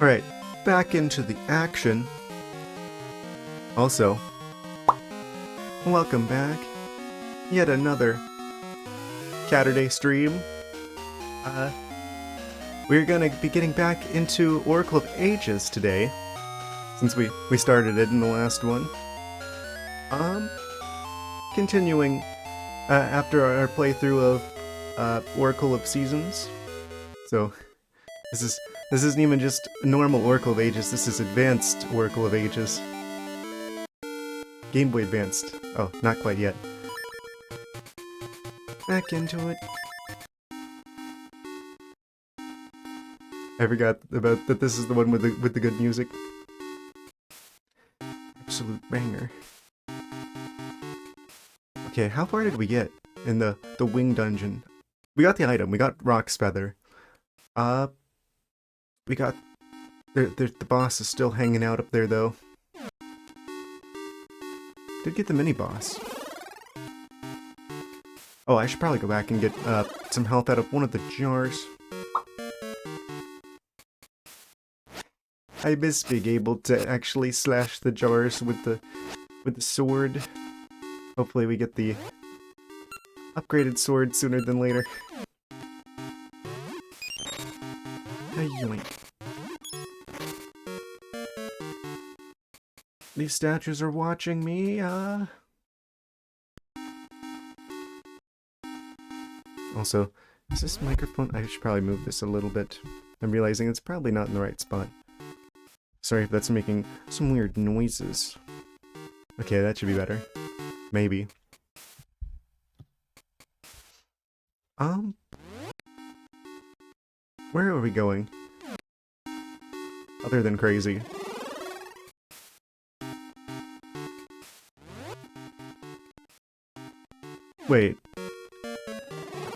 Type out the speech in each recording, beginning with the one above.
Alright, back into the action. Also, welcome back. Yet another Saturday stream. We're gonna be getting back into Oracle of Ages today, since we started it in the last one. Continuing after our playthrough of Oracle of Seasons. So this isn't even just normal Oracle of Ages, this is advanced Oracle of Ages. Game Boy Advanced. Oh, not quite yet. Back into it. I forgot about that this is the one with the good music. Absolute banger. Okay, how far did we get in the wing dungeon? We got the item, we got Rock's Feather. We got... the boss is still hanging out up there, though. Did get the mini-boss. Oh, I should probably go back and get some health out of one of the jars. I miss being able to actually slash the jars with the sword. Hopefully we get the upgraded sword sooner than later. Yoink. These statues are watching me, Also, is this microphone? I should probably move this a little bit. I'm realizing it's probably not in the right spot. Sorry if that's making some weird noises. Okay, that should be better. Maybe. Where are we going? Other than crazy. Wait. I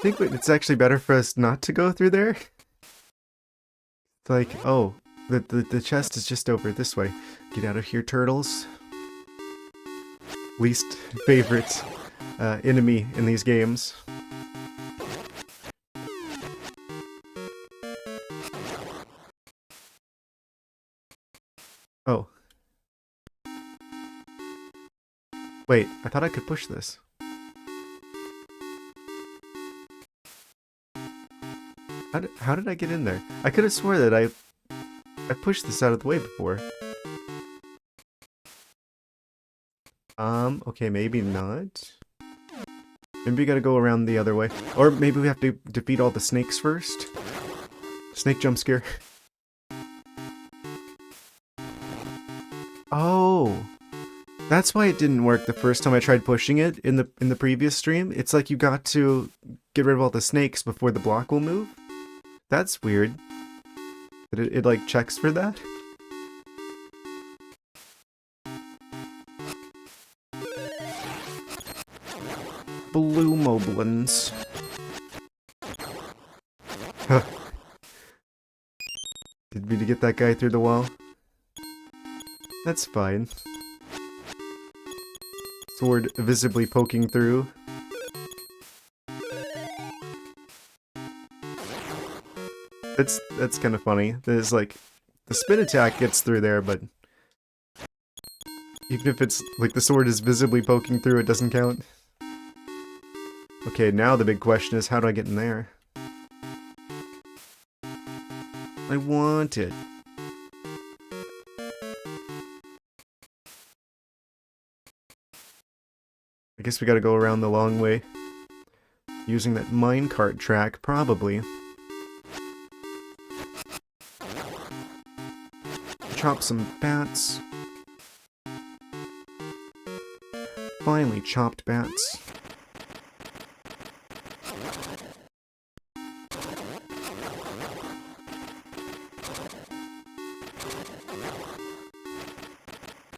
think it's actually better for us not to go through there? It's like, oh, the chest is just over this way. Get out of here, turtles. Least favorite enemy in these games. Oh. Wait, I thought I could push this. How did I get in there? I could have swore that I pushed this out of the way before. Okay, maybe not. Maybe we gotta go around the other way. Or maybe we have to defeat all the snakes first. Snake jump scare. Oh! That's why it didn't work the first time I tried pushing it in the previous stream. It's like you got to get rid of all the snakes before the block will move. That's weird. But it like checks for that? Blue moblins. Did we get that guy through the wall? That's fine. Sword visibly poking through. That's kind of funny. There's like the spin attack gets through there, but even if it's like the sword is visibly poking through, it doesn't count. Okay, now the big question is, how do I get in there? I want it. I guess we gotta go around the long way. Using that minecart track, probably. Chop some bats. Finally chopped bats.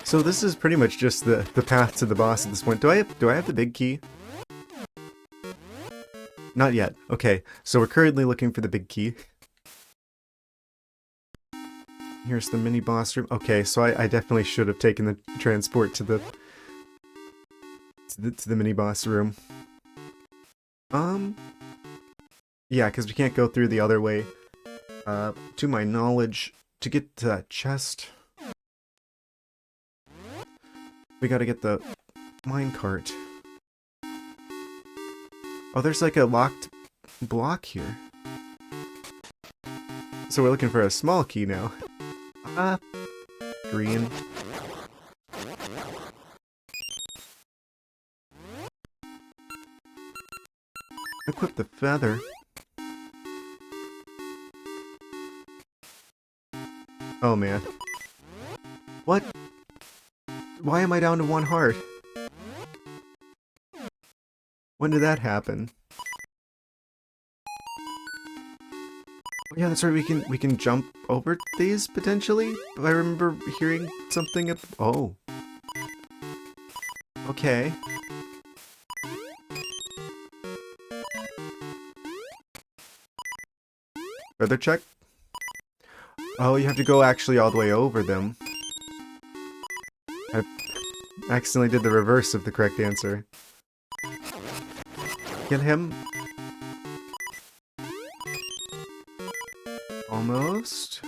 So this is pretty much just the path to the boss at this point. Do I have the big key? Not yet. Okay, so we're currently looking for the big key. Here's the mini boss room. Okay, so I definitely should have taken the transport to the mini boss room. Yeah, because we can't go through the other way. To my knowledge, to get to that chest, we gotta get the minecart. Oh, there's like a locked block here. So we're looking for a small key now. Ah, green. Equip the feather. Oh man. What? Why am I down to 1 heart? When did that happen? Yeah, that's right. We can jump over these potentially. I remember hearing something. Oh. Okay. Feather check. Oh, you have to go actually all the way over them. I accidentally did the reverse of the correct answer. Get him. Almost.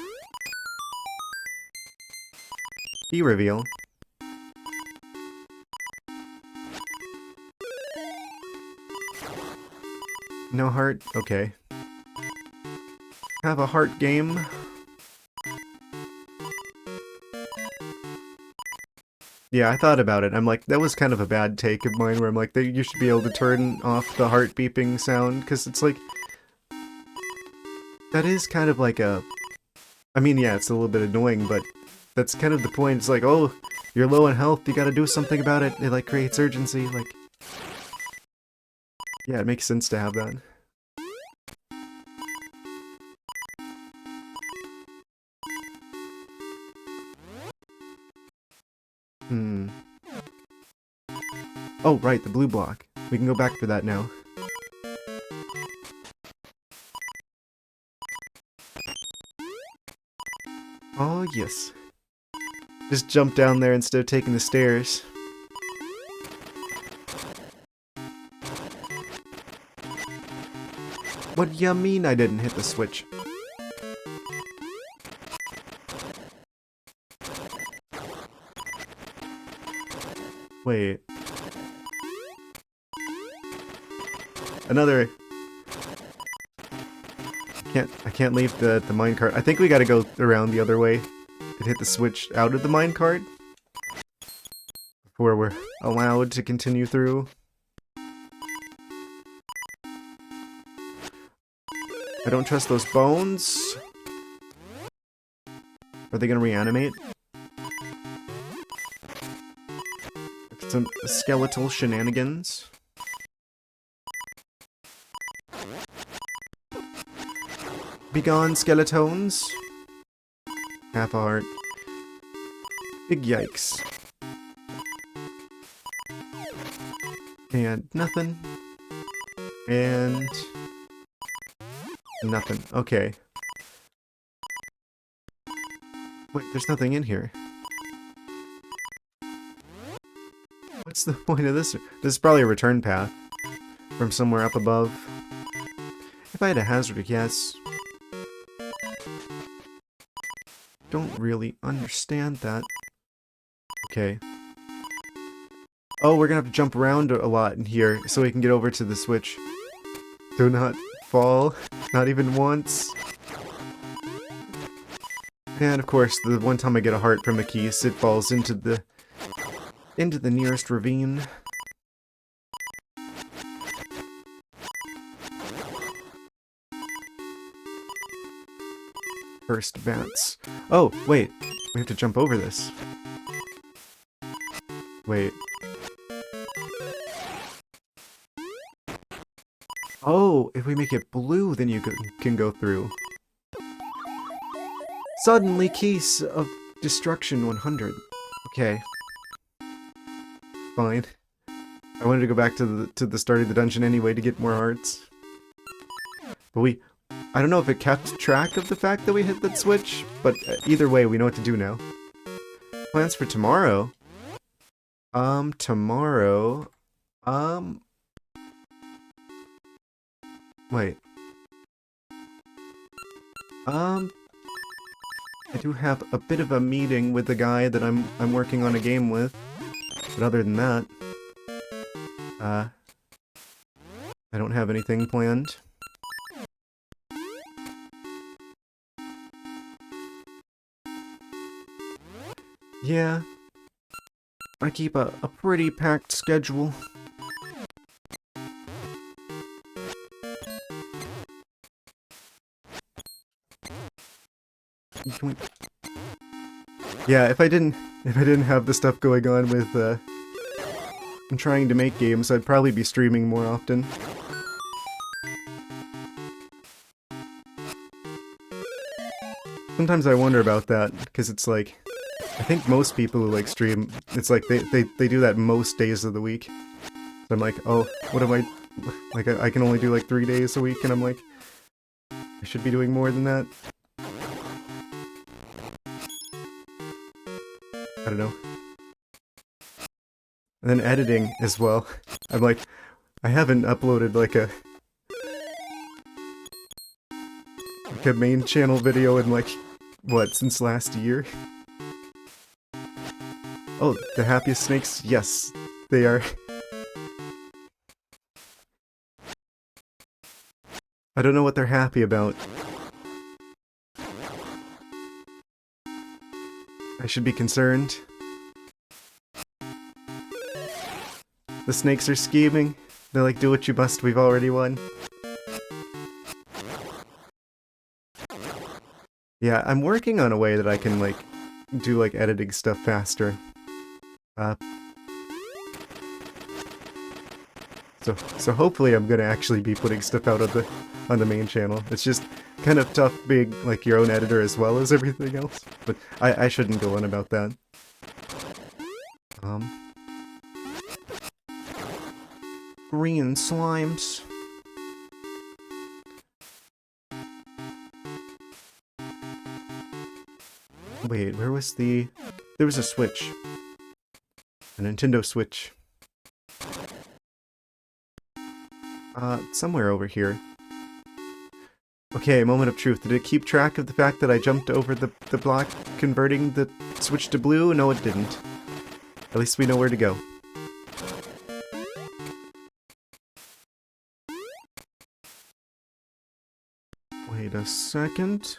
Key reveal. No heart? Okay. Have a heart game. Yeah, I thought about it. I'm like, that was kind of a bad take of mine where I'm like, you should be able to turn off the heart beeping sound, because it's like... That is kind of like a... I mean, yeah, it's a little bit annoying, but that's kind of the point. It's like, oh, you're low in health, you gotta do something about it. It, like, creates urgency, like... Yeah, it makes sense to have that. Oh, right, the blue block. We can go back for that now. Oh, yes. Just jump down there instead of taking the stairs. What do you mean I didn't hit the switch? Wait. Another... I can't leave the minecart. I think we gotta go around the other way and hit the switch out of the minecart before we're allowed to continue through. I don't trust those bones. Are they gonna reanimate? Some skeletal shenanigans. Begone, skeletons. Half a heart. Big yikes. And nothing. And... nothing. Okay. Wait, there's nothing in here. What's the point of this? This is probably a return path from somewhere up above. If I had a hazard guess. Don't really understand that. Okay. Oh, we're gonna have to jump around a lot in here so we can get over to the switch. Do not fall. Not even once. And of course, the one time I get a heart from a key, it falls into the nearest ravine. First bats. Oh, wait. We have to jump over this. Wait. Oh, if we make it blue, then you can go through. Suddenly, keys of destruction 100. Okay. Fine. I wanted to go back to the start of the dungeon anyway to get more hearts. But I don't know if it kept track of the fact that we hit that switch, but either way, we know what to do now. Plans for tomorrow? Tomorrow... Wait. I do have a bit of a meeting with the guy that I'm working on a game with. But other than that, I don't have anything planned. Yeah, I keep a pretty packed schedule. Yeah, if I didn't have the stuff going on with trying to make games, I'd probably be streaming more often. Sometimes I wonder about that, because it's like, I think most people who like stream, it's like they do that most days of the week. So I'm like, oh, what am I, like I can only do like 3 days a week, and I'm like, I should be doing more than that. I don't know. And then editing as well. I'm like, I haven't uploaded like a main channel video in like, what, since last year? Oh, the happiest snakes? Yes, they are. I don't know what they're happy about. I should be concerned. The snakes are scheming. They're like, do what you must, we've already won. Yeah, I'm working on a way that I can, like, do, like, editing stuff faster. So hopefully I'm gonna actually be putting stuff out on the main channel. It's just kind of tough being, like, your own editor as well as everything else. But I shouldn't go on about that. Green slimes. Wait, where was the... There was a Switch. A Nintendo Switch. Somewhere over here. Okay, moment of truth. Did it keep track of the fact that I jumped over the block, converting the Switch to blue? No, it didn't. At least we know where to go. Wait a second.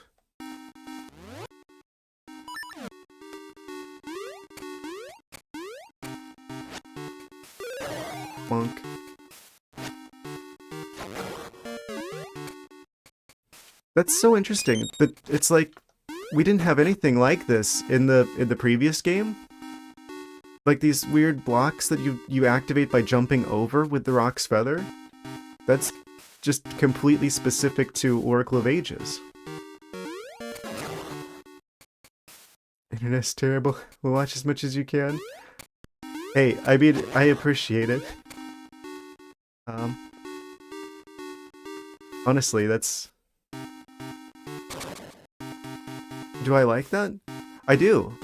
Bonk. That's so interesting. But it's like we didn't have anything like this in the previous game. Like these weird blocks that you activate by jumping over with the rock's feather. That's just completely specific to Oracle of Ages. Internet's terrible. We'll watch as much as you can. Hey, I mean, I appreciate it. Honestly, that's... Do I like that? I do.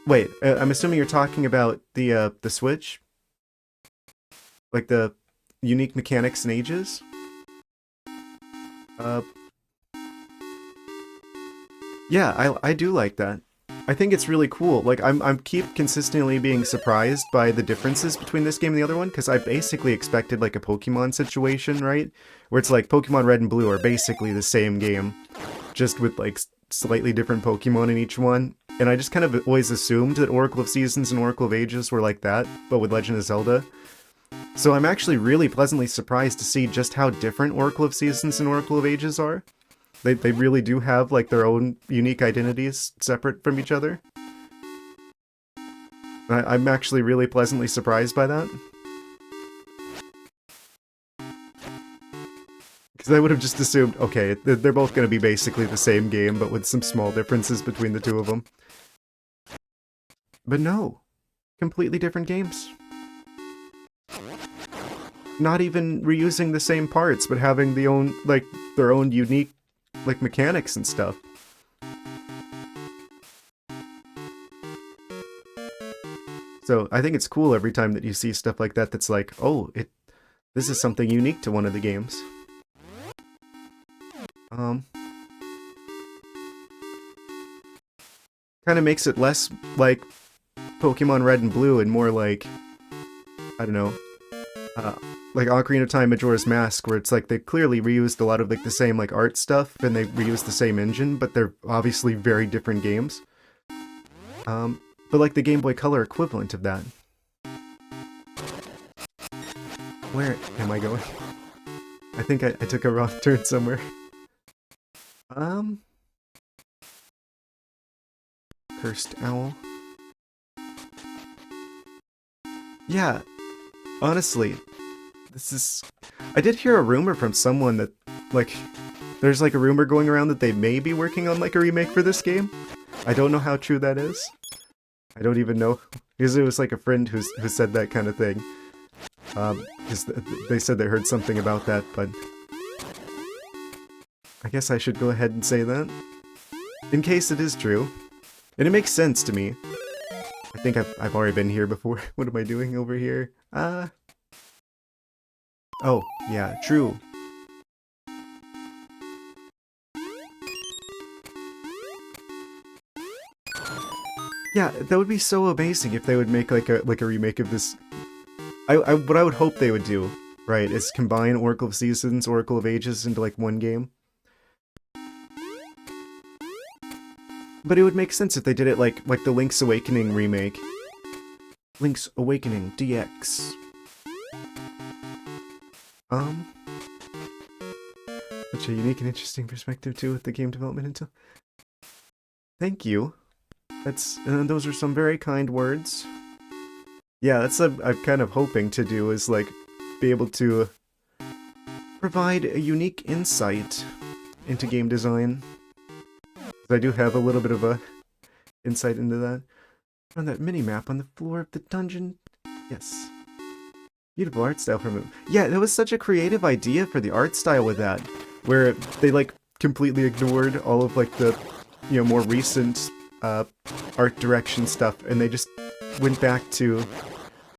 Wait, I'm assuming you're talking about the Switch? Like the unique mechanics and ages? Yeah, I do like that. I think it's really cool. Like, I'm keep consistently being surprised by the differences between this game and the other one, because I basically expected like a Pokemon situation, right? Where it's like Pokemon Red and Blue are basically the same game, just with like slightly different Pokemon in each one. And I just kind of always assumed that Oracle of Seasons and Oracle of Ages were like that, but with Legend of Zelda. So I'm actually really pleasantly surprised to see just how different Oracle of Seasons and Oracle of Ages are. They really do have, like, their own unique identities separate from each other. I'm actually really pleasantly surprised by that. Because I would have just assumed, okay, they're both going to be basically the same game, but with some small differences between the two of them. But no. Completely different games. Not even reusing the same parts, but having their own unique like mechanics and stuff. So I think it's cool every time that you see stuff like that that's like, oh, this is something unique to one of the games. kind of makes it less like Pokemon Red and Blue and more like, I don't know, uh, like Ocarina of Time Majora's Mask, where it's like they clearly reused a lot of like the same like art stuff and they reused the same engine, but they're obviously very different games. But like the Game Boy Color equivalent of that. Where am I going? I think I took a wrong turn somewhere. Cursed Owl. Yeah, honestly, this is... I did hear a rumor from someone that, like, there's like a rumor going around that they may be working on like a remake for this game. I don't know how true that is. I don't even know, because it was like a friend who said that kind of thing. Because they said they heard something about that, but... I guess I should go ahead and say that. In case it is true. And it makes sense to me. I think I've already been here before. What am I doing over here? Oh, yeah, true. Yeah, that would be so amazing if they would make like a remake of this. What I would hope they would do, right, is combine Oracle of Seasons, Oracle of Ages into like one game. But it would make sense if they did it like the Link's Awakening remake. Link's Awakening DX. Such a unique and interesting perspective too with the game development into. Thank you. Those are some very kind words. Yeah, that's what I'm kind of hoping to do, is like be able to provide a unique insight into game design. I do have a little bit of a insight into that. On that mini-map on the floor of the dungeon. Yes. Beautiful art style from it. Yeah, that was such a creative idea for the art style with that, where they like completely ignored all of like the, you know, more recent art direction stuff, and they just went back to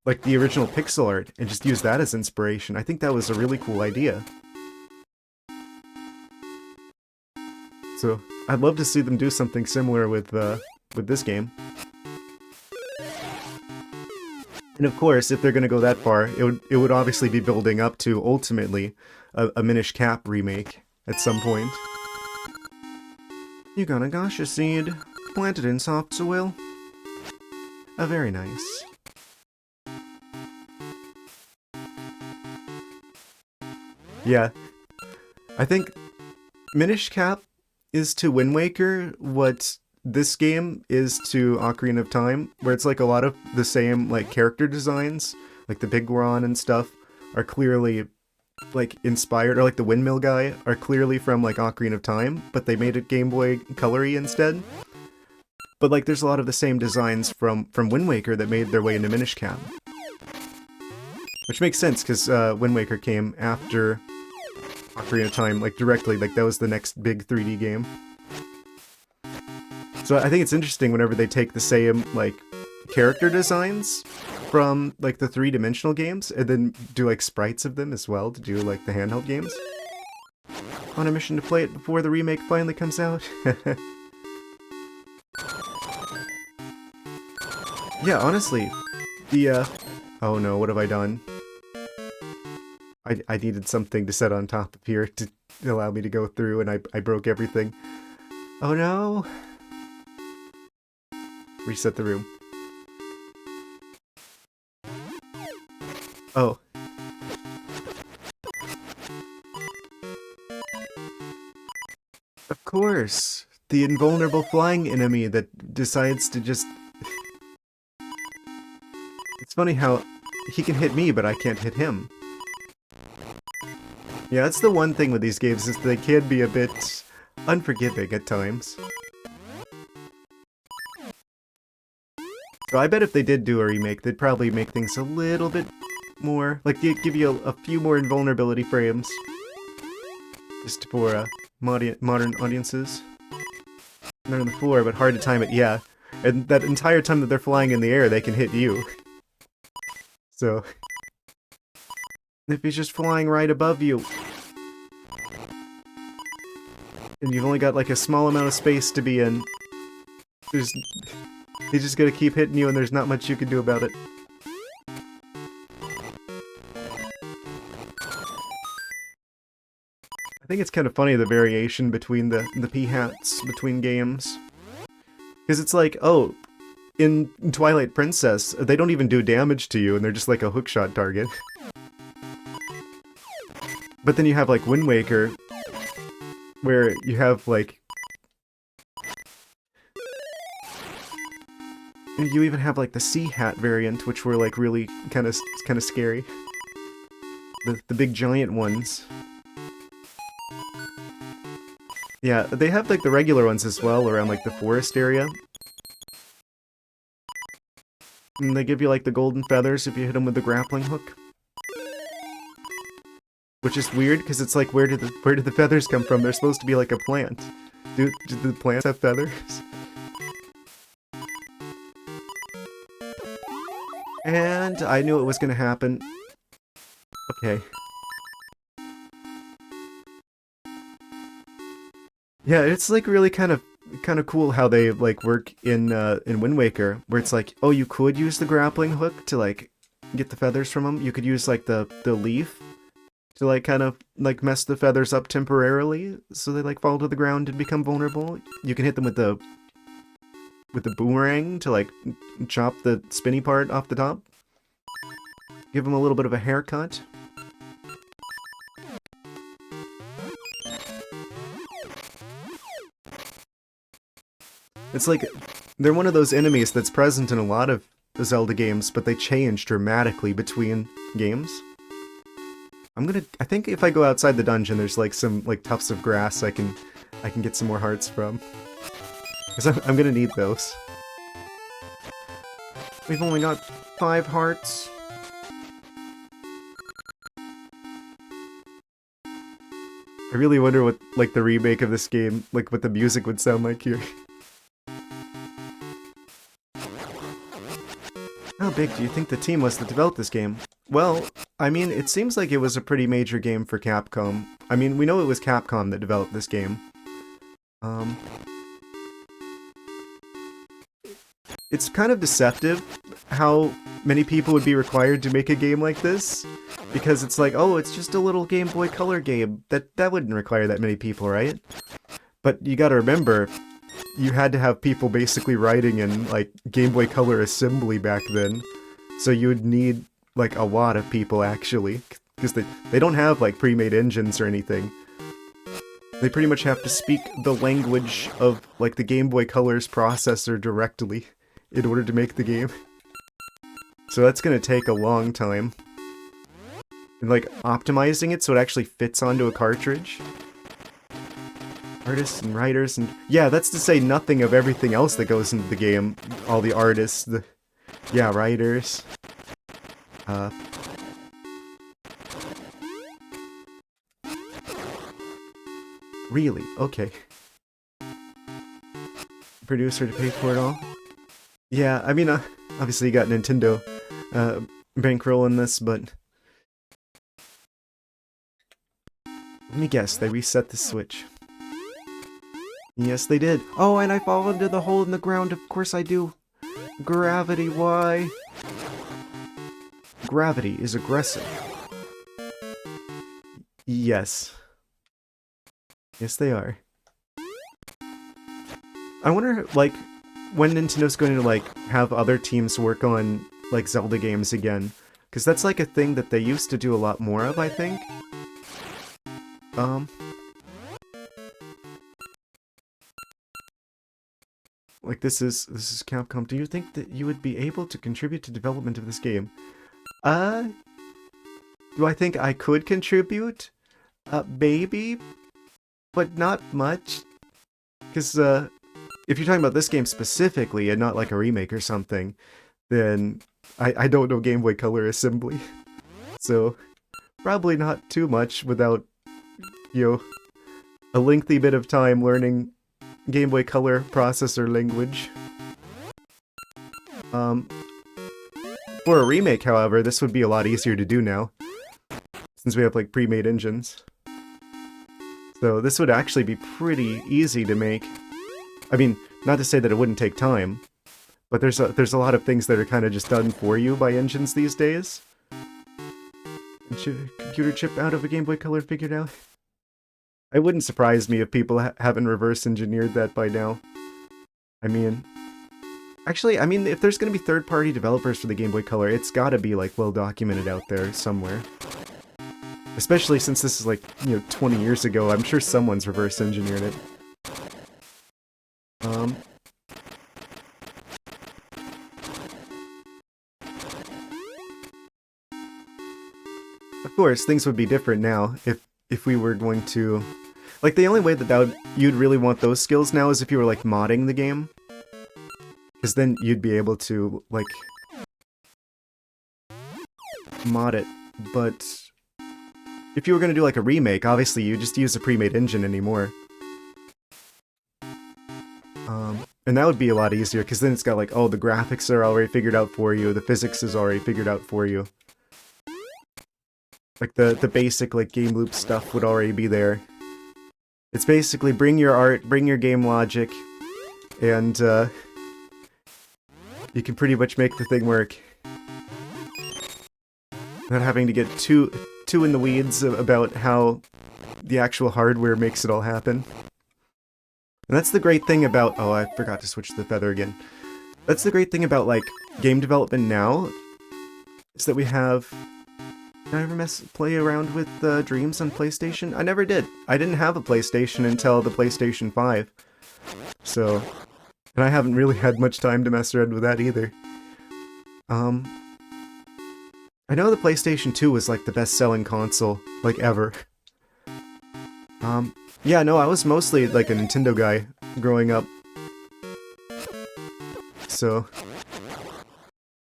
like the original pixel art and just used that as inspiration. I think that was a really cool idea. So I'd love to see them do something similar with this game. And of course, if they're going to go that far, it would obviously be building up to, ultimately, a Minish Cap remake at some point. You got a Gasha seed, planted in soft soil. Very nice. Yeah, I think Minish Cap is to Wind Waker what this game is to Ocarina of Time, where it's like a lot of the same like character designs, like the Big Goron and stuff, are clearly like inspired, or like the windmill guy are clearly from like Ocarina of Time, but they made it Game Boy Color-y instead. But like there's a lot of the same designs from Wind Waker that made their way into Minish Cap. Which makes sense, because Wind Waker came after Ocarina of Time, like directly, like that was the next big 3D game. So I think it's interesting whenever they take the same, like, character designs from, like, the three-dimensional games, and then do, like, sprites of them as well to do, like, the handheld games. On a mission to play it before the remake finally comes out. Yeah, honestly, the, oh no, what have I done? I needed something to set on top of here to allow me to go through, and I broke everything. Oh no! Reset the room. Oh. Of course! The invulnerable flying enemy that decides to just... It's funny how he can hit me, but I can't hit him. Yeah, that's the one thing with these games, is they can be a bit unforgiving at times. So I bet if they did do a remake, they'd probably make things a little bit more... like, give you a few more invulnerability frames. Just for modern audiences. They're on the floor, but hard to time it, yeah. And that entire time that they're flying in the air, they can hit you. So... if he's just flying right above you, and you've only got like a small amount of space to be in, There's... They just gotta keep hitting you and there's not much you can do about it. I think it's kind of funny, the variation between the P-hats between games. Because it's like, oh, in Twilight Princess, they don't even do damage to you and they're just like a hookshot target. But then you have like Wind Waker, where you have like... You even have like the Sea Hat variant, which were like really kind of scary. The big giant ones. Yeah, they have like the regular ones as well around like the forest area. And they give you like the golden feathers if you hit them with the grappling hook. Which is weird because it's like, where did the feathers come from? They're supposed to be like a plant. Do the plants have feathers? And I knew it was gonna happen. Okay. Yeah, it's like really kind of cool how they like work in Wind Waker, where it's like, oh, you could use the grappling hook to like get the feathers from them. You could use like the leaf to like kind of like mess the feathers up temporarily, so they like fall to the ground and become vulnerable. You can hit them with the boomerang to like chop the spinny part off the top. Give them a little bit of a haircut. It's like, they're one of those enemies that's present in a lot of Zelda games, but they change dramatically between games. I think if I go outside the dungeon, there's like some like tufts of grass I can get some more hearts from. Because I'm gonna need those. We've only got 5 hearts. I really wonder what like the remake of this game, like what the music would sound like here. How big do you think the team was that developed this game? Well, I mean, it seems like it was a pretty major game for Capcom. I mean, we know it was Capcom that developed this game. It's kind of deceptive how many people would be required to make a game like this. Because it's like, oh, it's just a little Game Boy Color game. That wouldn't require that many people, right? But you gotta remember, you had to have people basically writing in, like, Game Boy Color assembly back then. So you would need, like, a lot of people, actually. Because they don't have, like, pre-made engines or anything. They pretty much have to speak the language of, like, the Game Boy Color's processor directly in order to make the game. So that's gonna take a long time. And, like, optimizing it so it actually fits onto a cartridge. Artists and writers and... Yeah, that's to say nothing of everything else that goes into the game. All the artists, yeah, writers. Really? Okay. Producer to pay for it all? Yeah, I mean, obviously you got Nintendo bankrolling this, but... Let me guess, they reset the Switch. Yes, they did. Oh, and I fall into the hole in the ground. Of course I do. Gravity, why? Gravity is aggressive. Yes. Yes, they are. I wonder, like, when Nintendo's going to, like, have other teams work on, like, Zelda games again. Because that's, like, a thing that they used to do a lot more of, I think. Like, this is Capcom. Do you think that you would be able to contribute to development of this game? Do I think I could contribute? Maybe, but not much. Because, if you're talking about this game specifically, and not like a remake or something, then I don't know Game Boy Color assembly. So, probably not too much without, you know, a lengthy bit of time learning Game Boy Color processor language. For a remake, however, this would be a lot easier to do now, since we have, like, pre-made engines. So this would actually be pretty easy to make. I mean, not to say that it wouldn't take time, but there's a lot of things that are kind of just done for you by engines these days. Computer chip out of a Game Boy Color figured out. It wouldn't surprise me if people haven't reverse engineered that by now. I mean, actually, I mean, if there's going to be third-party developers for the Game Boy Color, it's got to be like well documented out there somewhere. Especially since this is like, 20 years ago, I'm sure someone's reverse engineered it. Of course, things would be different now if we were going to... Like, the only way that you'd really want those skills now is if you were, like, modding the game. Because then you'd be able to, like... mod it. But... if you were going to do, like, a remake, obviously you just use a pre-made engine anymore. And that would be a lot easier, because then it's got, like, oh, the graphics are already figured out for you, the physics is already figured out for you. Like, the basic, like, game loop stuff would already be there. It's basically bring your art, bring your game logic, and, you can pretty much make the thing work. Not having to get too in the weeds about how the actual hardware makes it all happen. And that's the great thing about... oh, I forgot to switch to the feather again. That's the great thing about, like, game development now, is that we have... Did I ever play around with Dreams on PlayStation? I never did. I didn't have a PlayStation until the PlayStation 5. So... and I haven't really had much time to mess around with that either. I know the PlayStation 2 was, like, the best-selling console, like, ever. Yeah, no, I was mostly, like, a Nintendo guy growing up. So...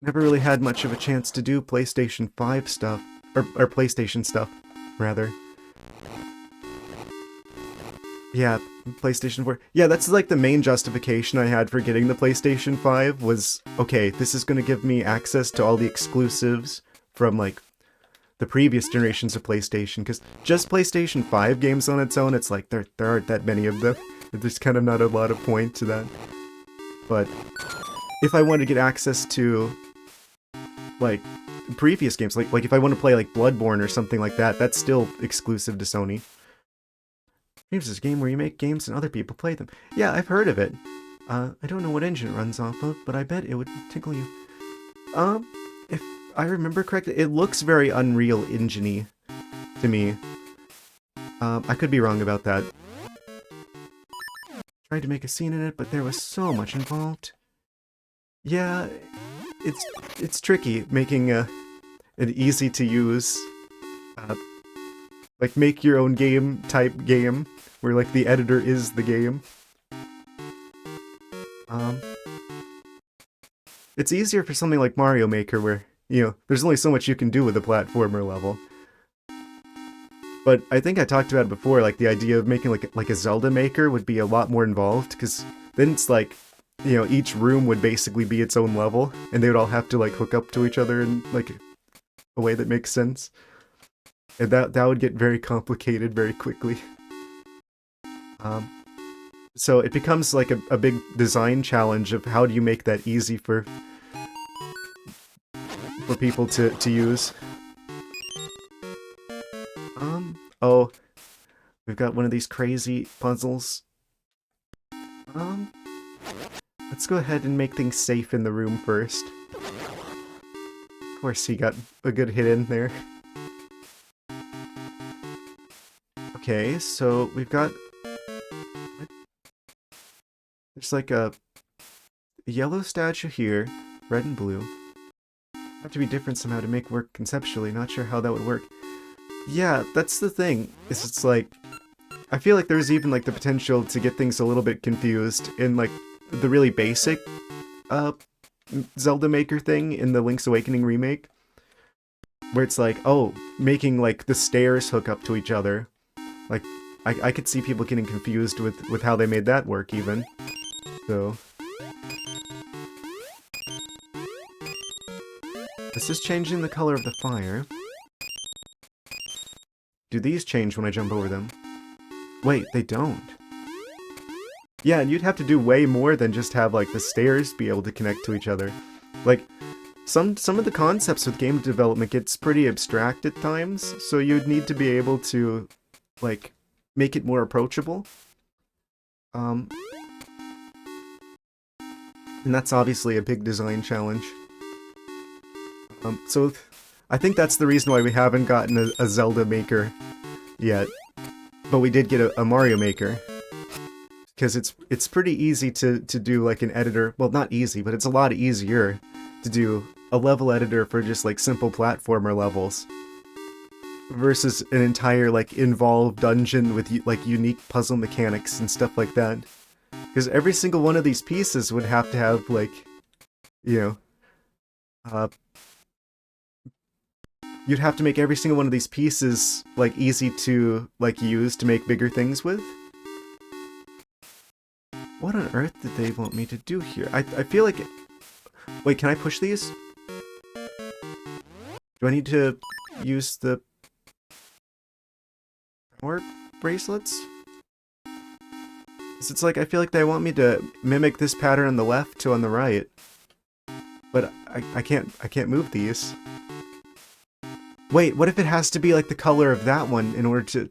never really had much of a chance to do PlayStation 5 stuff. Or PlayStation stuff, rather. Yeah, PlayStation 4. Yeah, that's like the main justification I had for getting the PlayStation 5 was, okay, this is gonna give me access to all the exclusives from, like, the previous generations of PlayStation, because just PlayStation 5 games on its own, it's like, there aren't that many of them. There's kind of not a lot of point to that. But if I wanted to get access to, like, previous games, like if I want to play, like, Bloodborne or something like that, that's still exclusive to Sony. Dreams is a game where you make games and other people play them. Yeah, I've heard of it. I don't know what engine it runs off of, but I bet it would tickle you. If I remember correctly, it looks very Unreal Engine-y to me. I could be wrong about that. Tried to make a scene in it, but there was so much involved. Yeah, it's tricky making an easy-to-use, like, make your own game type game, where, like, the editor is the game. It's easier for something like Mario Maker, where, there's only so much you can do with a platformer level. But I think I talked about it before, like, the idea of making, like a Zelda Maker would be a lot more involved, because then it's like, each room would basically be its own level, and they would all have to, like, hook up to each other in, like, a way that makes sense. And that would get very complicated very quickly. So it becomes, like, a big design challenge of how do you make that easy for people to use. Oh, we've got one of these crazy puzzles. Let's go ahead and make things safe in the room first. Of course, he got a good hit in there. Okay, so we've got... what? There's like a yellow statue here, red and blue. Have to be different somehow to make work conceptually, not sure how that would work. Yeah, that's the thing, is it's like... I feel like there's even, like, the potential to get things a little bit confused in, like, the really basic Zelda Maker thing in the Link's Awakening remake. Where it's like, oh, making, like, the stairs hook up to each other. Like, I could see people getting confused with how they made that work, even. So... this is changing the color of the fire. Do these change when I jump over them? Wait, they don't. Yeah, and you'd have to do way more than just have like the stairs be able to connect to each other. Like some of the concepts with game development gets pretty abstract at times, so you'd need to be able to like make it more approachable. Um, and that's obviously a big design challenge. So I think that's the reason why we haven't gotten a Zelda Maker yet, but we did get a Mario Maker. Because it's pretty easy to do like an editor, well not easy, but it's a lot easier to do a level editor for just like simple platformer levels versus an entire like involved dungeon with like unique puzzle mechanics and stuff like that. Because every single one of these pieces would have to have like, you know, uh, you'd have to make every single one of these pieces like easy to like use to make bigger things with. What on earth did they want me to do here? I feel like... Wait, can I push these? Do I need to use the power bracelets? It's like, I feel like they want me to mimic this pattern on the left to on the right. But I can't move these. Wait, what if it has to be like the color of that one in order to...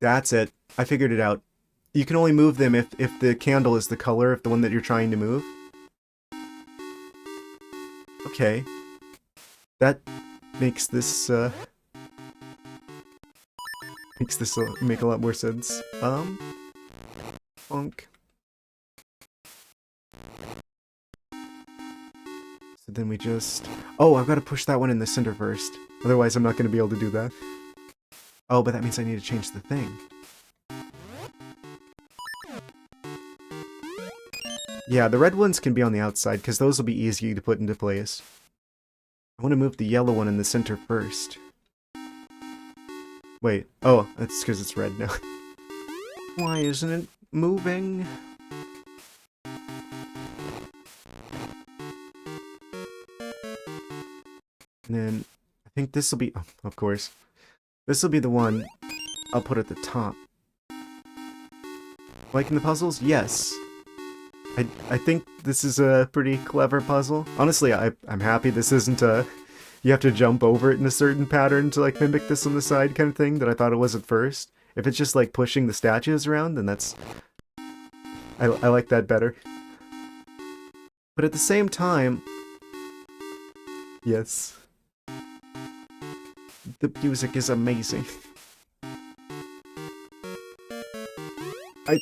That's it. I figured it out. You can only move them if the candle is the color of the one that you're trying to move. Okay. That makes this, make a lot more sense. Funk. So then we just... Oh, I've got to push that one in the center first. Otherwise I'm not going to be able to do that. Oh, but that means I need to change the thing. Yeah, the red ones can be on the outside, because those will be easy to put into place. I want to move the yellow one in the center first. Wait, oh, that's because it's red now. Why isn't it moving? And then, I think this will be, oh, of course, this will be the one I'll put at the top. Liking the puzzles? Yes. I think this is a pretty clever puzzle. Honestly, I'm happy this isn't a... You have to jump over it in a certain pattern to like mimic this on the side kind of thing that I thought it was at first. If it's just like pushing the statues around, then that's... I like that better. But at the same time... Yes. The music is amazing.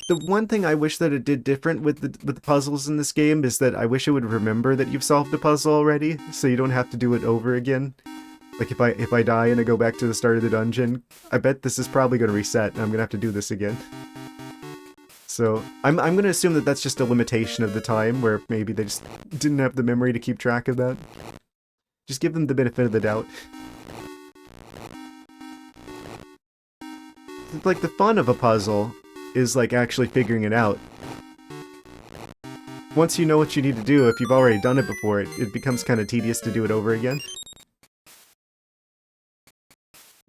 The one thing I wish that it did different with the puzzles in this game is that I wish it would remember that you've solved the puzzle already, so you don't have to do it over again. Like if I die and I go back to the start of the dungeon, I bet this is probably going to reset and I'm going to have to do this again. So I'm going to assume that that's just a limitation of the time, where maybe they just didn't have the memory to keep track of that. Just give them the benefit of the doubt. It's like the fun of a puzzle is like actually figuring it out. Once you know what you need to do, if you've already done it before, it becomes kind of tedious to do it over again.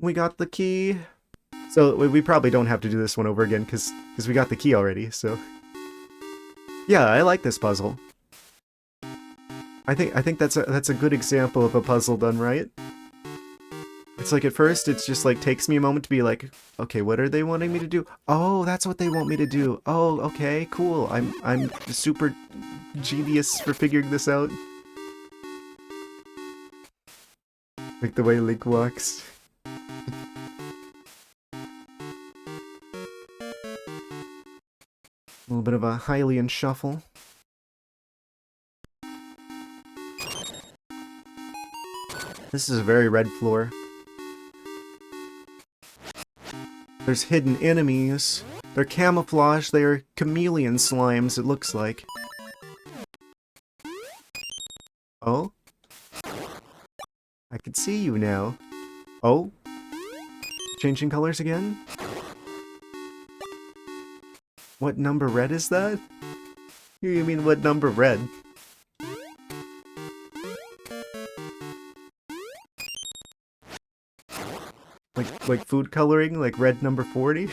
We got the key. So we probably don't have to do this one over again because we got the key already, so... Yeah, I like this puzzle. I think that's a good example of a puzzle done right. It's like at first it's just like takes me a moment to be like, okay, what are they wanting me to do? Oh, that's what they want me to do. Oh, okay, cool. I'm super genius for figuring this out. Like the way Link walks. A little bit of a Hylian shuffle. This is a very red floor. There's hidden enemies. They're camouflaged. They are chameleon slimes, it looks like. Oh? I can see you now. Oh? Changing colors again? What number red is that? You mean what number red? Like food coloring? Like red number 40?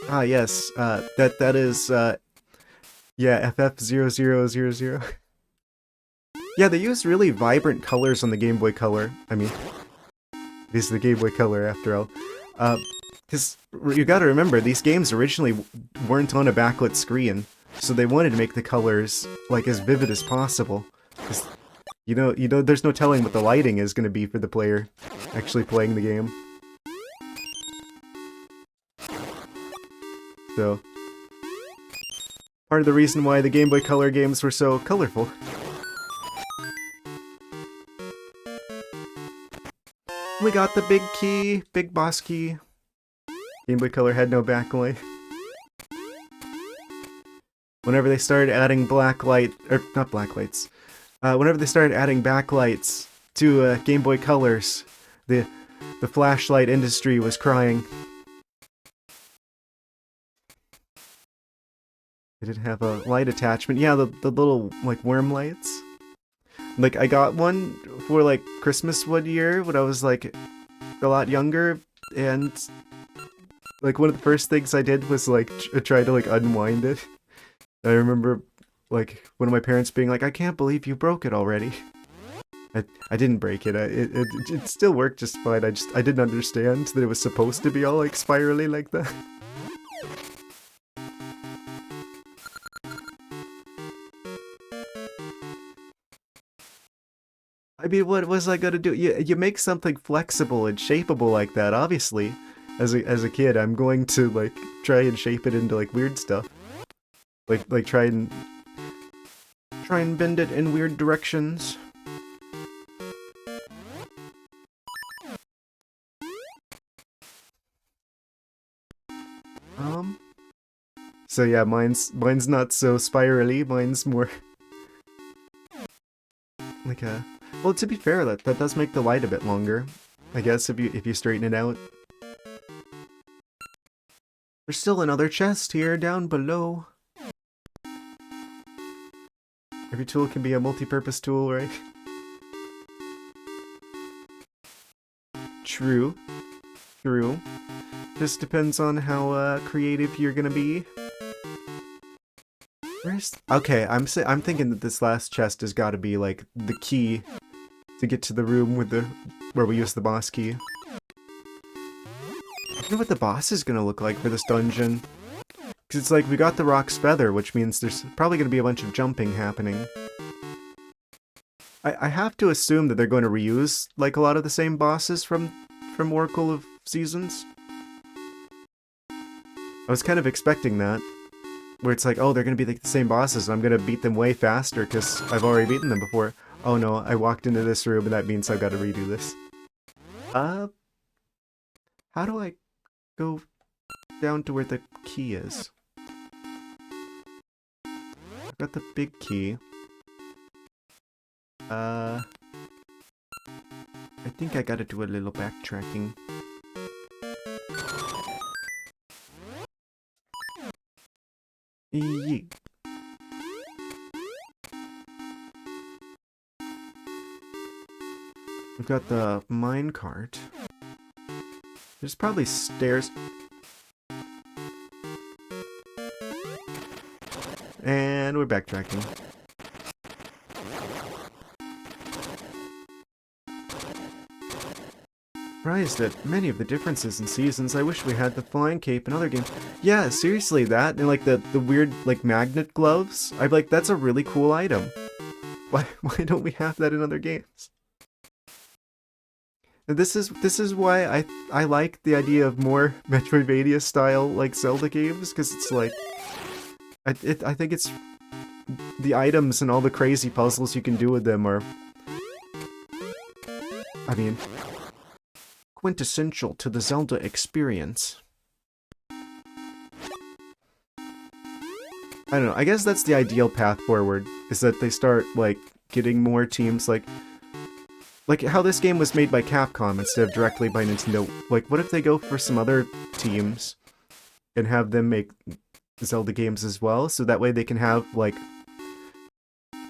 Ah, yes. That is yeah, FF0000. Yeah, they use really vibrant colors on the Game Boy Color. I mean, this is the Game Boy Color after all. Because you gotta remember, these games originally weren't on a backlit screen, so they wanted to make the colors like as vivid as possible. 'Cause there's no telling what the lighting is gonna be for the player actually playing the game. So, part of the reason why the Game Boy Color games were so colorful. We got the big key, big boss key. Game Boy Color had no backlight. Whenever they started adding not blacklights, whenever they started adding backlights to Game Boy Colors, the flashlight industry was crying. They didn't have a light attachment. Yeah, the little like worm lights. Like I got one for like Christmas one year when I was like a lot younger, and like one of the first things I did was like try to like unwind it. I remember like one of my parents being like, "I can't believe you broke it already." I didn't break it. It still worked just fine. I didn't understand that it was supposed to be all like spirally like that. I mean, what was I gonna do? You make something flexible and shapeable like that, obviously. As a kid, I'm going to like try and shape it into like weird stuff. Like try and bend it in weird directions. So yeah, mine's not so spirally. Mine's more like a. Well, to be fair, that does make the light a bit longer. I guess if you straighten it out. There's still another chest here down below. Every tool can be a multi-purpose tool, right? True. True. Just depends on how creative you're gonna be. Okay, I'm thinking that this last chest has got to be like the key to get to the room with where we use the boss key. I wonder what the boss is gonna look like for this dungeon. Because it's like we got the Rock's Feather, which means there's probably gonna be a bunch of jumping happening. I have to assume that they're going to reuse like a lot of the same bosses from Oracle of Seasons. I was kind of expecting that. Where it's like, oh, they're gonna be like the same bosses, and I'm gonna beat them way faster because I've already beaten them before. Oh no, I walked into this room, and that means I've got to redo this. How do I go down to where the key is? I've got the big key. I think I gotta do a little backtracking. Yeet. We've got the minecart. There's probably stairs. And we're backtracking. Surprised at many of the differences in seasons. I wish we had the flying cape in other games. Yeah, seriously, that and like the weird like magnet gloves. I'm like, that's a really cool item. Why don't we have that in other games? And this is why I like the idea of more Metroidvania style like Zelda games, because it's like I think it's the items and all the crazy puzzles you can do with them are, I mean, quintessential to the Zelda experience. I don't know, I guess that's the ideal path forward, is that they start, like, getting more teams, like how this game was made by Capcom instead of directly by Nintendo. Like, what if they go for some other teams and have them make Zelda games as well, so that way they can have, like,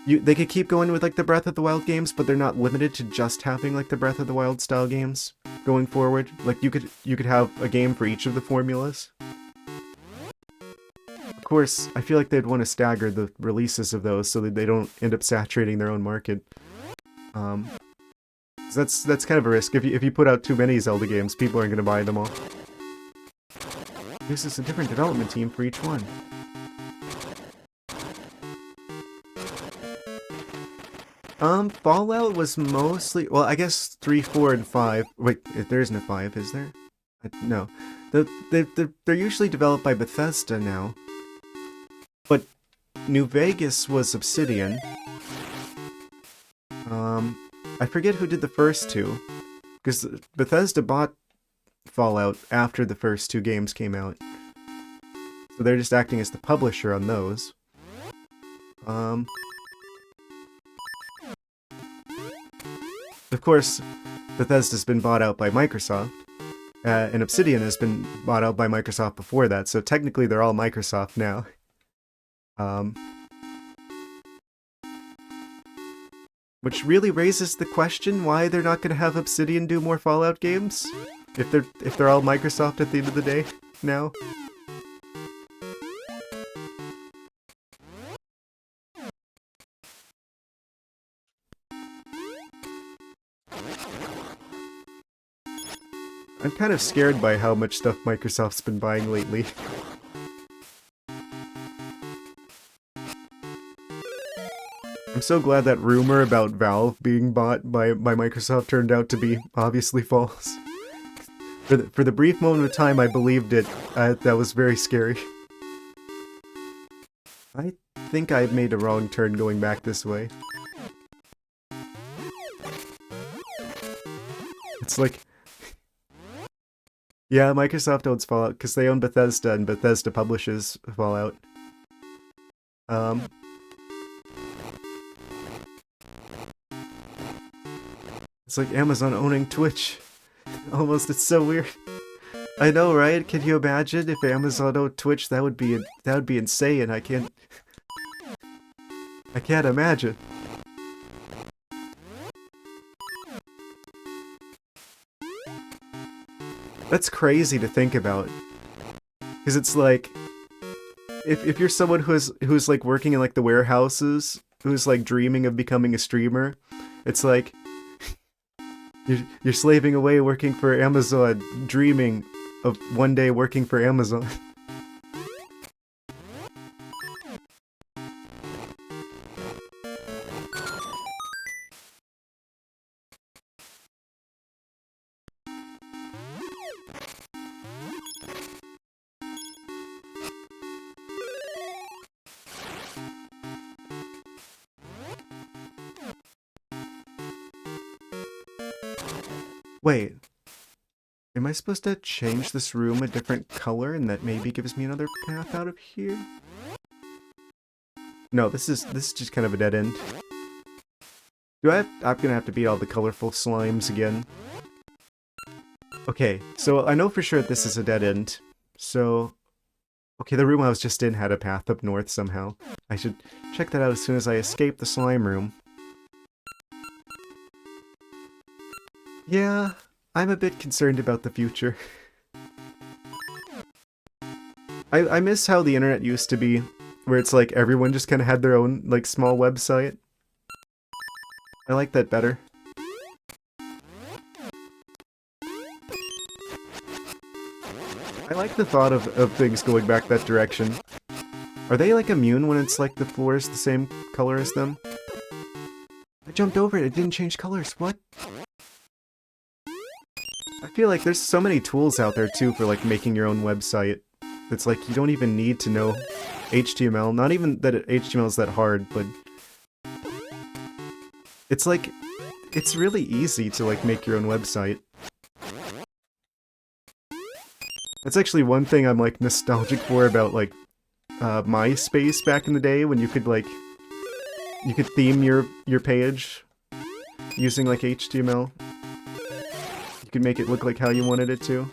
they could keep going with, like, the Breath of the Wild games, but they're not limited to just having, like, the Breath of the Wild style games going forward. Like, you could have a game for each of the formulas. of course, I feel like they'd want to stagger the releases of those so that they don't end up saturating their own market. So that's kind of a risk. If you put out too many Zelda games, people aren't going to buy them all. This is a different development team for each one. Fallout was mostly... Well, I guess 3, 4, and 5... Wait, there isn't a 5, is there? No. They're usually developed by Bethesda now. But New Vegas was Obsidian. I forget who did the first two. Because Bethesda bought Fallout after the first 2 games came out. So they're just acting as the publisher on those. Of course, Bethesda's been bought out by Microsoft, and Obsidian has been bought out by Microsoft before that, so technically they're all Microsoft now. Which really raises the question why they're not going to have Obsidian do more Fallout games, if they're all Microsoft at the end of the day now. I'm kind of scared by how much stuff Microsoft's been buying lately. I'm so glad that rumor about Valve being bought by Microsoft turned out to be obviously false. For the brief moment of time I believed it, that was very scary. I think I made a wrong turn going back this way. It's like... Yeah, Microsoft owns Fallout, because they own Bethesda, and Bethesda publishes Fallout. It's like Amazon owning Twitch. Almost, it's so weird. I know, right? Can you imagine if Amazon owned Twitch? That would be insane. I can't imagine. That's crazy to think about. Because it's like, if you're someone who's like working in like the warehouses, who's like dreaming of becoming a streamer, it's like you're slaving away working for Amazon, dreaming of one day working for Amazon. Wait, am I supposed to change this room a different color and that maybe gives me another path out of here? No, this is just kind of a dead end. I'm gonna have to beat all the colorful slimes again. Okay, so I know for sure this is a dead end. So, okay, the room I was just in had a path up north somehow. I should check that out as soon as I escape the slime room. Yeah, I'm a bit concerned about the future. I miss how the internet used to be, where it's like everyone just kind of had their own like small website. I like that better. I like the thought of things going back that direction. Are they like immune when it's like the floor is the same color as them? I jumped over it, it didn't change colors, what? I feel like there's so many tools out there too for like making your own website. It's like you don't even need to know HTML. Not even that HTML is that hard, but it's like it's really easy to like make your own website. That's actually one thing I'm like nostalgic for about like MySpace back in the day, when you could theme your page using like HTML. You could make it look like how you wanted it to.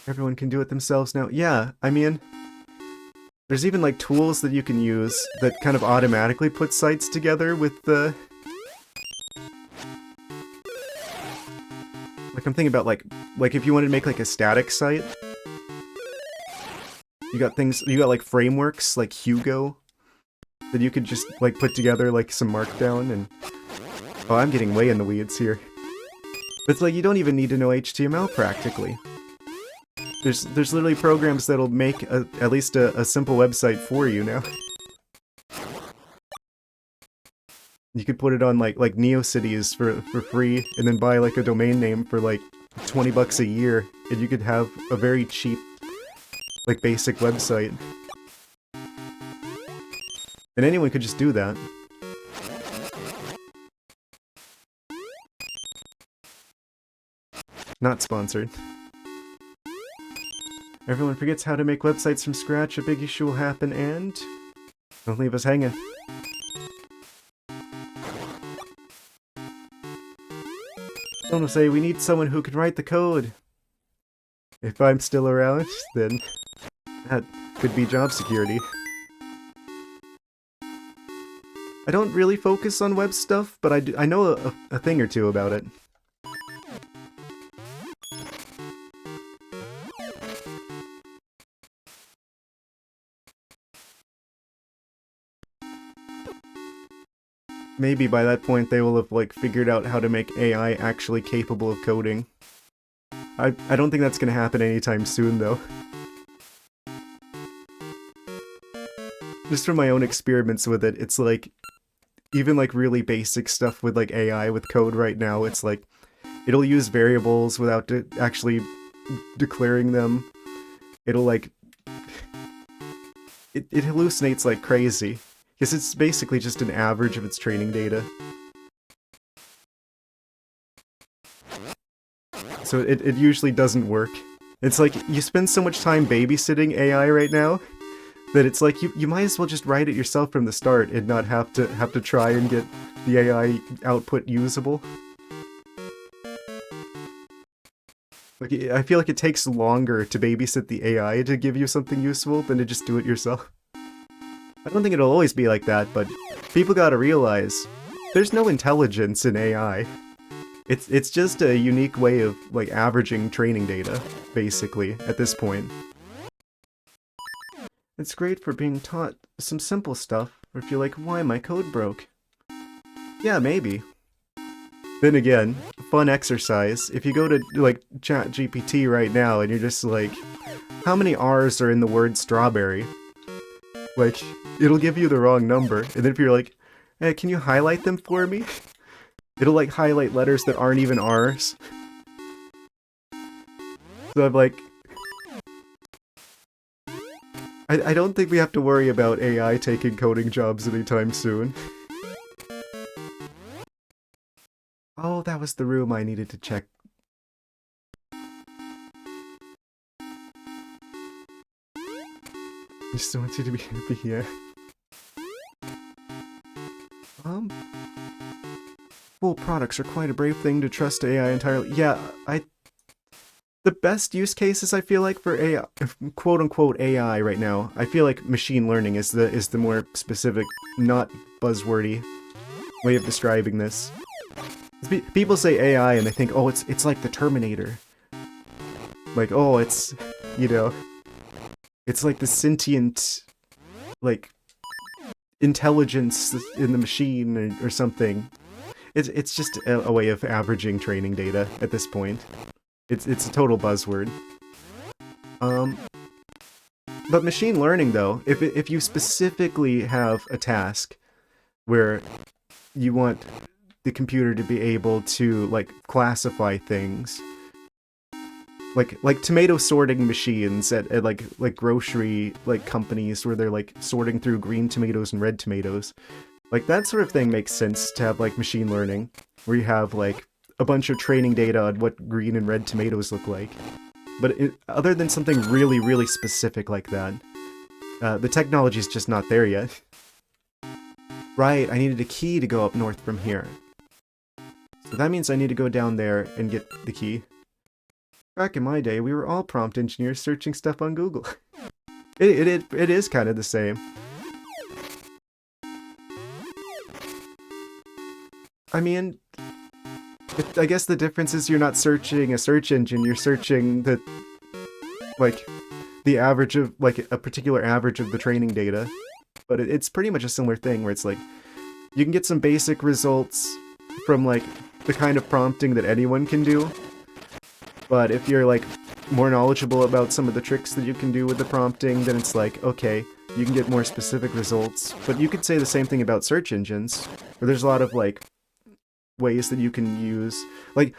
Everyone can do it themselves now. Yeah, I mean, there's even like tools that you can use that kind of automatically put sites together with the... Like I'm thinking about like if you wanted to make like a static site, You got like frameworks like Hugo that you could just like put together like some markdown and... Oh, I'm getting way in the weeds here. But it's like you don't even need to know HTML practically. There's literally programs that'll make at least a simple website for you now. You could put it on like NeoCities for free, and then buy like a domain name for like 20 bucks a year, and you could have a very cheap, like basic website. And anyone could just do that. Not sponsored. Everyone forgets how to make websites from scratch, a big issue will happen, and... Don't leave us hanging. Someone will say, we need someone who can write the code. If I'm still around, then that could be job security. I don't really focus on web stuff, but I know a thing or two about it. Maybe by that point they will have like figured out how to make AI actually capable of coding. I don't think that's gonna happen anytime soon though. Just from my own experiments with it, it's like even like really basic stuff with like AI with code right now, it's like it'll use variables without actually declaring them. It'll like it hallucinates like crazy. Because it's basically just an average of its training data. So it usually doesn't work. It's like, you spend so much time babysitting AI right now, that it's like, you might as well just write it yourself from the start and not have to try and get the AI output usable. Like, I feel like it takes longer to babysit the AI to give you something useful than to just do it yourself. I don't think it'll always be like that, but people gotta realize there's no intelligence in AI. It's just a unique way of, like, averaging training data, basically, at this point. It's great for being taught some simple stuff, or if you're like, why my code broke? Yeah, maybe. Then again, fun exercise, if you go to, like, ChatGPT right now and you're just like, how many R's are in the word strawberry? Like, it'll give you the wrong number, and then if you're like, hey, can you highlight them for me? It'll like highlight letters that aren't even R's. So I'm like... I don't think we have to worry about AI taking coding jobs anytime soon. Oh, that was the room I needed to check. I just want you to be happy here. Full products are quite a brave thing to trust AI entirely. Yeah, the best use cases I feel like for AI, quote-unquote AI right now, I feel like machine learning is the more specific, not buzzwordy way of describing this. People say AI and they think, oh, it's like the Terminator. Like, oh, it's, you know, it's like the sentient, like, intelligence in the machine or something. It's just a way of averaging training data at this point. It's a total buzzword. But machine learning though, if you specifically have a task where you want the computer to be able to like classify things, like tomato sorting machines at like grocery like companies where they're like sorting through green tomatoes and red tomatoes. Like, that sort of thing makes sense to have, like, machine learning, where you have, like, a bunch of training data on what green and red tomatoes look like. But other than something really, really specific like that, the technology's just not there yet. Right, I needed a key to go up north from here. So that means I need to go down there and get the key. Back in my day, we were all prompt engineers searching stuff on Google. It is kind of the same. I mean, I guess the difference is you're not searching a search engine, you're searching the the average of, like, a particular average of the training data. But it's pretty much a similar thing where it's like, you can get some basic results from, like, the kind of prompting that anyone can do. But if you're, like, more knowledgeable about some of the tricks that you can do with the prompting, then it's like, okay, you can get more specific results. But you could say the same thing about search engines, where there's a lot of, like, ways that you can use. Like,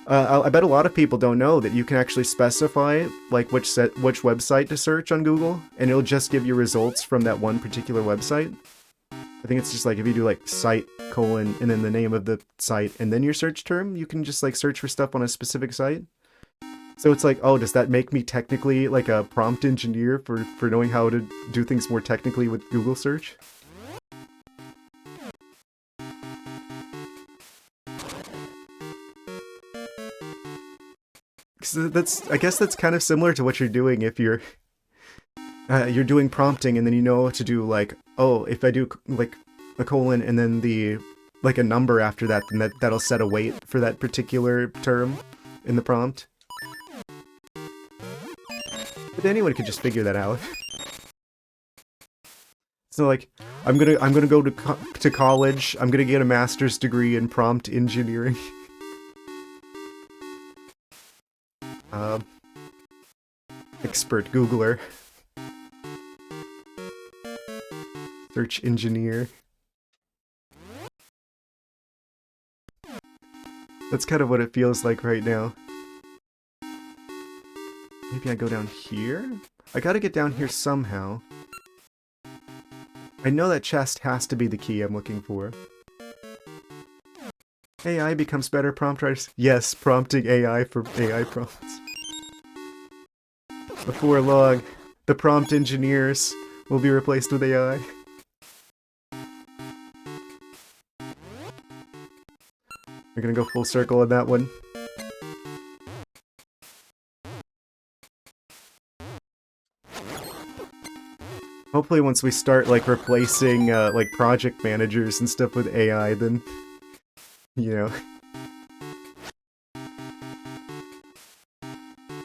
I bet a lot of people don't know that you can actually specify, like, which website to search on Google, and it'll just give you results from that one particular website. I think it's just like, if you do, like, site, colon, and then the name of the site, and then your search term, you can just, like, search for stuff on a specific site. So it's like, oh, does that make me technically, like, a prompt engineer for knowing how to do things more technically with Google search? I guess that's kind of similar to what you're doing if you're doing prompting and then you know to do, like, oh, if I do, like, a colon and then like, a number after that, then that'll set a weight for that particular term in the prompt. But anyone could just figure that out. So, like, I'm gonna go to college. I'm gonna get a master's degree in prompt engineering. Expert Googler. Search engineer. That's kind of what it feels like right now. Maybe I go down here? I gotta get down here somehow. I know that chest has to be the key I'm looking for. AI becomes better prompt writers. Yes, prompting AI for AI prompts. Before long, the prompt engineers will be replaced with AI. We're gonna go full circle on that one. Hopefully once we start, like, replacing, like, project managers and stuff with AI, then, you know.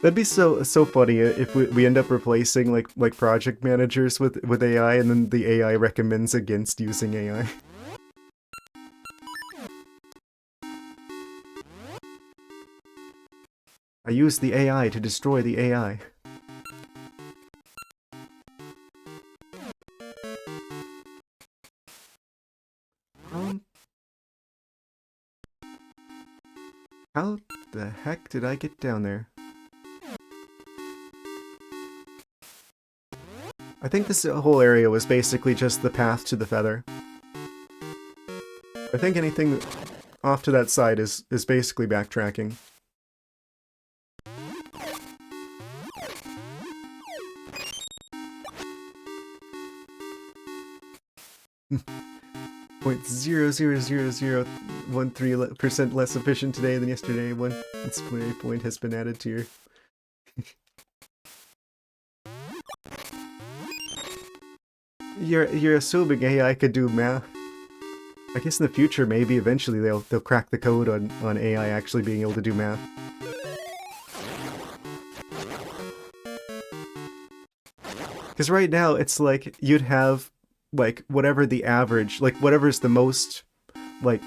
That'd be so funny if we end up replacing, like project managers with AI, and then the AI recommends against using AI. I use the AI to destroy the AI. How the heck did I get down there? I think this whole area was basically just the path to the feather. I think anything off to that side is basically backtracking. .0000013% less efficient today than yesterday. One display point has been added to your... You're assuming AI could do math. I guess in the future, maybe eventually they'll crack the code on AI actually being able to do math. Because right now, it's like, you'd have, like, whatever the average, like, whatever's the most, like,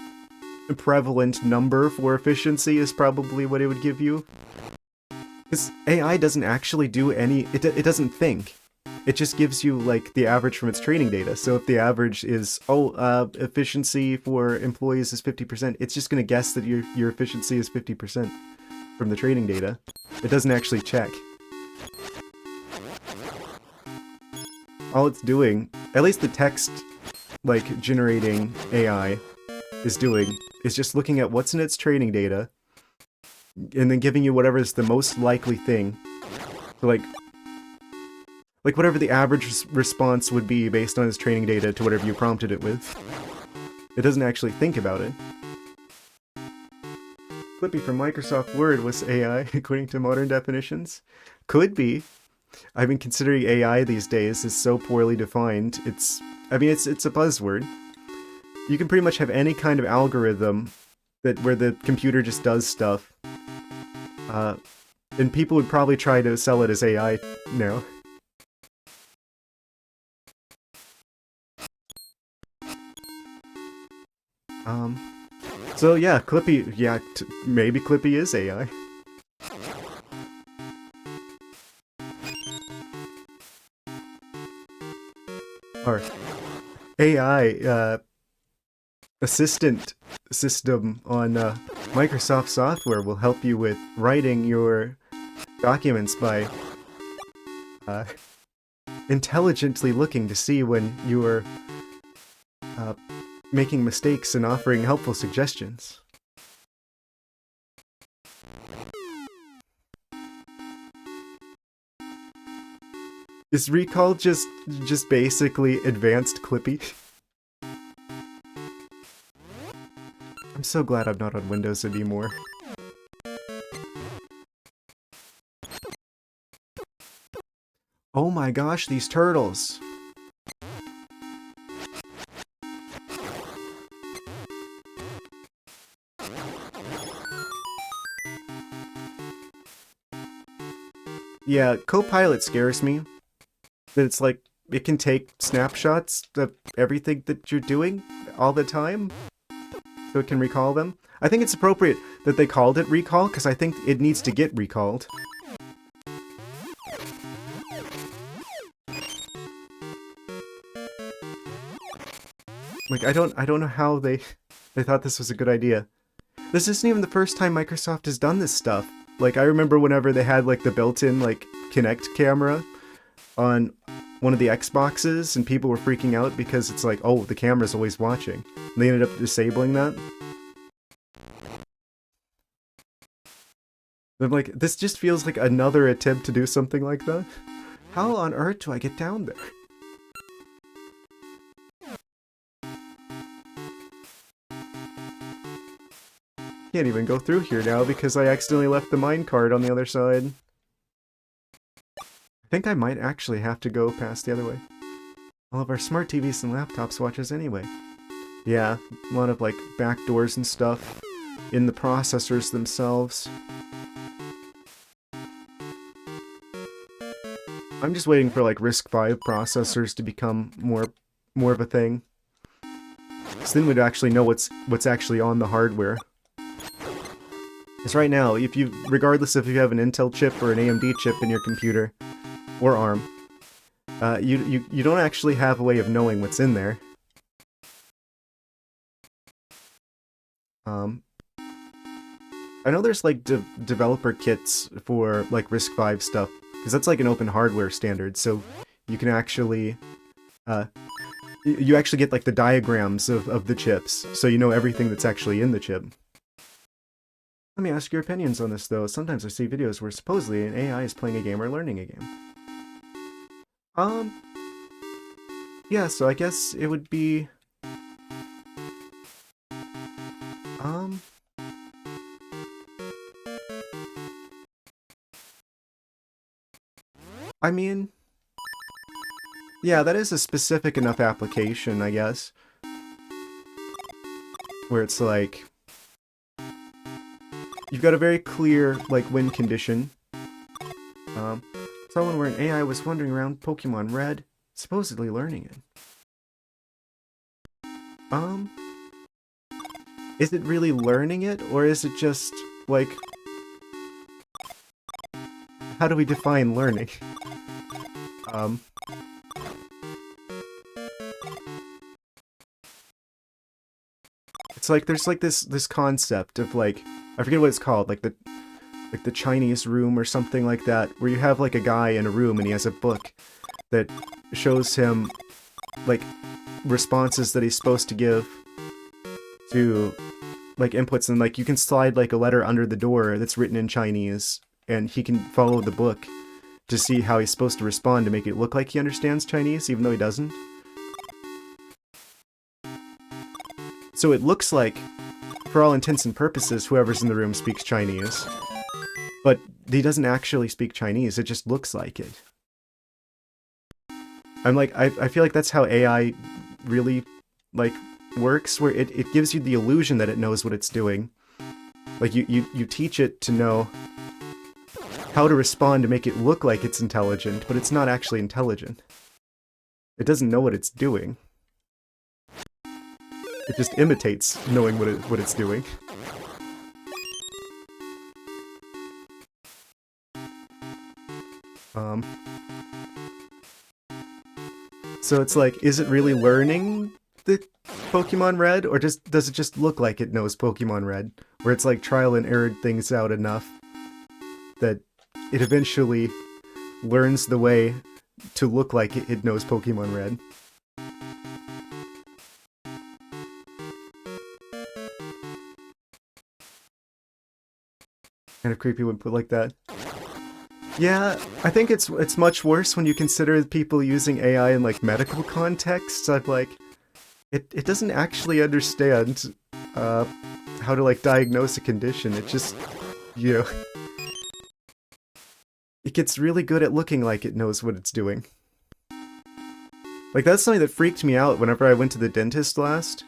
prevalent number for efficiency is probably what it would give you. Because AI doesn't actually do any, it doesn't think. It just gives you, like, the average from its training data. So if the average is, efficiency for employees is 50%, it's just going to guess that your efficiency is 50% from the training data. It doesn't actually check. All it's doing, at least the text, like, generating AI is doing, is just looking at what's in its training data, and then giving you whatever is the most likely thing. So, like whatever the average response would be based on its training data to whatever you prompted it with. It doesn't actually think about it. Clippy from Microsoft Word was AI, according to modern definitions. Could be. I mean, considering AI these days is so poorly defined, it's a buzzword. You can pretty much have any kind of algorithm where the computer just does stuff. And people would probably try to sell it as AI now. So yeah, Clippy, yeah, maybe Clippy is AI. Or AI, assistant system on Microsoft software will help you with writing your documents by intelligently looking to see when you are making mistakes and offering helpful suggestions. Is Recall just basically advanced Clippy? I'm so glad I'm not on Windows anymore. Oh my gosh, these turtles! Yeah, Copilot scares me. That it's like, it can take snapshots of everything that you're doing all the time, so it can recall them. I think it's appropriate that they called it Recall, because I think it needs to get recalled. Like, I don't know how they thought this was a good idea. This isn't even the first time Microsoft has done this stuff. Like, I remember whenever they had, like, the built-in, like, Kinect camera on one of the Xboxes, and people were freaking out because it's like, oh, the camera's always watching. And they ended up disabling that. I'm like, this just feels like another attempt to do something like that. How on earth do I get down there? Can't even go through here now because I accidentally left the minecart on the other side. I think I might actually have to go past the other way. All of our smart TVs and laptops watch us anyway. Yeah, a lot of like backdoors and stuff in the processors themselves. I'm just waiting for like RISC-V processors to become more of a thing. So then we'd actually know what's actually on the hardware. Because right now, regardless if you have an Intel chip or an AMD chip in your computer, or ARM, you don't actually have a way of knowing what's in there. I know there's like developer kits for like RISC-V stuff, because that's like an open hardware standard, so you can actually you actually get like the diagrams of the chips, so you know everything that's actually in the chip. Let me ask your opinions on this though. Sometimes I see videos where supposedly an AI is playing a game or learning a game. Yeah, so I guess it would be I mean, yeah, that is a specific enough application, I guess. Where it's like, you've got a very clear, like, win condition. Someone where an AI was wandering around Pokemon Red, supposedly learning it. Is it really learning it, or is it just, like... How do we define learning? It's like, there's like this concept of like, I forget what it's called, like the Chinese room or something like that, where you have like a guy in a room and he has a book that shows him like responses that he's supposed to give to like inputs, and like you can slide like a letter under the door that's written in Chinese, and he can follow the book to see how he's supposed to respond to make it look like he understands Chinese, even though he doesn't. So it looks like, for all intents and purposes, whoever's in the room speaks Chinese. But he doesn't actually speak Chinese, it just looks like it. I'm like, I feel like that's how AI really, like, works, where it gives you the illusion that it knows what it's doing. Like, you teach it to know how to respond to make it look like it's intelligent, but it's not actually intelligent. It doesn't know what it's doing. It just imitates knowing what it's doing. So it's like, is it really learning the Pokemon Red, or does it just look like it knows Pokemon Red? Where it's like trial and error things out enough that it eventually learns the way to look like it knows Pokemon Red. Kind of creepy when put like that. Yeah, I think it's much worse when you consider people using AI in like medical contexts. I'm like, it doesn't actually understand how to like diagnose a condition. It just, you know, it gets really good at looking like it knows what it's doing. Like, that's something that freaked me out whenever I went to the dentist last,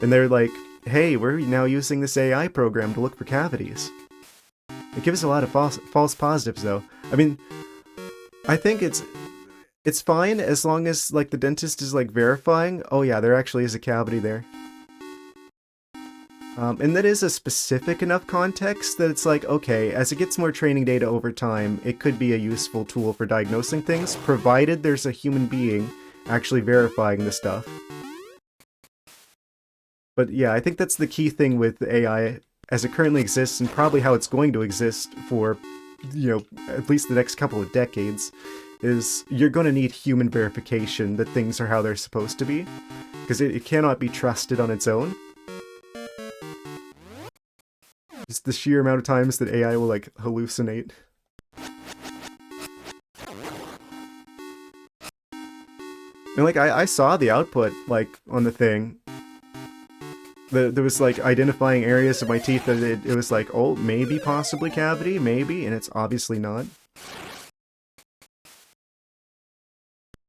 and they're like, hey, we're now using this AI program to look for cavities. It gives a lot of false positives, though. I mean, I think it's fine as long as like the dentist is like verifying, oh yeah, there actually is a cavity there. And that is a specific enough context that it's like, okay, as it gets more training data over time, it could be a useful tool for diagnosing things, provided there's a human being actually verifying the stuff. But yeah, I think that's the key thing with AI as it currently exists, and probably how it's going to exist for, you know, at least the next couple of decades, is you're going to need human verification that things are how they're supposed to be, because it cannot be trusted on its own. Just the sheer amount of times that AI will, like, hallucinate. And, like, I saw the output, like, on the thing. There was, like, identifying areas of my teeth that it was like, oh, maybe, possibly cavity, maybe, and it's obviously not.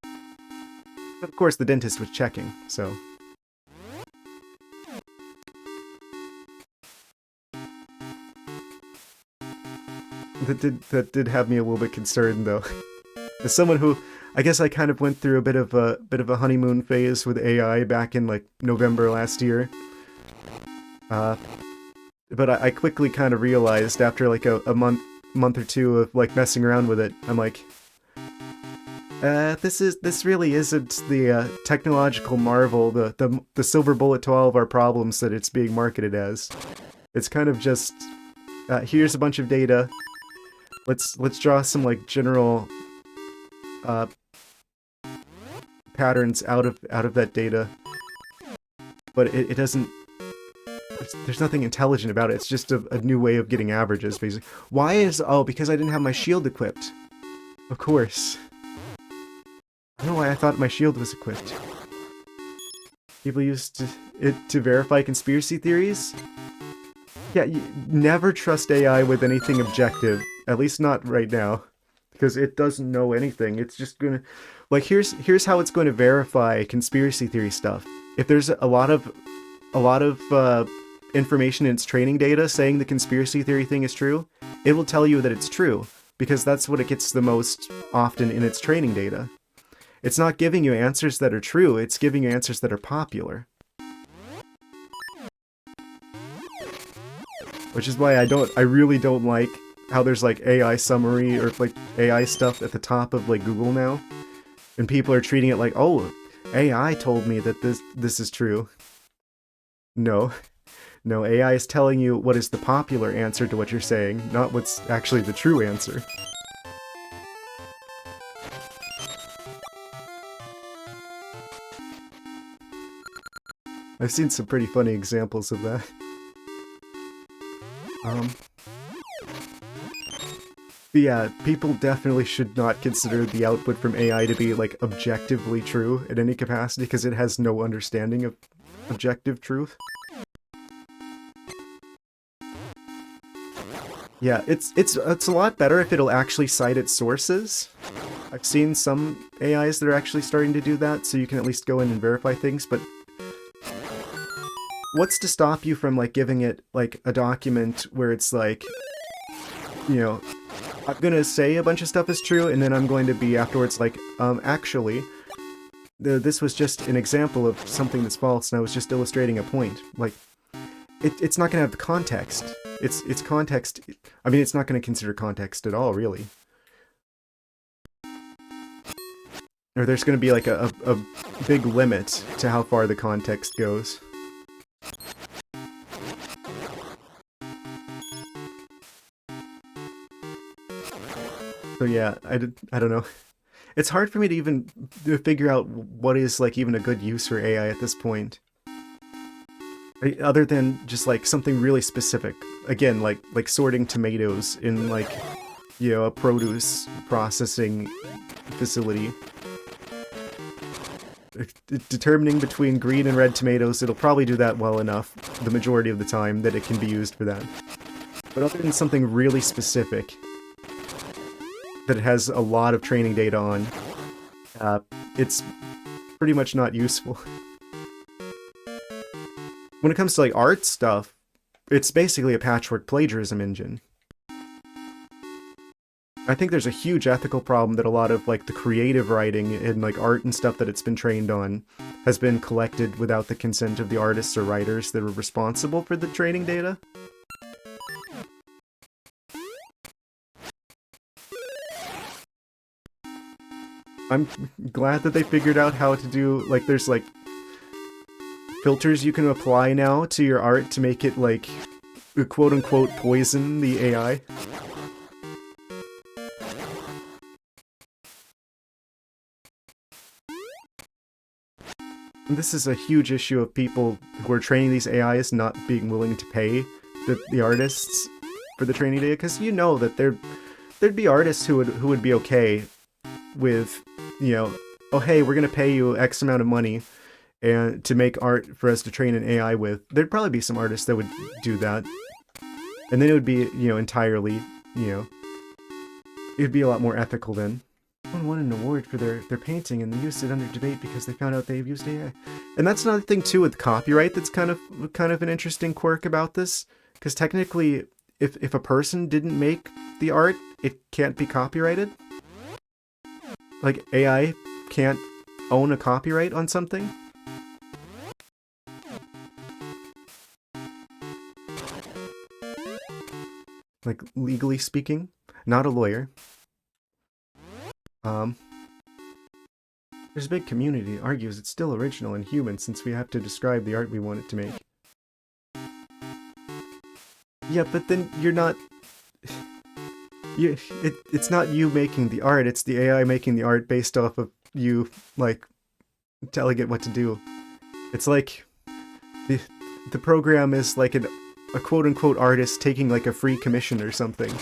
But of course, the dentist was checking, so... That did have me a little bit concerned, though. As someone who, I guess I kind of went through a bit of a honeymoon phase with AI back in, like, November last year. But I quickly kind of realized after like a month or two of like messing around with it, I'm like, this really isn't the technological marvel, the silver bullet to all of our problems that it's being marketed as. It's kind of just here's a bunch of data. Let's draw some like general patterns out of that data, but it doesn't. There's nothing intelligent about it. It's just a new way of getting averages, basically. Why is... Oh, because I didn't have my shield equipped. Of course. I don't know why I thought my shield was equipped. People used it to verify conspiracy theories? Yeah, you never trust AI with anything objective. At least not right now. Because it doesn't know anything. It's just gonna... Like, here's how it's going to verify conspiracy theory stuff. If there's a lot of information in its training data saying the conspiracy theory thing is true, it will tell you that it's true, because that's what it gets the most often in its training data. It's not giving you answers that are true, it's giving you answers that are popular. Which is why I really don't like how there's like AI summary or like AI stuff at the top of like Google now. And people are treating it like, oh, AI told me that this is true. No. No, AI is telling you what is the popular answer to what you're saying, not what's actually the true answer. I've seen some pretty funny examples of that. But yeah, people definitely should not consider the output from AI to be, like, objectively true in any capacity, because it has no understanding of objective truth. Yeah, it's a lot better if it'll actually cite its sources. I've seen some AIs that are actually starting to do that, so you can at least go in and verify things, but what's to stop you from, like, giving it, like, a document where it's like, you know, I'm gonna say a bunch of stuff is true, and then I'm going to be afterwards like, actually, this was just an example of something that's false, and I was just illustrating a point. Like, it's not gonna have the context. It's context. I mean, it's not gonna consider context at all, really. Or there's gonna be like a big limit to how far the context goes. So yeah, I don't know. It's hard for me to even figure out what is like even a good use for AI at this point. Other than just like something really specific. Again, like sorting tomatoes in like, you know, a produce processing facility. Determining between green and red tomatoes, it'll probably do that well enough the majority of the time that it can be used for that. But other than something really specific that it has a lot of training data on, it's pretty much not useful. When it comes to like art stuff, it's basically a patchwork plagiarism engine. I think there's a huge ethical problem that a lot of like the creative writing and like art and stuff that it's been trained on has been collected without the consent of the artists or writers that were responsible for the training data. I'm glad that they figured out how to do, like, there's like filters you can apply now to your art to make it like quote-unquote poison the AI. And this is a huge issue of people who are training these AIs not being willing to pay the artists for the training data, because you know that there'd be artists who would be okay with, you know, oh hey, we're gonna pay you X amount of money and to make art for us to train an AI with. There'd probably be some artists that would do that. And then it would be, you know, entirely, you know, it'd be a lot more ethical then. Someone won an award for their painting and they used it under debate because they found out they've used AI. And that's another thing too with copyright that's kind of an interesting quirk about this. Because technically, if a person didn't make the art, it can't be copyrighted. Like, AI can't own a copyright on something. Like, legally speaking. Not a lawyer. There's a big community that argues it's still original and human since we have to describe the art we want it to make. Yeah, but then you're not... It's not you making the art, it's the AI making the art based off of you, like, telling it what to do. It's like... The program is like a quote-unquote artist taking like a free commission or something.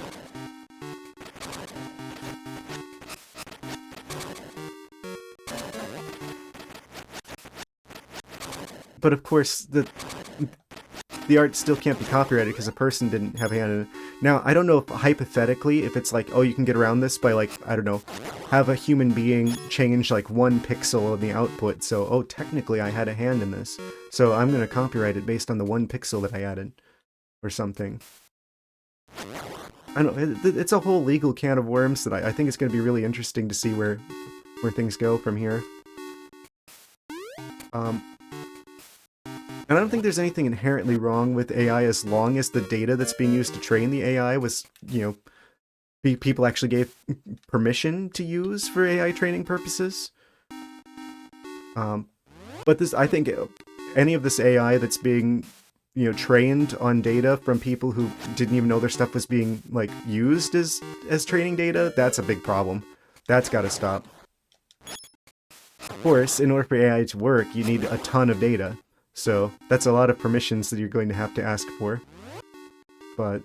But of course, the art still can't be copyrighted because a person didn't have a hand in it. Now, I don't know if hypothetically, if it's like, oh, you can get around this by like, I don't know, have a human being change like 1 pixel of the output, so, oh, technically I had a hand in this, so I'm gonna copyright it based on the 1 pixel that I added, or something. I don't know, it's a whole legal can of worms that I think it's gonna be really interesting to see where things go from here. And I don't think there's anything inherently wrong with AI as long as the data that's being used to train the AI was, you know, people actually gave permission to use for AI training purposes. But this, I think, any of this AI that's being, you know, trained on data from people who didn't even know their stuff was being, like, used as training data, that's a big problem. That's gotta stop. Of course, in order for AI to work, you need a ton of data. So, that's a lot of permissions that you're going to have to ask for. But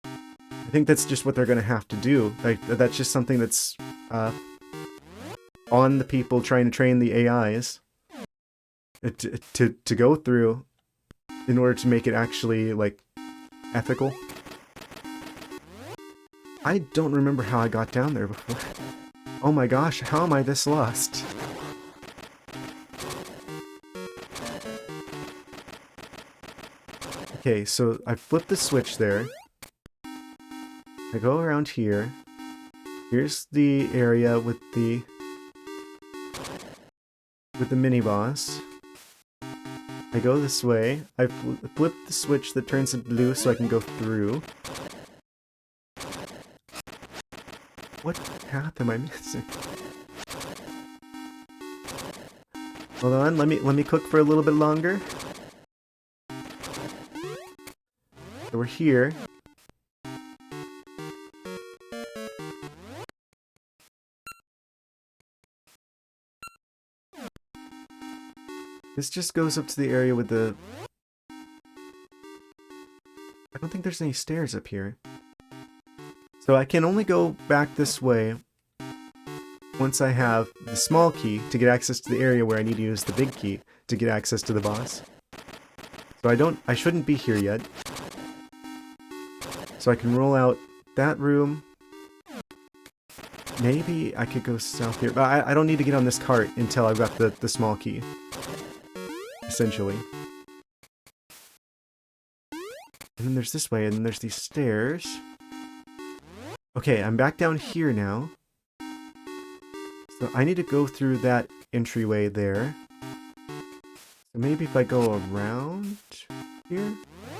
I think that's just what they're going to have to do. Like, that's just something that's on the people trying to train the AIs to go through in order to make it actually, like, ethical. I don't remember how I got down there before. Oh my gosh, how am I this lost? Okay, so I flipped the switch there. I go around here. Here's the area with the mini boss. I go this way. I flip the switch that turns it blue so I can go through. What path am I missing? Hold on, let me cook for a little bit longer. So we're here. This just goes up to the area with the... I don't think there's any stairs up here. So I can only go back this way once I have the small key to get access to the area where I need to use the big key to get access to the boss. So I shouldn't be here yet. So I can roll out that room. Maybe I could go south here, but I don't need to get on this cart until I've got the small key. Essentially. And then there's this way, and then there's these stairs. Okay, I'm back down here now. So I need to go through that entryway there. So maybe if I go around here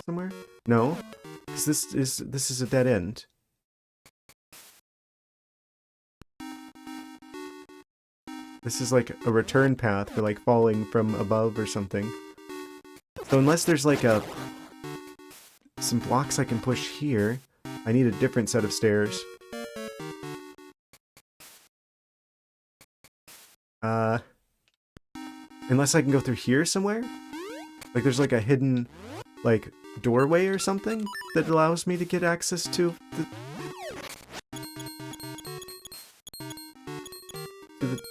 somewhere? No, because this is a dead end. This is like a return path for like falling from above or something. So unless there's like some blocks I can push here, I need a different set of stairs. Unless I can go through here somewhere? Like there's like a hidden like doorway or something that allows me to get access to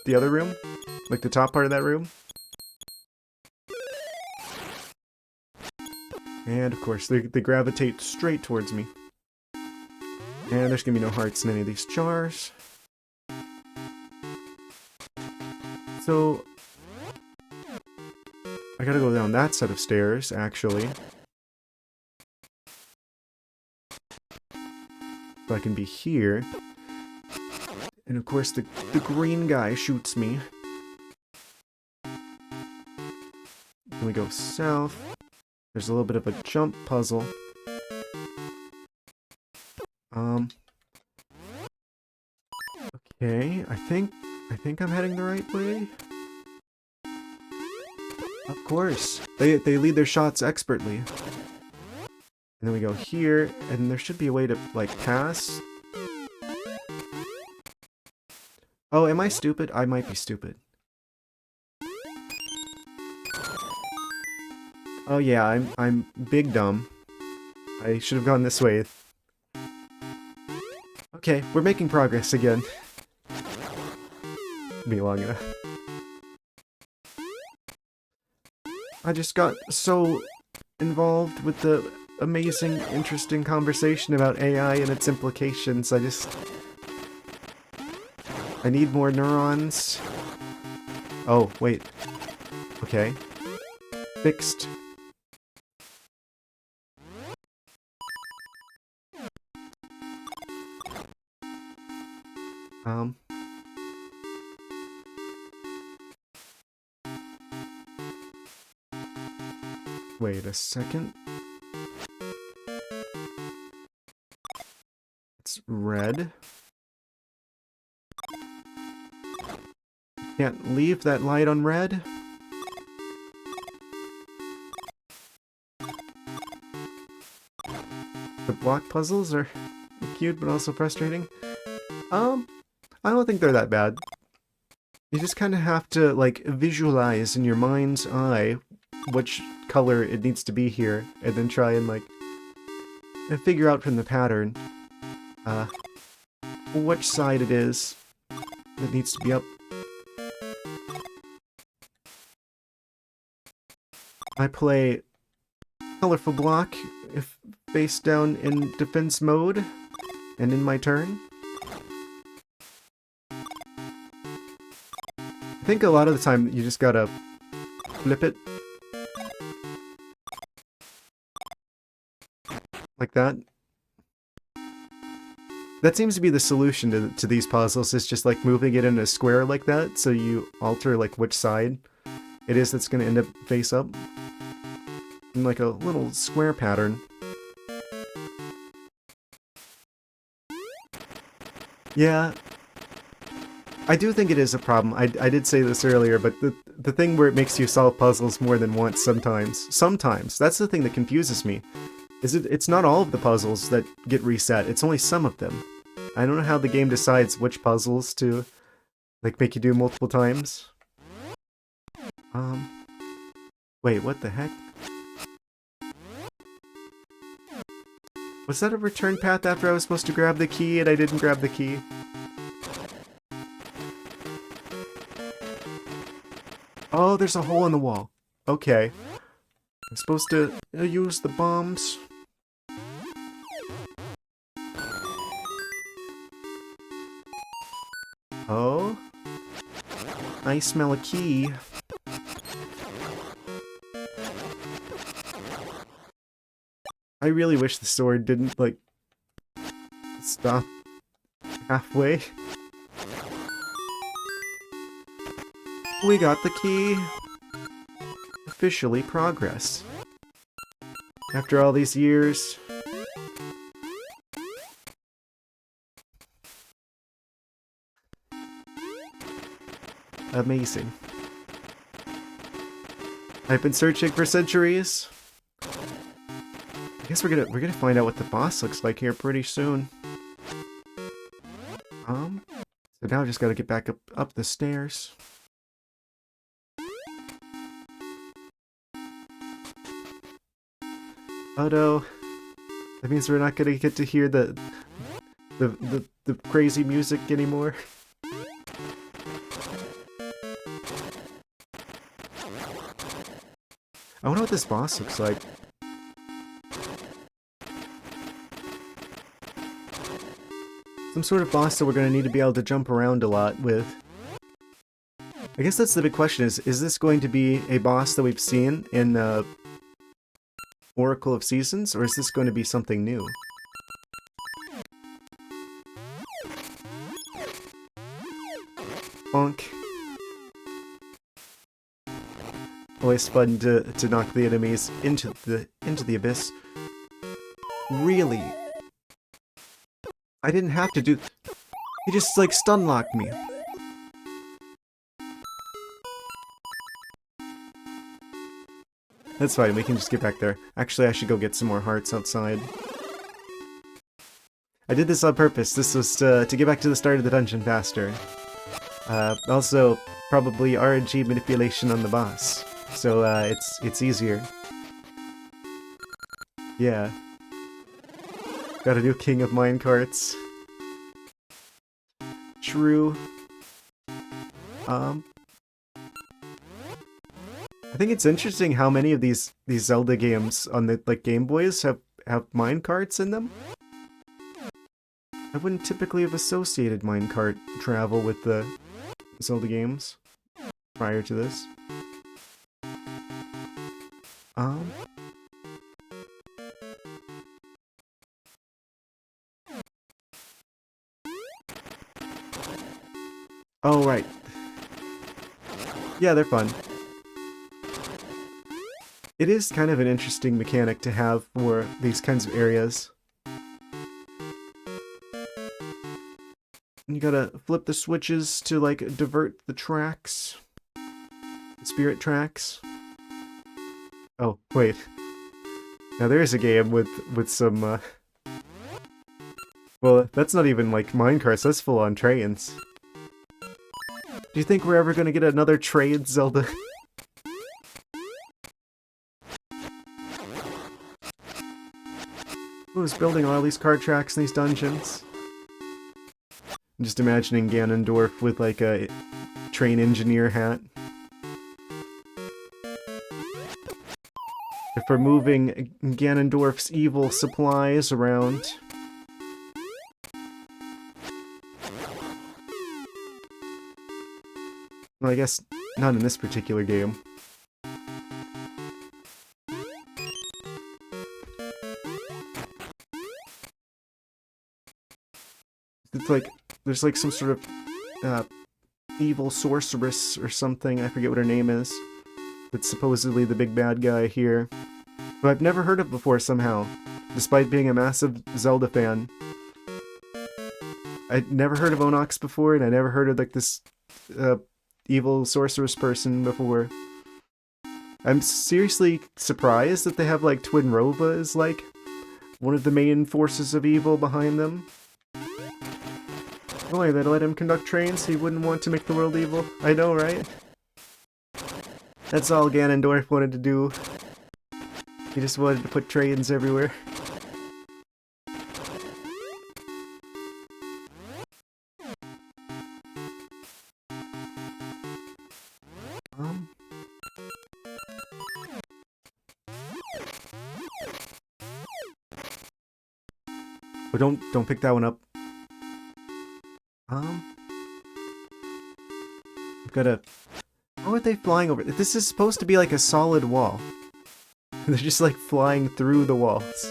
the other room? Like the top part of that room? And of course, they gravitate straight towards me. And there's gonna be no hearts in any of these jars. So... I gotta go down that set of stairs, actually. So I can be here. And of course, the green guy shoots me. Then we go south. There's a little bit of a jump puzzle. Okay, I think I'm heading the right way. Of course, they lead their shots expertly. And then we go here, and there should be a way to like pass. Oh, am I stupid? I might be stupid. Oh yeah, I'm big dumb. I should have gone this way. Okay, we're making progress again. Be long enough. I just got so involved with the amazing, interesting conversation about AI and its implications. I need more neurons. Oh, wait. Okay. Fixed. Wait a second. It's red. Can't leave that light on red. The block puzzles are cute but also frustrating. I don't think they're that bad. You just kind of have to, like, visualize in your mind's eye which color it needs to be here, and then try and, like, figure out from the pattern, which side it is that needs to be up. I play colorful block if face down in defense mode, and in my turn. I think a lot of the time you just gotta flip it. Like that. That seems to be the solution to these puzzles, is just like moving it in a square like that, so you alter like which side it is that's gonna end up face up. In like a little square pattern. Yeah, I do think it is a problem. I did say this earlier, but the thing where it makes you solve puzzles more than once sometimes, that's the thing that confuses me. It's not all of the puzzles that get reset, it's only some of them. I don't know how the game decides which puzzles to, like, make you do multiple times. Wait, what the heck? Was that a return path after I was supposed to grab the key and I didn't grab the key? Oh, there's a hole in the wall. Okay. I'm supposed to use the bombs. Oh. I smell a key. I really wish the sword didn't, like, stop halfway. We got the key. Officially progress. After all these years. Amazing. I've been searching for centuries. I guess we're gonna find out what the boss looks like here pretty soon. So now I just gotta get back up the stairs. Oh no. That means we're not gonna get to hear the crazy music anymore. I wonder what this boss looks like. Some sort of boss that we're going to need to be able to jump around a lot with. I guess that's the big question, is this going to be a boss that we've seen in Oracle of Seasons, or is this going to be something new? Bonk. Always fun to knock the enemies into the abyss. Really? I didn't have to do... He just, like, stun-locked me. That's fine, we can just get back there. Actually, I should go get some more hearts outside. I did this on purpose. This was to get back to the start of the dungeon faster. Also, probably RNG manipulation on the boss. So, it's easier. Yeah. Got a new king of minecarts. True. I think it's interesting how many of these Zelda games on the Game Boys have minecarts in them. I wouldn't typically have associated minecart travel with the Zelda games prior to this. Oh, right. Yeah, they're fun. It is kind of an interesting mechanic to have for these kinds of areas. You gotta flip the switches to, like, divert the tracks. Spirit tracks. Oh, wait. Now there's a game with some, well, that's not even, like, minecarts, that's full-on trains. Do you think we're ever gonna get another train Zelda? Who's building all these car tracks in these dungeons? I'm just imagining Ganondorf with, like, a train engineer hat. If we're moving Ganondorf's evil supplies around. Well, I guess not in this particular game. it's like there's like some sort of evil sorceress or something. I forget what her name is. That's supposedly the big bad guy here, who I've never heard of before somehow, despite being a massive Zelda fan. I'd never heard of Onox before, and I never heard of like this evil sorceress person before. I'm seriously surprised that they have like Twin Rova as like one of the main forces of evil behind them. Boy, they'd let him conduct trains, he wouldn't want to make the world evil. I know, right? That's all Ganondorf wanted to do. He just wanted to put trains everywhere. Oh, don't pick that one up. I've gotta... How are they flying over? This is supposed to be like a solid wall. They're just like flying through the walls.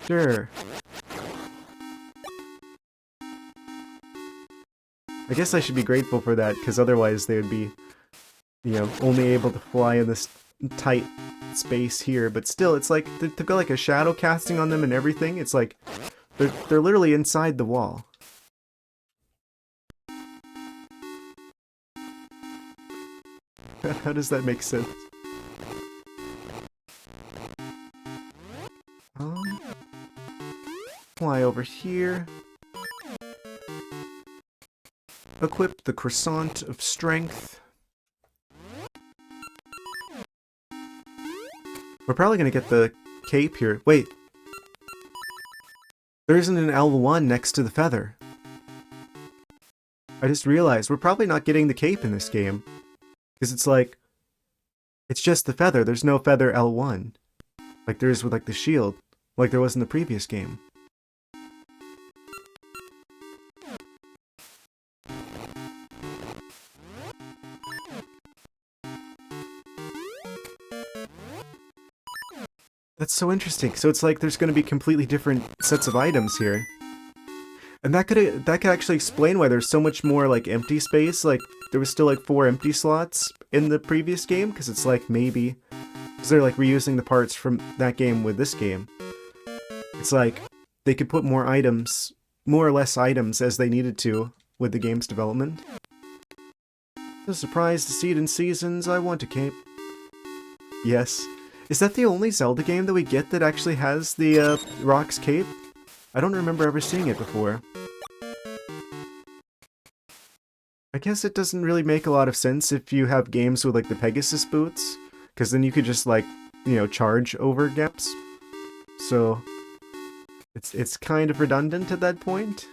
Sure. I guess I should be grateful for that, because otherwise they would be, you know, only able to fly in this tight space here. But still, it's like, they've got like a shadow casting on them and everything. It's like, they're literally inside the wall. How does that make sense? Fly over here. Equip the Croissant of Strength. We're probably gonna get the cape here. Wait. There isn't an L1 next to the feather. I just realized we're probably not getting the cape in this game. Because it's like, it's just the feather. There's no feather L1. Like there is with like the shield. Like there was in the previous game. That's so interesting. So it's like there's going to be completely different sets of items here. And that could actually explain why there's so much more like empty space. Like there was still like 4 empty slots in the previous game, because it's like maybe because they're like reusing the parts from that game with this game. It's like they could put more items, more or less items as they needed to with the game's development. A surprise to see it in Seasons. I want a cape. Yes. Is that the only Zelda game that we get that actually has the Rock's cape? I don't remember ever seeing it before. I guess it doesn't really make a lot of sense if you have games with like the Pegasus boots, because then you could just like, you know, charge over gaps. So it's kind of redundant at that point.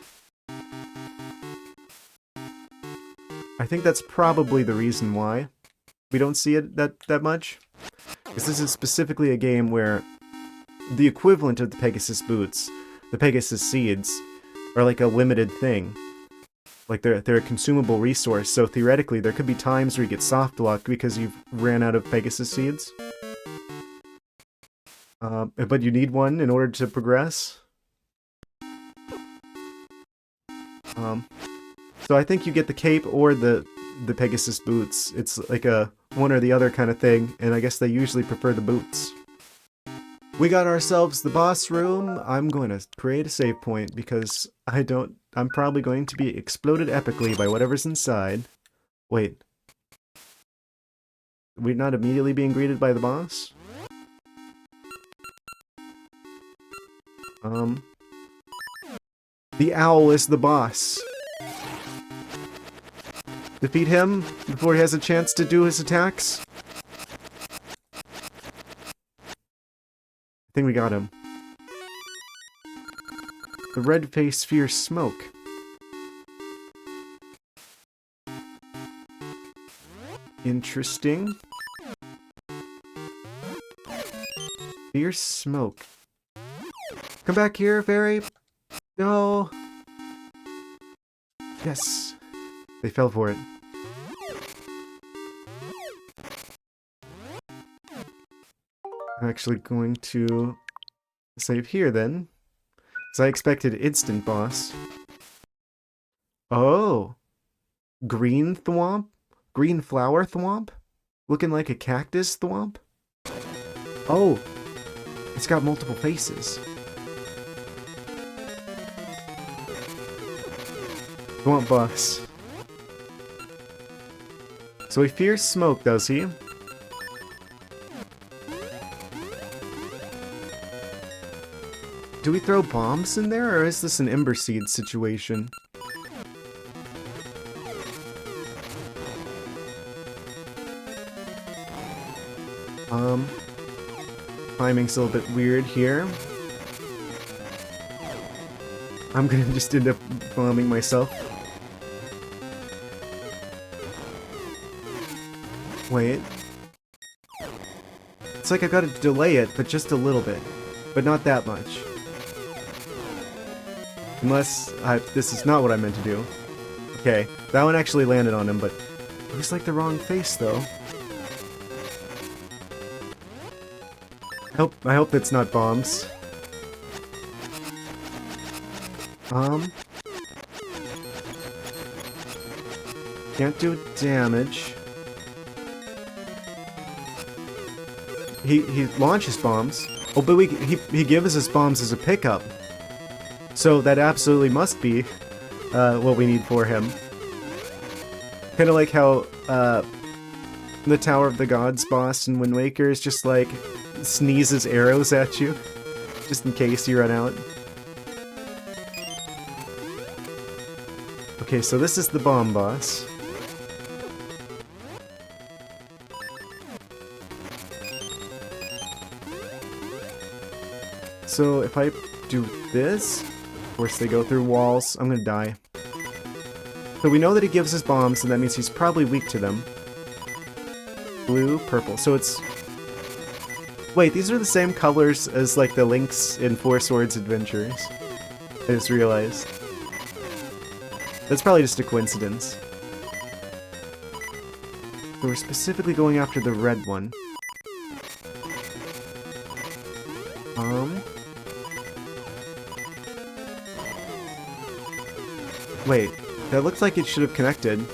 I think that's probably the reason why we don't see it that much. Because this is specifically a game where the equivalent of the Pegasus boots, the Pegasus seeds, are like a limited thing. Like they're a consumable resource, so theoretically there could be times where you get soft luck because you've ran out of Pegasus seeds. But you need one in order to progress. So I think you get the cape or the Pegasus boots. It's like a one or the other kind of thing, and I guess they usually prefer the boots. We got ourselves the boss room. I'm going to create a save point because I'm probably going to be exploded epically by whatever's inside. Wait. We're not immediately being greeted by the boss? The owl is the boss. Defeat him before he has a chance to do his attacks. I think we got him. The red face fears smoke. Interesting. Fears smoke. Come back here, fairy. No. Yes. They fell for it. I'm actually going to save here then. So I expected instant boss. Oh! Green thwomp? Green flower thwomp? Looking like a cactus thwomp? Oh! It's got multiple faces. Thwomp boss. So he fears smoke, does he? Do we throw bombs in there, or is this an Ember Seed situation? Timing's a little bit weird here. I'm gonna just end up bombing myself. Wait. It's like I gotta delay it, but just a little bit. But not that much. Unless this is not what I meant to do. Okay, that one actually landed on him, but it was like the wrong face, though. I hope that's not bombs. Can't do damage. He launches bombs. Oh, but he gives us bombs as a pickup. So that absolutely must be what we need for him. Kind of like how the Tower of the Gods boss in Wind Waker is just like sneezes arrows at you, just in case you run out. Okay, so this is the bomb boss. So if I do this, of course they go through walls, I'm gonna die. So we know that he gives us bombs, and that means he's probably weak to them. Blue, purple, so it's... Wait, these are the same colors as like the Link's in Four Swords Adventures. I just realized. That's probably just a coincidence. So we're specifically going after the red one. Wait, that looks like it should have connected.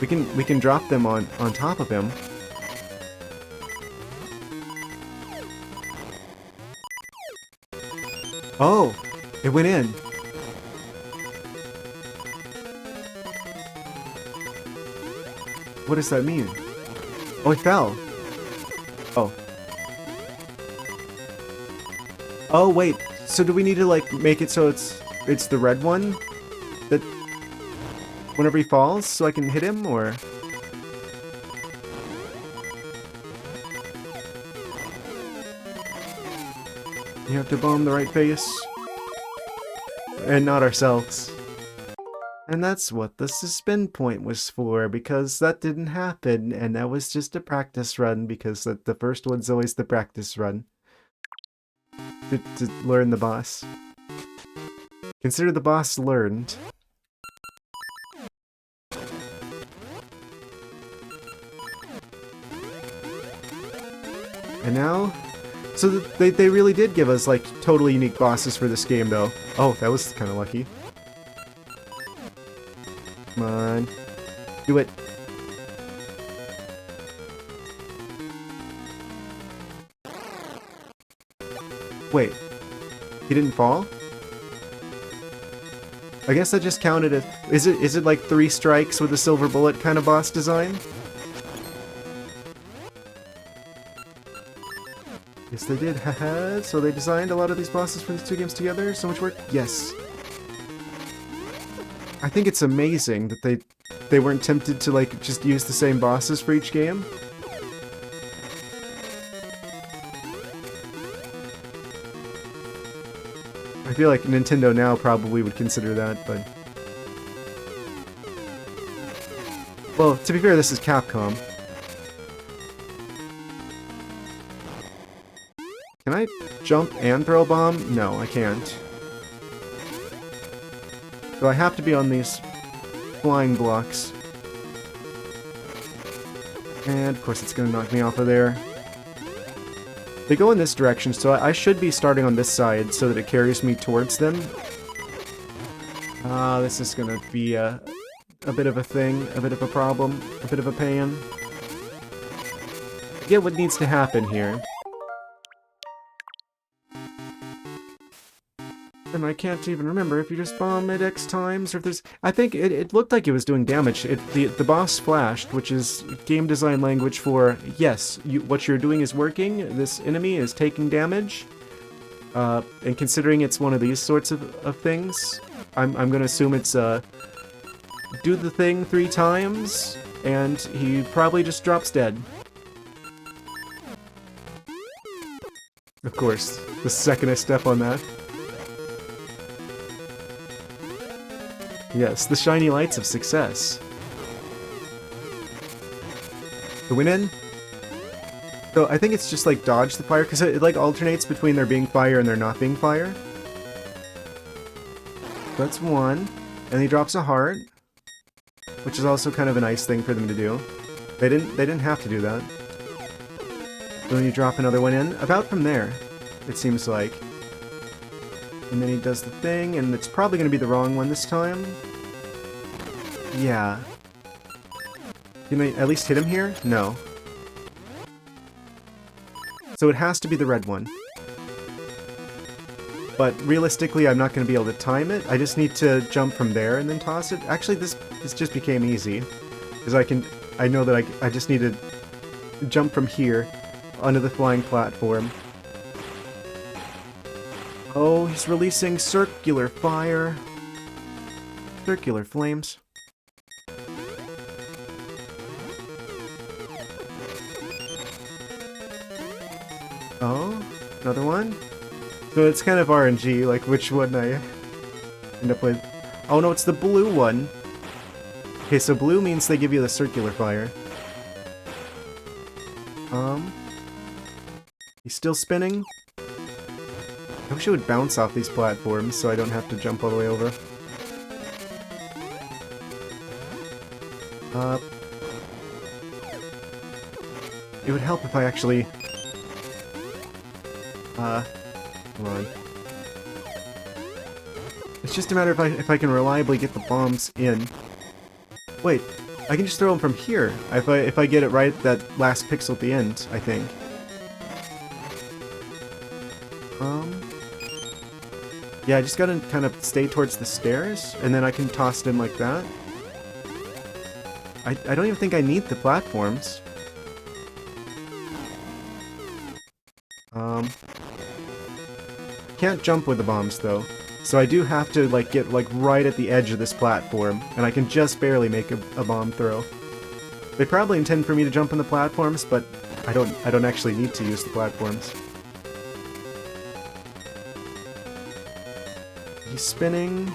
We can drop them on top of him. Oh, it went in. What does that mean? Oh, it fell. Oh. Oh, wait. So do we need to, like, make it so it's the red one? That... whenever he falls, so I can hit him, or...? You have to bomb the right face. And not ourselves. And that's what the suspend point was for, because that didn't happen, and that was just a practice run, because the first one's always the practice run. To learn the boss. Consider the boss learned. And now... So they really did give us, like, totally unique bosses for this game, though. Oh, that was kind of lucky. Come on. Do it. Wait. He didn't fall? I guess that just counted as... Is it like 3 strikes with a silver bullet kind of boss design? Yes, they did. Haha. So they designed a lot of these bosses for these two games together? So much work? Yes. I think it's amazing that they weren't tempted to, like, just use the same bosses for each game. I feel like Nintendo now probably would consider that, but... Well, to be fair, this is Capcom. Can I jump and throw a bomb? No, I can't. So I have to be on these flying blocks. And of course it's gonna knock me off of there. They go in this direction, so I should be starting on this side so that it carries me towards them. This is gonna be a bit of a thing, a bit of a problem, a bit of a pain. I get what needs to happen here. And I can't even remember if you just bomb it X times or if there's... I think it looked like it was doing damage. The boss flashed, which is game design language for, yes, what you're doing is working, this enemy is taking damage. And considering it's one of these sorts of things, I'm gonna assume it's, do the thing 3 times, and he probably just drops dead. Of course, the second I step on that. Yes, the shiny lights of success. The win in? So I think it's just like dodge the fire, because it like alternates between there being fire and there not being fire. That's one. And he drops a heart, which is also kind of a nice thing for them to do. They didn't have to do that. So then you drop another one in, about from there, it seems like. And then he does the thing, and it's probably going to be the wrong one this time. Yeah. Can I at least hit him here? No. So it has to be the red one. But realistically, I'm not going to be able to time it. I just need to jump from there and then toss it. Actually, this just became easy. Because I know that I just need to jump from here onto the flying platform. Oh, he's releasing circular fire. Circular flames. Oh, another one? So it's kind of RNG, like which one I end up with. Oh no, it's the blue one. Okay, so blue means they give you the circular fire. He's still spinning? I wish it would bounce off these platforms so I don't have to jump all the way over. It would help if I actually... Come on. It's just a matter if I can reliably get the bombs in. Wait, I can just throw them from here if I get it right at that last pixel at the end, I think. Yeah, I just gotta kind of stay towards the stairs, and then I can toss it in like that. I don't even think I need the platforms. Can't jump with the bombs though, so I do have to like get like right at the edge of this platform, and I can just barely make a bomb throw. They probably intend for me to jump on the platforms, but I don't actually need to use the platforms. He's spinning.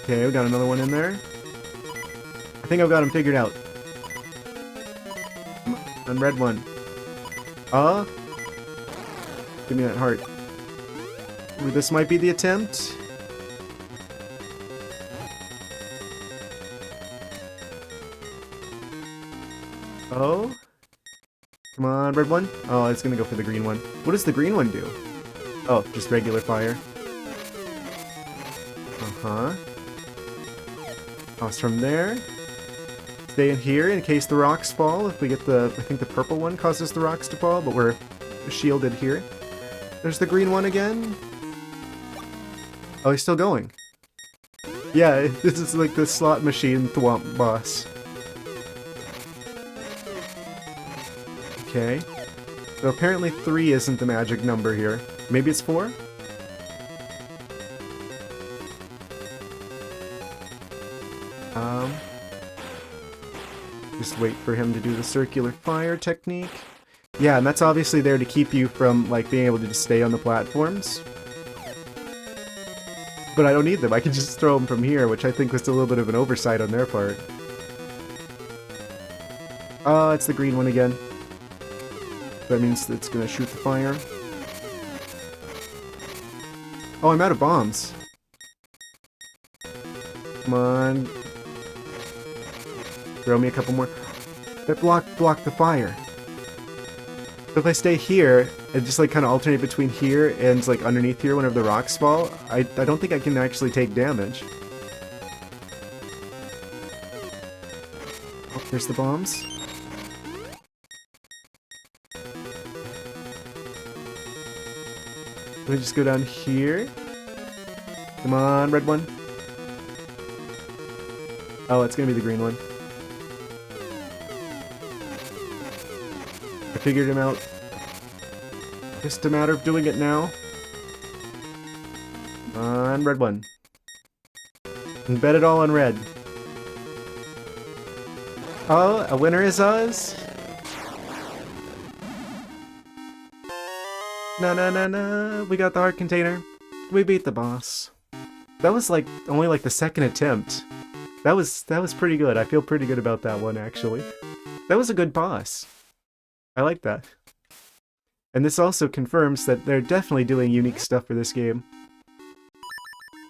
Okay, we got another one in there. I think I've got him figured out. And red one. Give me that heart. Ooh, this might be the attempt. Oh. Come on, red one. Oh, it's gonna go for the green one. What does the green one do? Oh, just regular fire. Uh-huh. Toss from there. Stay in here in case the rocks fall. If we get the... I think the purple one causes the rocks to fall, but we're shielded here. There's the green one again. Oh, he's still going. Yeah, this is like the slot machine thwomp boss. Okay. So apparently 3 isn't the magic number here. Maybe it's 4? Just wait for him to do the circular fire technique. Yeah, and that's obviously there to keep you from, like, being able to just stay on the platforms. But I don't need them, I can just throw them from here, which I think was a little bit of an oversight on their part. Oh, it's the green one again. That means it's gonna shoot the fire. Oh, I'm out of bombs. Come on. Throw me a couple more. That block the fire. So if I stay here and just like kind of alternate between here and like underneath here whenever the rocks fall, I don't think I can actually take damage. Oh, there's the bombs. Let me just go down here. Come on, red one. Oh, it's gonna be the green one. I figured him out. Just a matter of doing it now. Come on, red one. And bet it all on red. Oh, a winner is us. No. We got the heart container. We beat the boss. That was like only like the second attempt. That was pretty good. I feel pretty good about that one actually. That was a good boss. I like that. And this also confirms that they're definitely doing unique stuff for this game.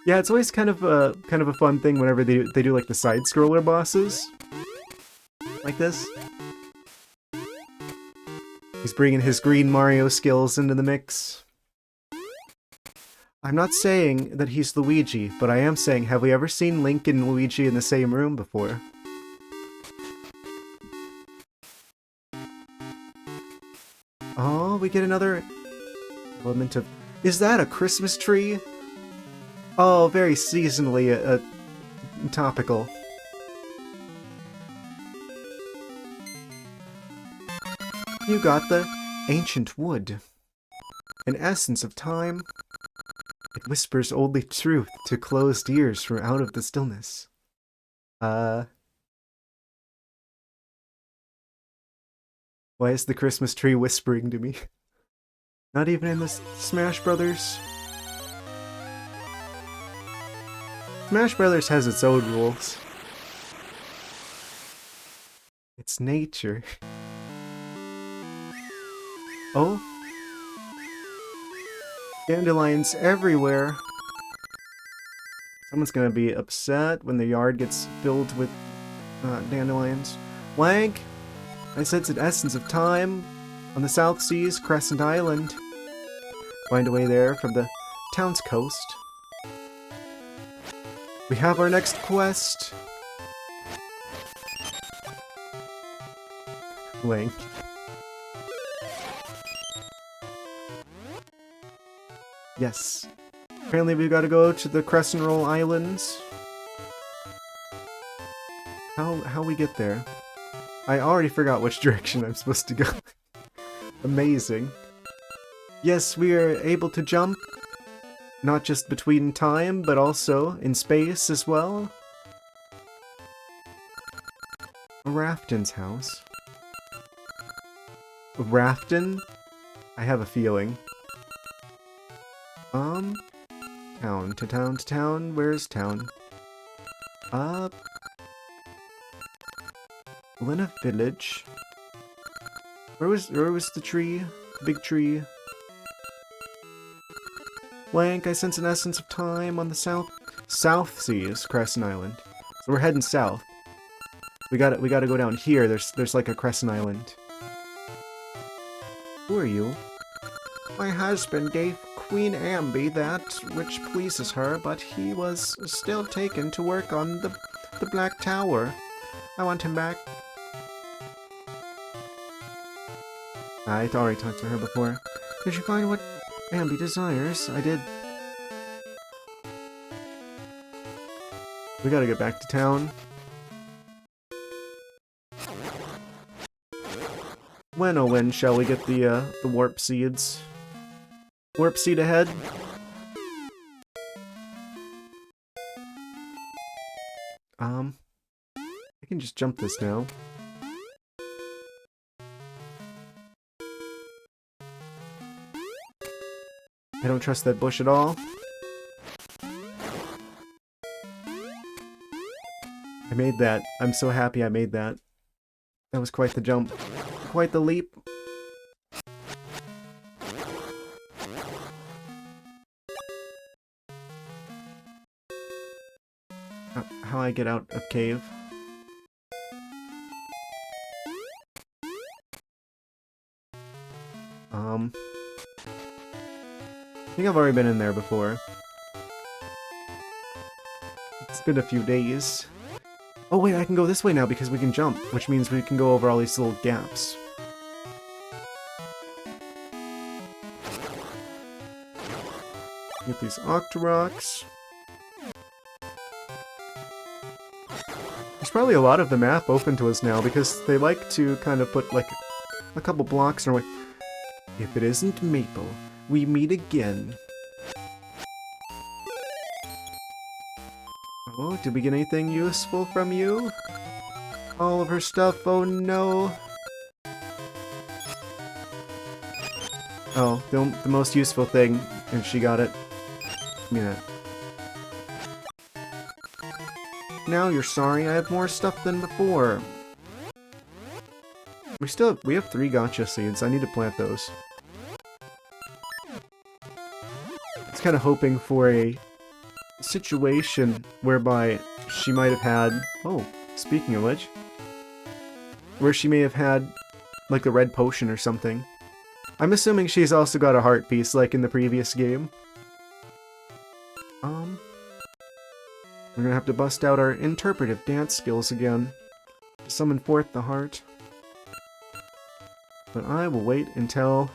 Yeah, it's always kind of a fun thing whenever they do like the side scroller bosses. Like this. He's bringing his green Mario skills into the mix. I'm not saying that he's Luigi, but I am saying, have we ever seen Link and Luigi in the same room before? Oh, we get another element of... Is that a Christmas tree? Oh, very seasonally topical. You got the ancient wood. An essence of time. It whispers only truth to closed ears from out of the stillness. Why is the Christmas tree whispering to me? Not even in the Smash Brothers? Smash Brothers has its own rules. It's nature. Oh? Dandelions everywhere. Someone's gonna be upset when the yard gets filled with dandelions. Wank! I sense an essence of time on the South Seas Crescent Island. Find a way there from the town's coast. We have our next quest. Link. Yes. Apparently we've got to go to the Crescent Roll Islands. How we get there? I already forgot which direction I'm supposed to go. Amazing. Yes, we are able to jump. Not just between time, but also in space as well. Rafton's house. Rafton? I have a feeling. Town to town to town. Where's town? Lena Village. Where was the tree? The big tree. Blank, I sense an essence of time on the South Seas, Crescent Island. So we're heading south. We gotta go down here. There's like a Crescent Island. Who are you? My husband gave Queen Ambi that which pleases her, but he was still taken to work on the Black Tower. I want him back. I already talked to her before. Did you find what Ambi desires? I did. We gotta get back to town. When, oh when, shall we get the warp seeds? Warp seed ahead. I can just jump this now. I don't trust that bush at all. I made that. I'm so happy I made that. That was quite the jump. Quite the leap. How I get out of cave. I think I've already been in there before. It's been a few days. Oh wait, I can go this way now because we can jump, which means we can go over all these little gaps. Get these ArcticThwacks. There's probably a lot of the map open to us now because they like to kind of put like a couple blocks in our way. If it isn't Maple, we meet again. Oh, did we get anything useful from you? All of her stuff, oh no. Oh, the most useful thing, and she got it. Give me that. Now you're sorry, I have more stuff than before. We have 3 gotcha seeds, I need to plant those. It's kind of hoping for a situation whereby she might have had... Oh, speaking of which... Where she may have had, like, a red potion or something. I'm assuming she's also got a heart piece, like in the previous game. We're gonna have to bust out our interpretive dance skills again to summon forth the heart. But I will wait until,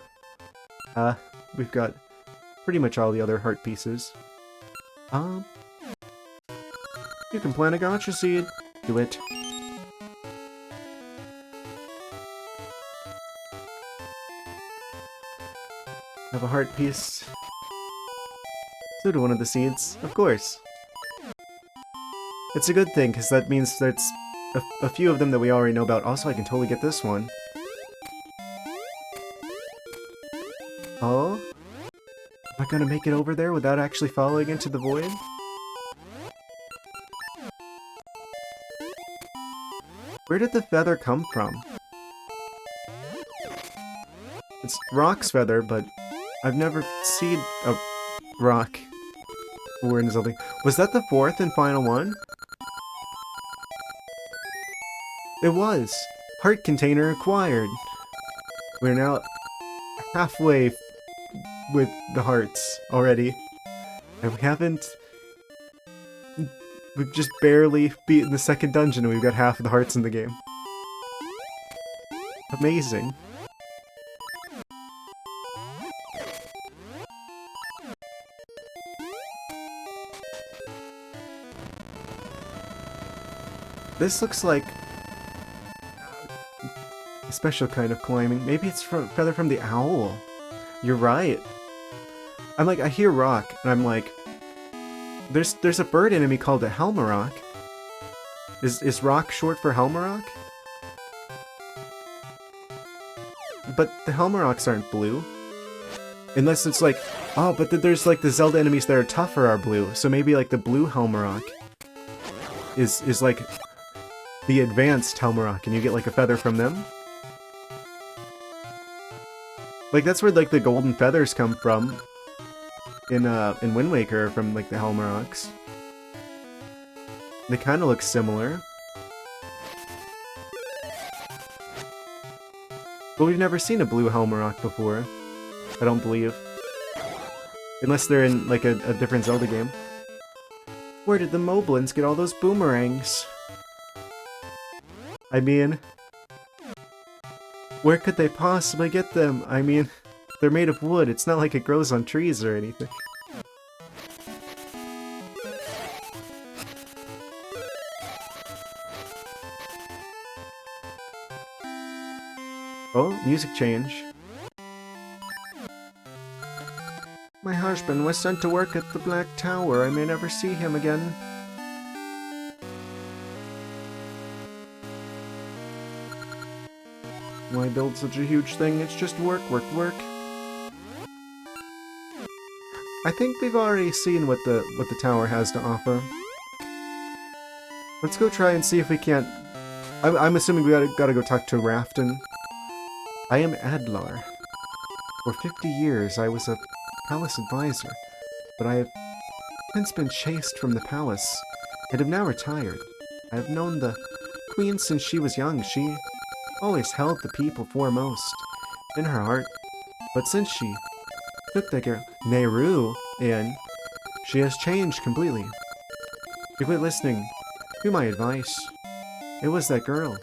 we've got pretty much all the other heart pieces. You can plant a gotcha seed. Do it. Have a heart piece. So do one of the seeds, of course. It's a good thing, because that means there's a few of them that we already know about. Also, I can totally get this one. Oh? Am I gonna make it over there without actually falling into the void? Where did the feather come from? It's Rock's feather, but I've never seen a rock before in Zelda. Was that the 4th and final one? It was! Heart container acquired! We're now halfway with the hearts already. And we haven't... We've just barely beaten the 2nd dungeon and we've got half of the hearts in the game. Amazing. This looks like a special kind of climbing. Maybe it's from feather from the owl. You're right. I'm like, I hear rock, and I'm like, there's a bird enemy called a Helmarock. Is rock short for Helmarock? But the Helmarocks aren't blue. Unless it's like, oh, but there's like the Zelda enemies that are tougher are blue. So maybe like the blue Helmarock is like the advanced Helmarock, and you get like a feather from them. Like that's where like the golden feathers come from in Wind Waker, from like the Helmarocks. They kind of look similar. But we've never seen a blue Helmarock before, I don't believe. Unless they're in like a different Zelda game. Where did the Moblins get all those boomerangs? I mean, where could they possibly get them? I mean, they're made of wood. It's not like it grows on trees or anything. Oh, music change. My husband was sent to work at the Black Tower. I may never see him again. Why build such a huge thing? It's just work, work, work. I think we've already seen what the tower has to offer. Let's go try and see if we can't... I'm assuming we gotta go talk to Rafton. I am Adlar. For 50 years I was a palace advisor, but I have since been chased from the palace and am now retired. I have known the queen since she was young. She always held the people foremost. In her heart, But since she took the girl Nehru in, she has changed completely. She quit listening to my advice. It was that girl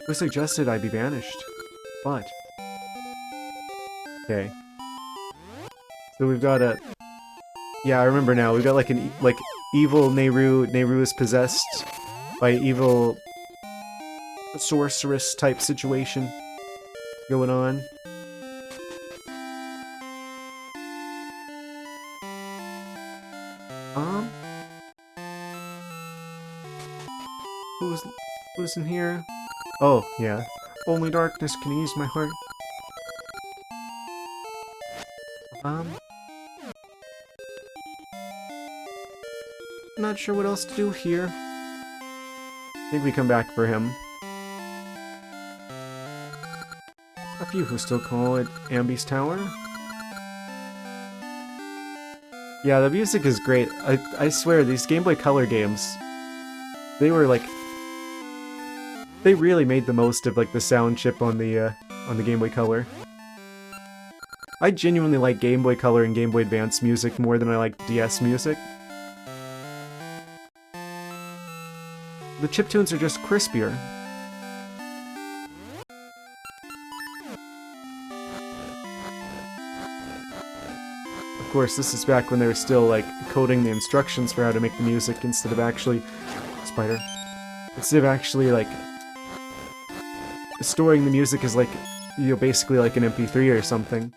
who suggested I be banished. But okay, so we've got a I remember now. We've got like an evil Nehru. Nehru is possessed by evil sorceress type situation going on. Who's in here? Oh, yeah. Only darkness can ease my heart. Not sure what else to do here. I think we come back for him. A few who still call it Ambi's Tower. Yeah, the music is great. I swear, these Game Boy Color games, they were like... They really made the most of like the sound chip on the Game Boy Color. I genuinely like Game Boy Color and Game Boy Advance music more than I like DS music. The chiptunes are just crispier. Of course, this is back when they were still like coding the instructions for how to make the music instead of actually... Spider. Instead of actually like... storing the music as like, you know, basically like an MP3 or something.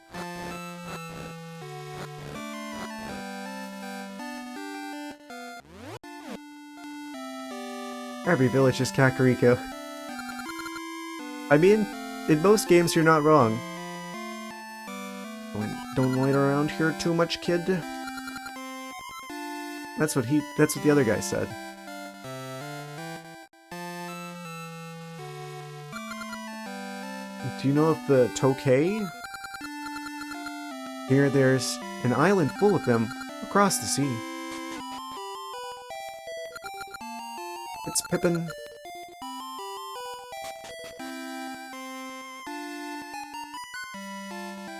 Every village is Kakariko. I mean, in most games you're not wrong. Don't loiter around here too much, kid. That's what the other guy said. Do you know of the Tokay? Here there's an island full of them across the sea. It's Pippin.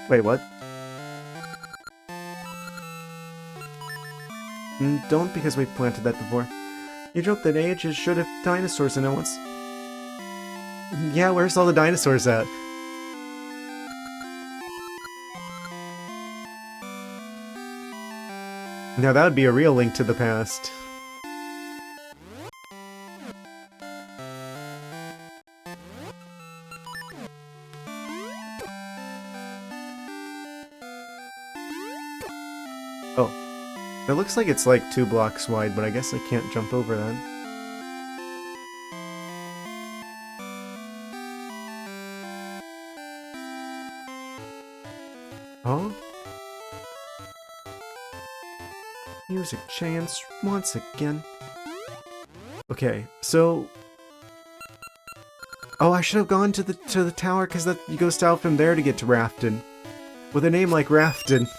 Wait, what? Don't, because we've planted that before. You joked that ages should have dinosaurs in it once. Yeah, where's all the dinosaurs at? Now that would be a real link to the past. Oh. It looks like it's like 2 blocks wide, but I guess I can't jump over that. Oh? Music chance once again. Okay, so... Oh, I should have gone to the tower, because you go south from there to get to Rafton. With a name like Rafton,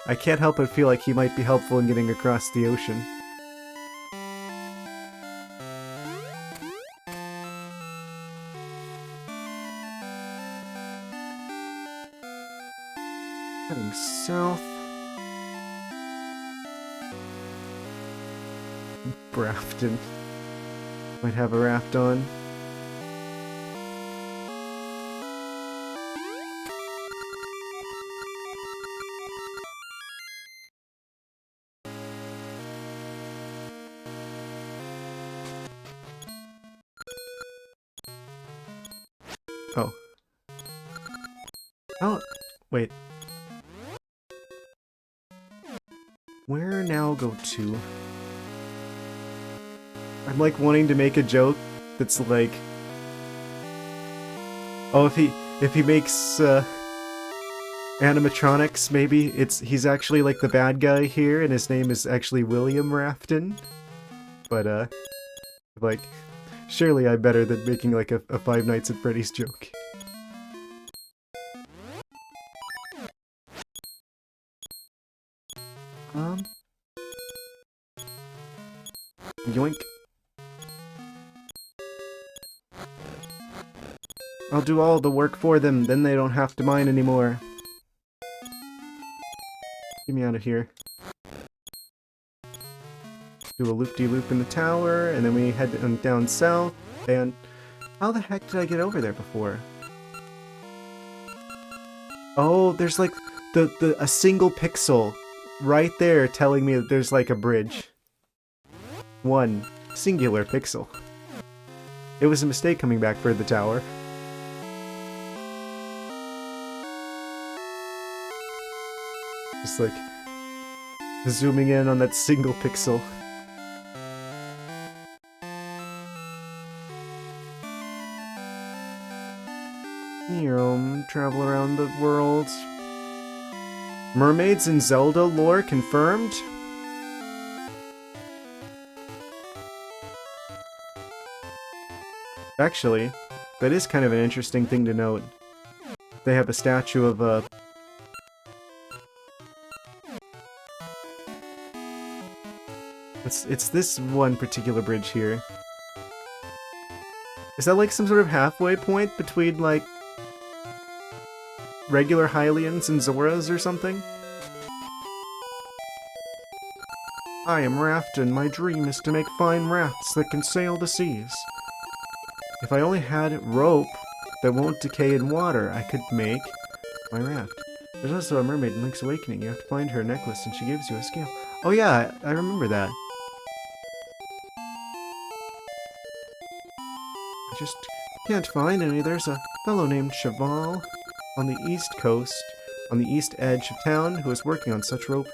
I can't help but feel like he might be helpful in getting across the ocean. Heading south. Rafton. Might have a raft on. Oh. Oh, wait. Where now go to? I'm like wanting to make a joke that's like, oh, if he makes animatronics, maybe he's actually like the bad guy here, and his name is actually William Rafton. But like, surely I'm better than making like a Five Nights at Freddy's joke. Yoink. I'll do all the work for them, then they don't have to mine anymore. Get me out of here. Do a loop-de-loop in the tower, and then we head down south, and... How the heck did I get over there before? Oh, there's like a single pixel right there telling me that there's like a bridge. One singular pixel. It was a mistake coming back for the tower. Just like zooming in on that single pixel. Travel around the world. Mermaids in Zelda lore confirmed? Actually, that is kind of an interesting thing to note. They have a statue of a... It's this one particular bridge here. Is that like some sort of halfway point between like regular Hylians and Zoras or something? I am Rafton. My dream is to make fine rafts that can sail the seas. If I only had rope that won't decay in water, I could make my raft. There's also a mermaid in Link's Awakening. You have to find her necklace and she gives you a scale. Oh yeah, I remember that. I just can't find any. There's a fellow named Cheval on the east coast, on the east edge of town, who is working on such rope.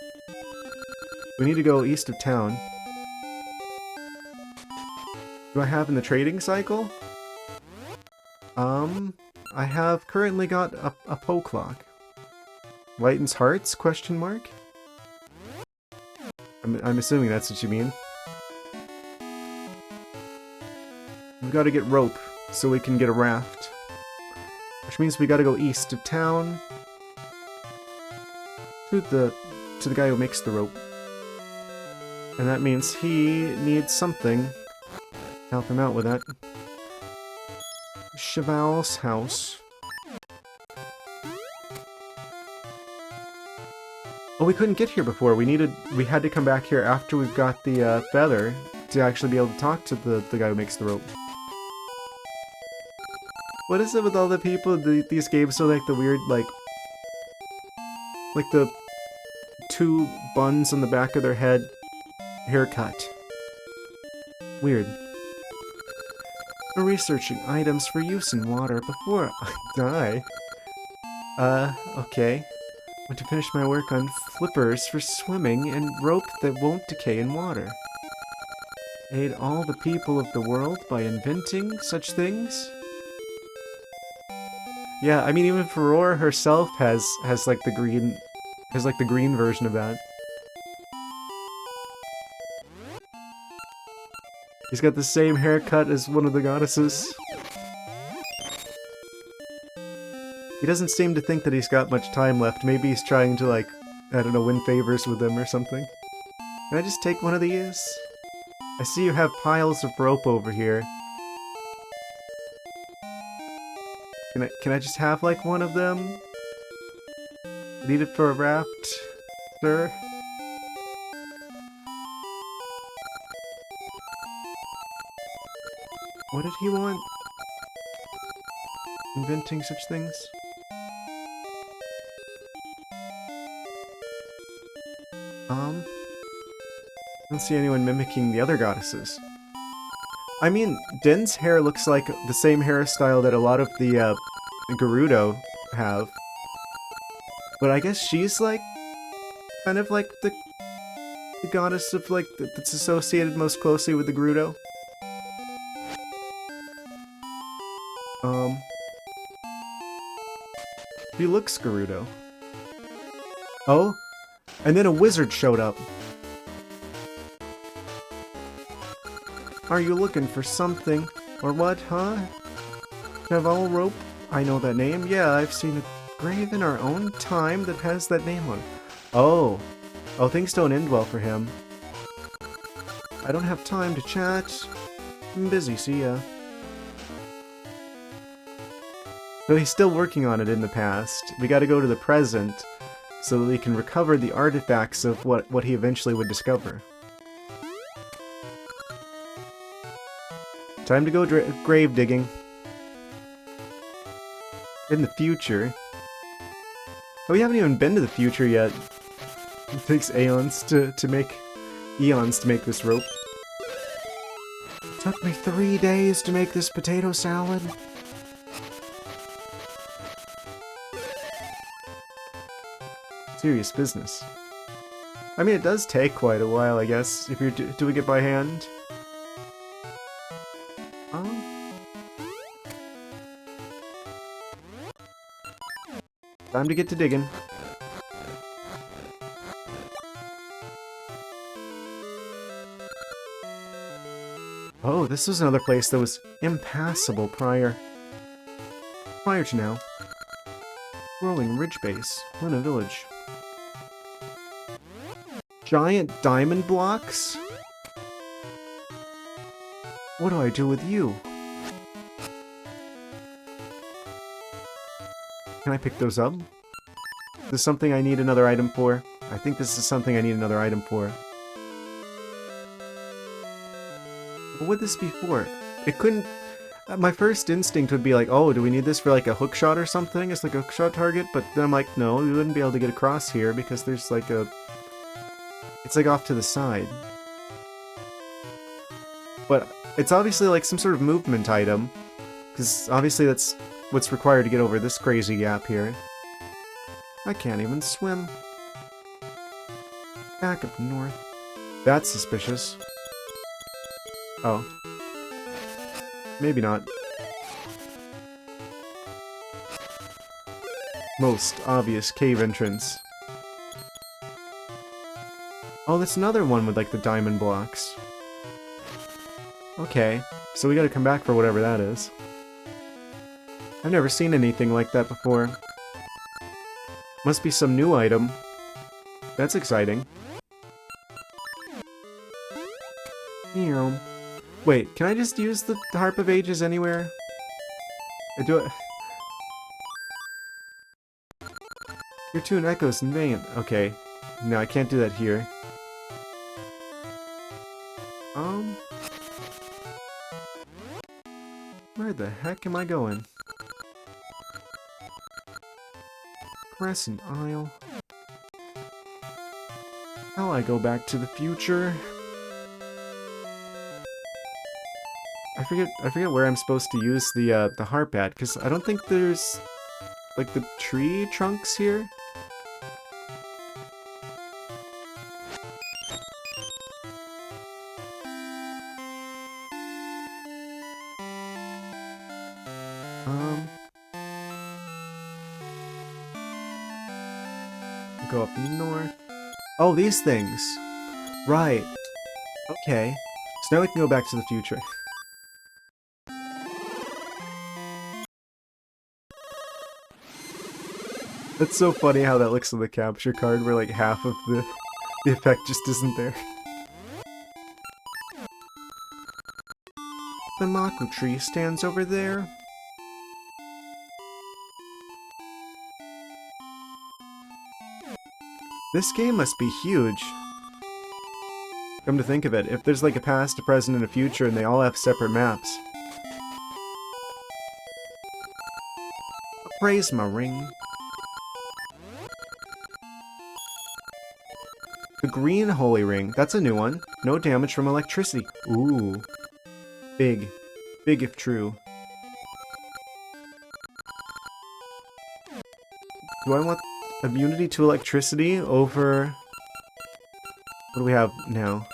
We need to go east of town. Do I have in the trading cycle? I have currently got a Poe clock. Lightens hearts? Question mark? I'm assuming that's what you mean. We've got to get rope so we can get a raft. Which means we gotta go east of town to the guy who makes the rope. And that means he needs something to help him out with that. Cheval's house. Oh, we couldn't get here before. We had to come back here after we've got the feather to actually be able to talk to the guy who makes the rope. What is it with all the people, these games are like the weird, like the two buns on the back of their head haircut. Weird. We're researching items for use in water before I die. Okay. Want to finish my work on flippers for swimming and rope that won't decay in water. Aid all the people of the world by inventing such things? Yeah, I mean, even Furore herself has like the green version of that. He's got the same haircut as one of the goddesses. He doesn't seem to think that he's got much time left. Maybe he's trying to, like, I don't know, win favors with them or something. Can I just take one of these? I see you have piles of rope over here. Can I just have, like, one of them? Need it for a raft, sir? What did he want? Inventing such things? I don't see anyone mimicking the other goddesses. I mean, Din's hair looks like the same hairstyle that a lot of the Gerudo have. But I guess she's like, kind of like the goddess of like, that's associated most closely with the Gerudo. He looks Gerudo. Oh? And then a wizard showed up. Are you looking for something? Or what, huh? Cheval rope? I know that name. Yeah, I've seen a grave in our own time that has that name on it. Oh. Oh, things don't end well for him. I don't have time to chat. I'm busy, see ya. So he's still working on it in the past. We gotta go to the present so that he can recover the artifacts of what he eventually would discover. Time to go grave digging. In the future. Oh, we haven't even been to the future yet. It takes eons to make this rope. It took me 3 days to make this potato salad. Serious business. I mean, it does take quite a while, I guess, if you're doing it by hand. Time to get to digging. Oh, this was another place that was impassable prior to now. Rolling ridge base, Luna Village. Giant diamond blocks? What do I do with you? Can I pick those up? Is this something I need another item for? I think this is something I need another item for. What would this be for? It couldn't... my first instinct would be like, oh, do we need this for like a hook shot or something? It's like a hook shot target, but then I'm like, no, we wouldn't be able to get across here because there's like a... it's like off to the side. But it's obviously like some sort of movement item, because obviously that's what's required to get over this crazy gap here. I can't even swim. Back up north. That's suspicious. Oh. Maybe not. Most obvious cave entrance. Oh, that's another one with like the diamond blocks. Okay, so we gotta come back for whatever that is. I've never seen anything like that before. Must be some new item. That's exciting. Meow. Wait, can I just use the Harp of Ages anywhere? I do it. Your tune echoes in vain. Okay. No, I can't do that here. Where the heck am I going? Crescent Isle. How I go back to the future? I forget where I'm supposed to use the harp at, because I don't think there's like the tree trunks here. Go up north. Oh, these things. Right. Okay. So now we can go back to the future. That's so funny how that looks on the capture card, where like half of the effect just isn't there. The Maku tree stands over there. This game must be huge. Come to think of it, if there's like a past, a present, and a future, and they all have separate maps. Praise my ring. The green holy ring. That's a new one. No damage from electricity. Ooh. Big. Big if true. Do I want immunity to electricity over... what do we have now?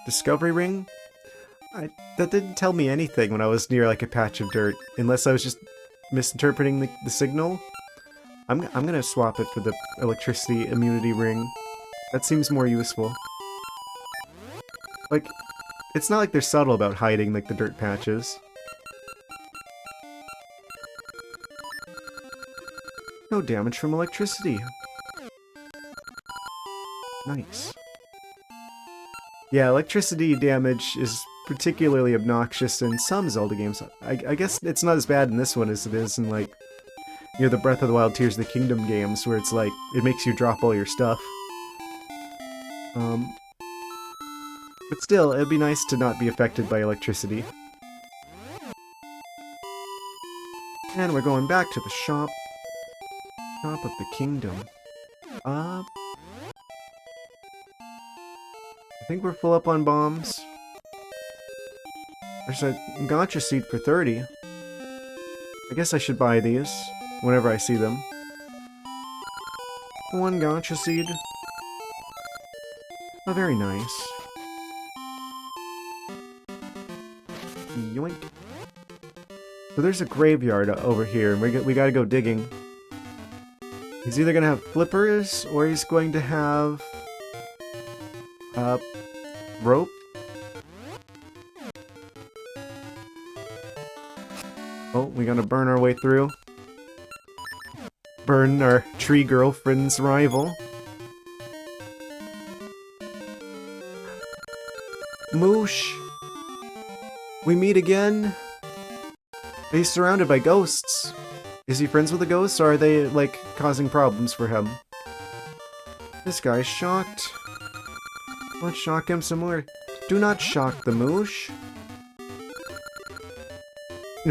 Discovery ring? That didn't tell me anything when I was near like a patch of dirt, unless I was just misinterpreting the signal. I'm gonna swap it for the electricity immunity ring. That seems more useful. Like, it's not like they're subtle about hiding like the dirt patches. No damage from electricity. Nice. Yeah, electricity damage is particularly obnoxious in some Zelda games. I guess it's not as bad in this one as it is in, like, you know, the Breath of the Wild Tears of the Kingdom games where it's like, it makes you drop all your stuff. But still, it'd be nice to not be affected by electricity. And we're going back to the shop. Shop of the Kingdom. I think we're full up on bombs. There's a gacha seed for 30. I guess I should buy these whenever I see them. One gacha seed. Oh, very nice. Yoink. So there's a graveyard over here, and we gotta go digging. He's either gonna have flippers, or he's going to have... rope? Oh, we gotta burn our way through. Burn our tree girlfriend's rival. Moosh! We meet again? He's surrounded by ghosts. Is he friends with the ghosts, or are they, like, causing problems for him? This guy's shocked. Let's shock him some more. Do not shock the moosh.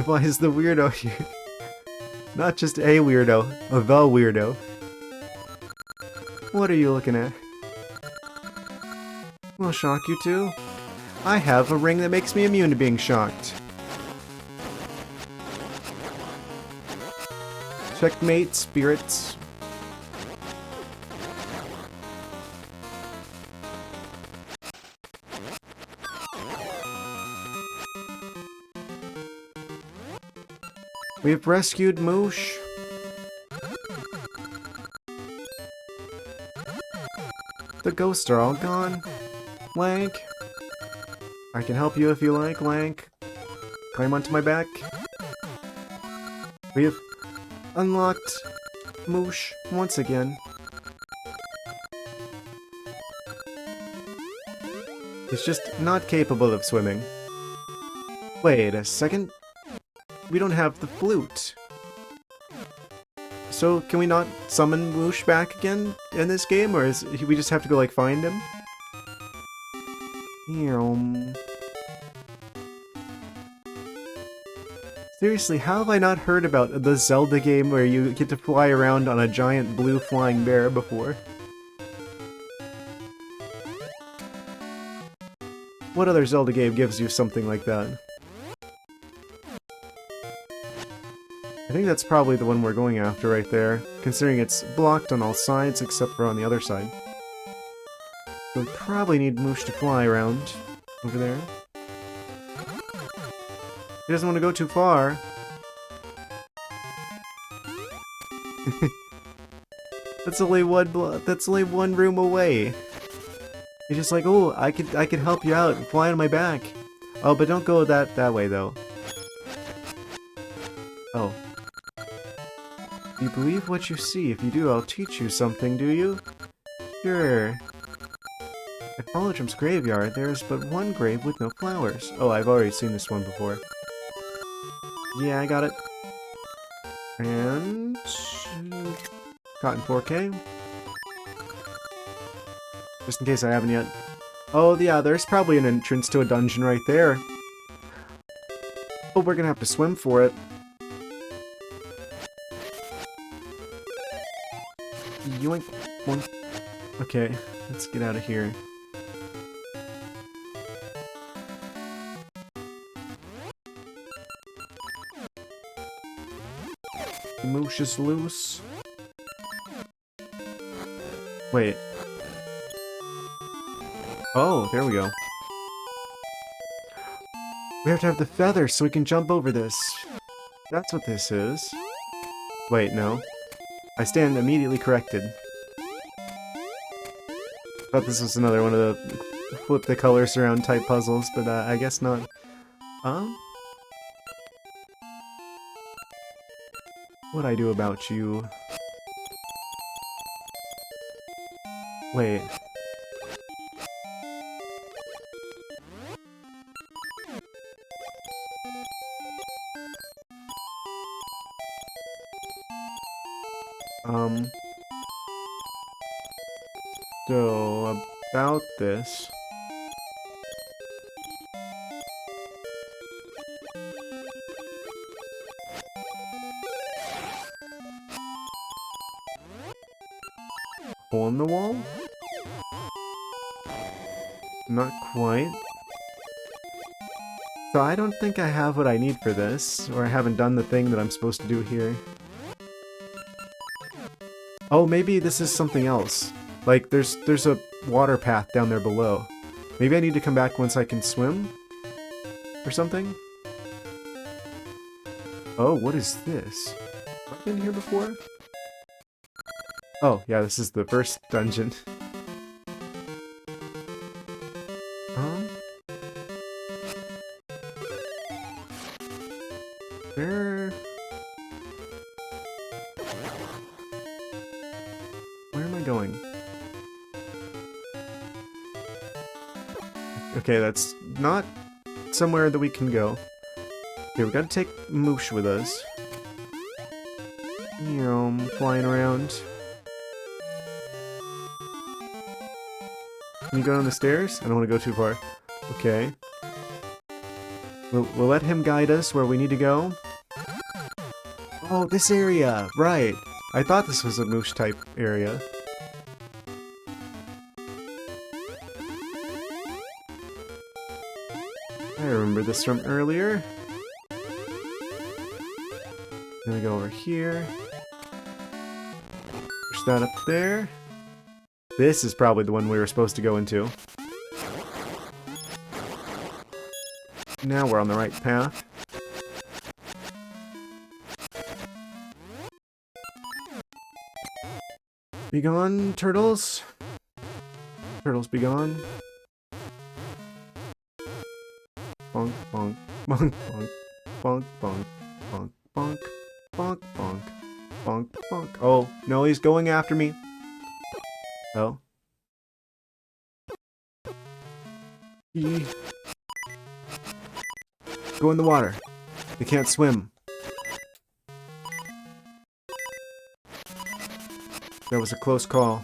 Why is the weirdo here? Not just a weirdo, the weirdo. What are you looking at? We'll shock you too. I have a ring that makes me immune to being shocked. Checkmate, spirits. We've rescued Moosh. The ghosts are all gone. Lank. I can help you if you like, Lank. Climb onto my back. We have unlocked Moosh once again. He's just not capable of swimming. Wait a second. We don't have the flute. So can we not summon Moosh back again in this game, or is we just have to go like find him? Seriously, how have I not heard about the Zelda game where you get to fly around on a giant blue flying bear before? What other Zelda game gives you something like that? I think that's probably the one we're going after right there, considering it's blocked on all sides except for on the other side. So we probably need Moosh to fly around over there. He doesn't want to go too far. That's only one room away. He's just like, oh, I could help you out and fly on my back. Oh, but don't go that way though. Oh. You believe what you see. If you do, I'll teach you something, do you? Sure. At Polytrum's graveyard, there is but one grave with no flowers. Oh, I've already seen this one before. Yeah, I got it. And... Cotton 4K. Just in case I haven't yet. Oh, yeah, there's probably an entrance to a dungeon right there. Oh, we're gonna have to swim for it. Yoink. One. Okay, let's get out of here. The moosh is loose. Wait. Oh, there we go. We have to have the feather so we can jump over this. That's what this is. Wait, no. I stand immediately corrected. Thought this was another one of the flip the colors around type puzzles, but I guess not. What'd I do about you? Wait. So, about this... Hole in the wall? Not quite. So I don't think I have what I need for this, or I haven't done the thing that I'm supposed to do here. Oh, maybe this is something else. Like, there's a water path down there below. Maybe I need to come back once I can swim? Or something? Oh, what is this? Have I been here before? Oh, yeah, this is the first dungeon. Where am I going? Okay, that's not somewhere that we can go. Okay, we gotta take Moosh with us. You know, flying around. Can you go down the stairs? I don't want to go too far. Okay. We'll let him guide us where we need to go. Oh, this area! Right! I thought this was a Moosh type area. I remember this from earlier. Then we go over here. Push that up there. This is probably the one we were supposed to go into. Now we're on the right path. Be gone, turtles. Turtles be gone. Bonk, bonk, bonk, bonk, bonk, bonk, bonk, bonk, bonk, bonk, bonk, bonk. Oh, no, he's going after me. Oh. Go in the water. They can't swim. That was a close call.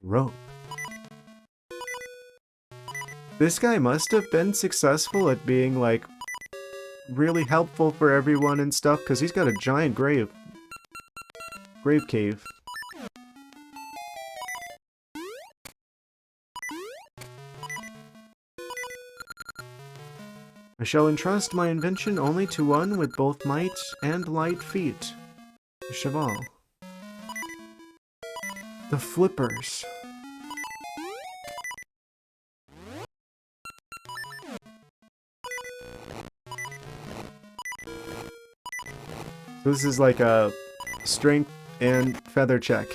Rope. This guy must have been successful at being, like, really helpful for everyone and stuff, because he's got a giant grave cave. I shall entrust my invention only to one with both might and light feet. The Cheval. The Flippers. So this is like a strength and feather check.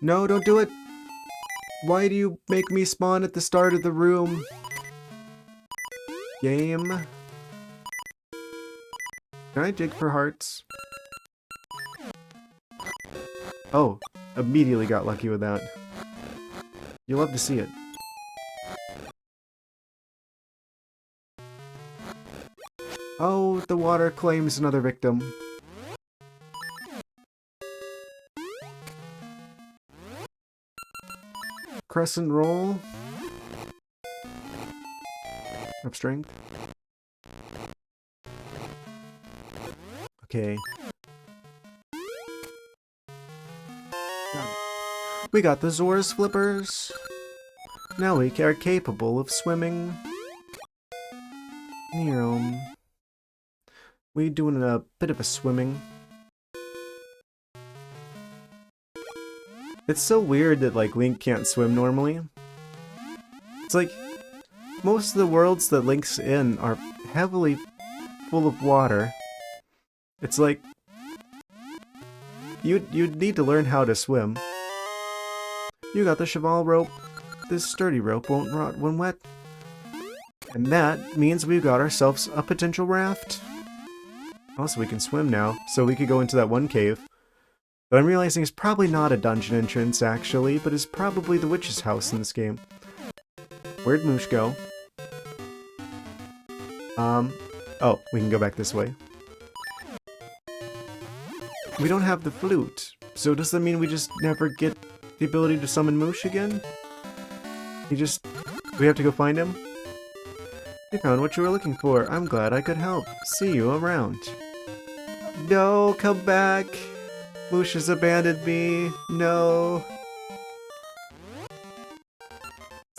No, don't do it! Why do you make me spawn at the start of the room? Game. Can I dig for hearts? Oh, immediately got lucky with that. You'll love to see it. Oh, the water claims another victim. Crescent roll. Up strength. Okay. Got it. We got the Zora's Flippers. Now we are capable of swimming. We doing a bit of a swimming. It's so weird that, like, Link can't swim normally. It's like, most of the worlds that Link's in are heavily full of water. It's like, you'd need to learn how to swim. You got the Cheval rope. This sturdy rope won't rot when wet. And that means we've got ourselves a potential raft. Also, we can swim now, so we could go into that one cave. But I'm realizing it's probably not a dungeon entrance, actually, but is probably the witch's house in this game. Where'd Moosh go? Oh, we can go back this way. We don't have the flute, so does that mean we just never get the ability to summon Moosh again? We have to go find him? You found what you were looking for. I'm glad I could help. See you around. No, come back! Moosh has abandoned me. No.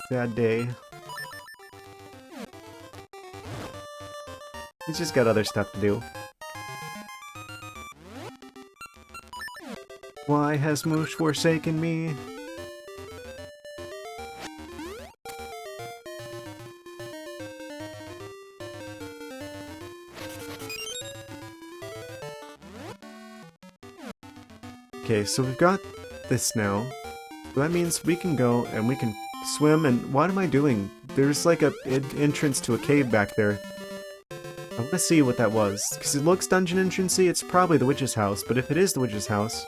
Sad day. He's just got other stuff to do. Why has Moosh forsaken me? Okay, so we've got this now. So that means we can go and we can swim, and what am I doing? There's like an entrance to a cave back there. I want to see what that was, because it looks dungeon entrancey. It's probably the witch's house, but if it is the witch's house,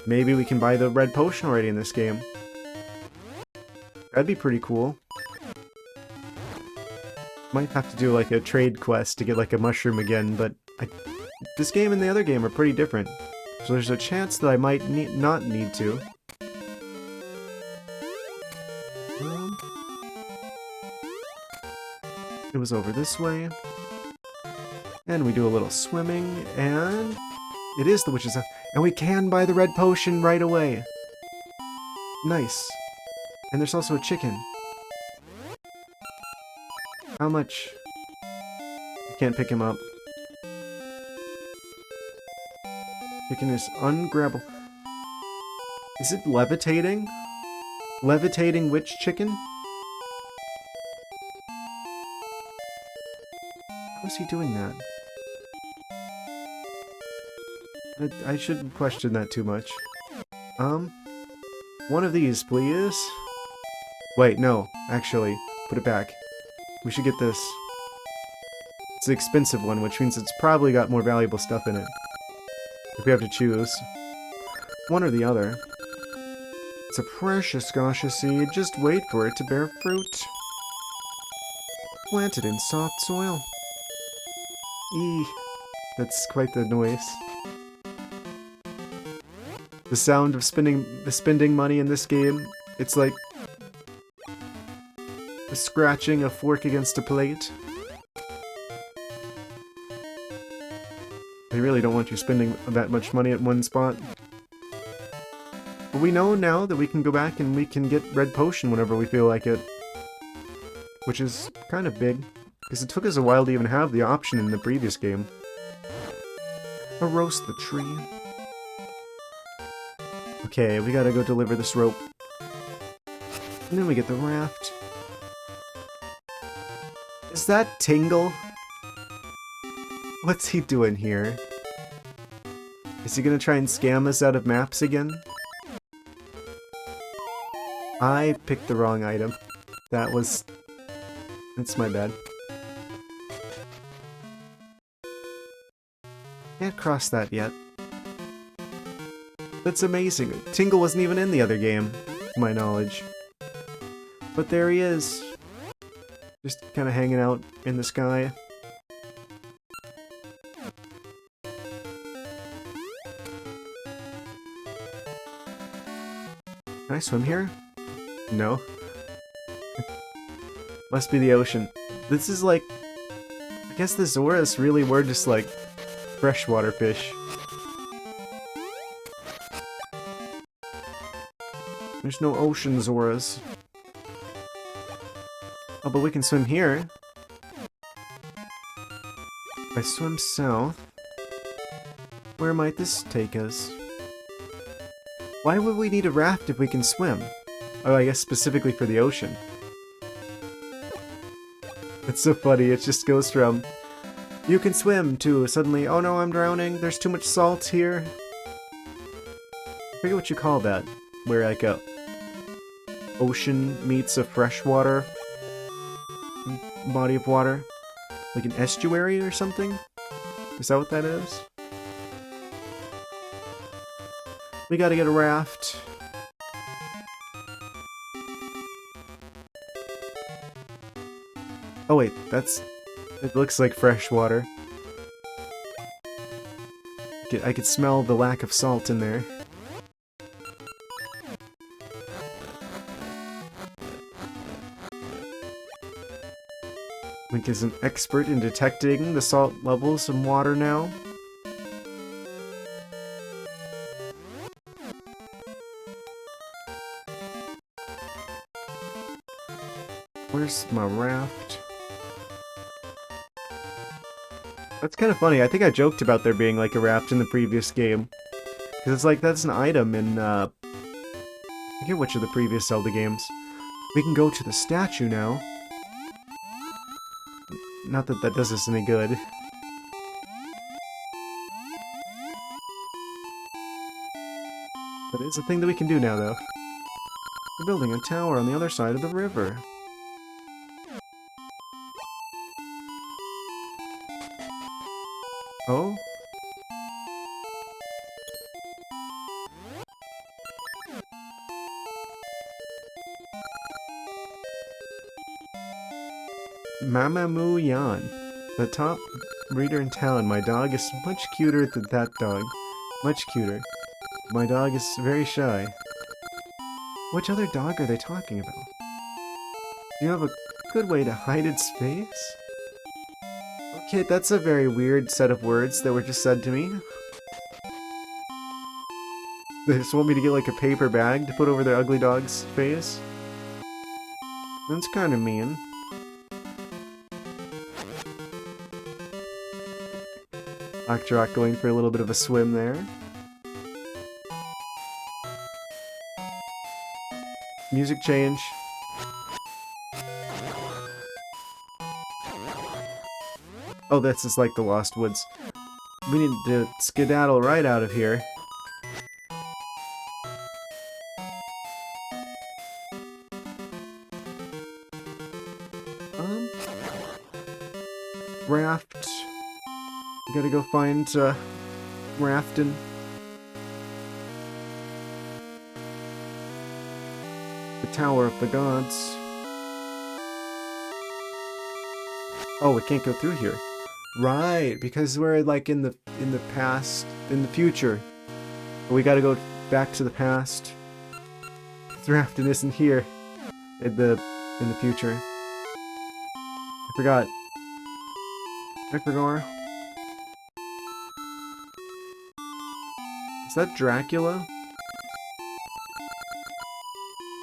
maybe we can buy the red potion already in this game. That'd be pretty cool. Might have to do like a trade quest to get like a mushroom again, but this game and the other game are pretty different. So there's a chance that I might not need to. It was over this way. And we do a little swimming, and it is the witch's house. And we can buy the red potion right away. Nice. And there's also a chicken. How much? I can't pick him up. Chicken is ungrabbable. Is it levitating? Levitating witch chicken? How is he doing that? I shouldn't question that too much. One of these, please. Wait, no. Actually, put it back. We should get this. It's an expensive one, which means it's probably got more valuable stuff in it. If we have to choose. One or the other. It's a precious gacha seed. Just wait for it to bear fruit. Planted in soft soil. Eee. That's quite the noise. The sound of spending money in this game, it's like scratching a fork against a plate. They really don't want you spending that much money at one spot. But we know now that we can go back and we can get red potion whenever we feel like it. Which is kind of big, because it took us a while to even have the option in the previous game. Roast the tree. Okay, we gotta go deliver this rope. And then we get the raft. Is that Tingle? What's he doing here? Is he gonna try and scam us out of maps again? I picked the wrong item. That's my bad. Can't cross that yet. That's amazing. Tingle wasn't even in the other game, to my knowledge. But there he is. Just kind of hanging out in the sky. Can I swim here? No. Must be the ocean. This is like... I guess the Zoras really were just like freshwater fish. There's no ocean Zoras. Oh, but we can swim here. If I swim south, where might this take us? Why would we need a raft if we can swim? Oh, I guess specifically for the ocean. It's so funny, it just goes from, you can swim, to suddenly, oh no, I'm drowning, there's too much salt here. I forget what you call that, where like a ocean meets a freshwater body of water. Like an estuary or something? Is that what that is? We gotta get a raft. Oh wait, that's It looks like fresh water. I could smell the lack of salt in there. Link is an expert in detecting the salt levels in water now. Where's my raft? That's kind of funny. I think I joked about there being like a raft in the previous game. Because it's like, that's an item in, I forget which of the previous Zelda games. We can go to the statue now. Not that that does us any good. But it's a thing that we can do now, though. We're building a tower on the other side of the river. Oh? Mama Moo Yan, the top breeder in town. My dog is much cuter than that dog. Much cuter. My dog is very shy. Which other dog are they talking about? Do you have a good way to hide its face? Okay, that's a very weird set of words that were just said to me. They just want me to get like a paper bag to put over their ugly dog's face? That's kind of mean. ArcticThwack going for a little bit of a swim there. Music change. Oh, this is like the Lost Woods. We need to skedaddle right out of here. Raft. We gotta go find, Raftin. The Tower of the Gods. Oh, we can't go through here. Right, because we're like in the past, in the future. We gotta go back to the past. Raftin isn't here in the future. I forgot. Microgor. Is that Dracula?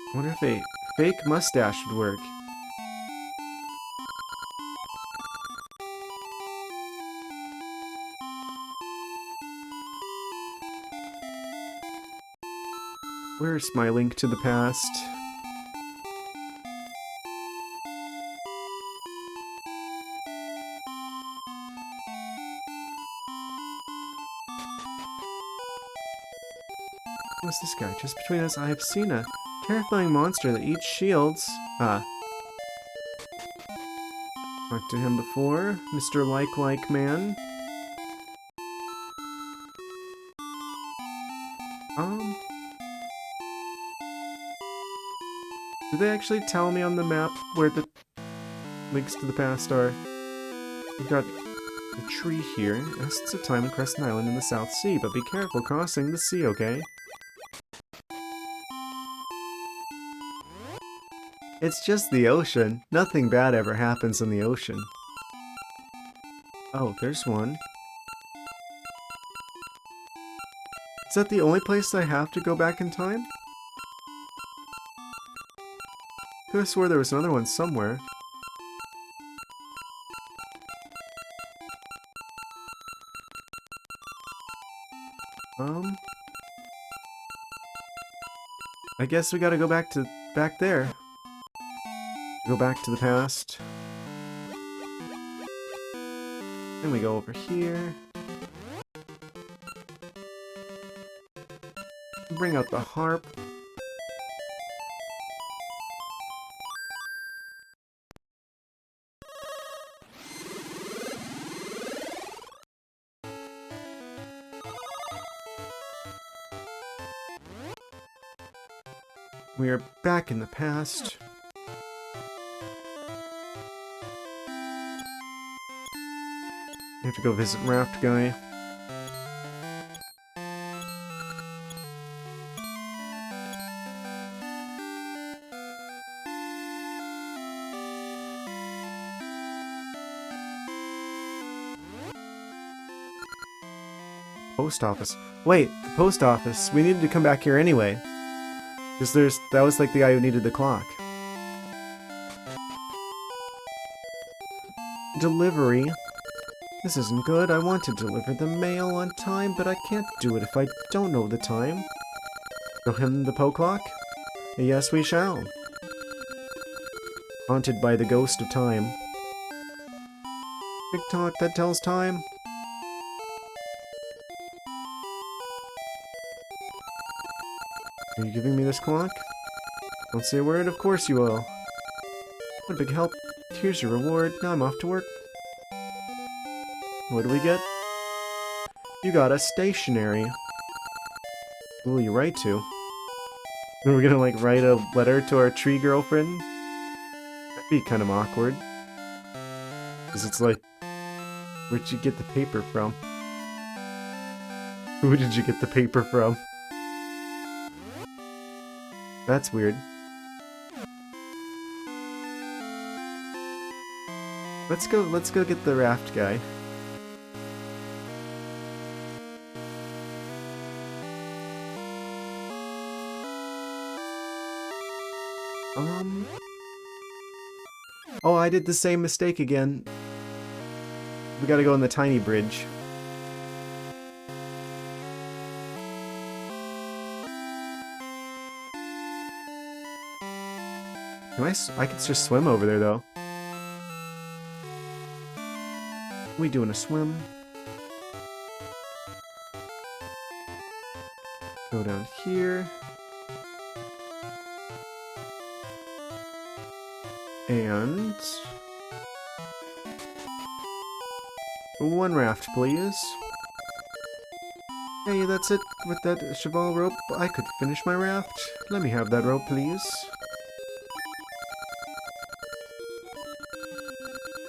I wonder if a fake mustache would work. Where's my link to the past? What's this guy? Just between us, I have seen a terrifying monster that eats shields. Ah. Talked to him before. Mr. Like Man. Did they actually tell me on the map where the links to the past are? We've got a tree here. Essence of time in Crescent Island in the South Sea, but be careful crossing the sea, okay? It's just the ocean. Nothing bad ever happens in the ocean. Oh, there's one. Is that the only place I have to go back in time? I could have swore there was another one somewhere. I guess we gotta go back there. Go back to the past. Then we go over here. Bring out the harp. We are back in the past. have to go visit Raft Guy. Post office. Wait, the post office. We needed to come back here anyway. Because that was like the guy who needed the clock. Delivery. This isn't good. I want to deliver the mail on time, but I can't do it if I don't know the time. Show him the clock? Yes, we shall. Haunted by the ghost of time. TikTok that tells time. Are you giving me this clock? Don't say a word, of course you will. What a big help. Here's your reward. Now I'm off to work. What do we get? You got a stationery. Who will you write to? We're gonna like write a letter to our tree girlfriend? That'd be kind of awkward. Because it's like, where'd you get the paper from? Who did you get the paper from? That's weird. Let's go get the Raft Guy. Oh, I did the same mistake again. We gotta go on the tiny bridge. I can just swim over there, though. We doing a swim? Go down here. And... one raft, please. Hey, that's it. With that cheval rope, I could finish my raft. Let me have that rope, please.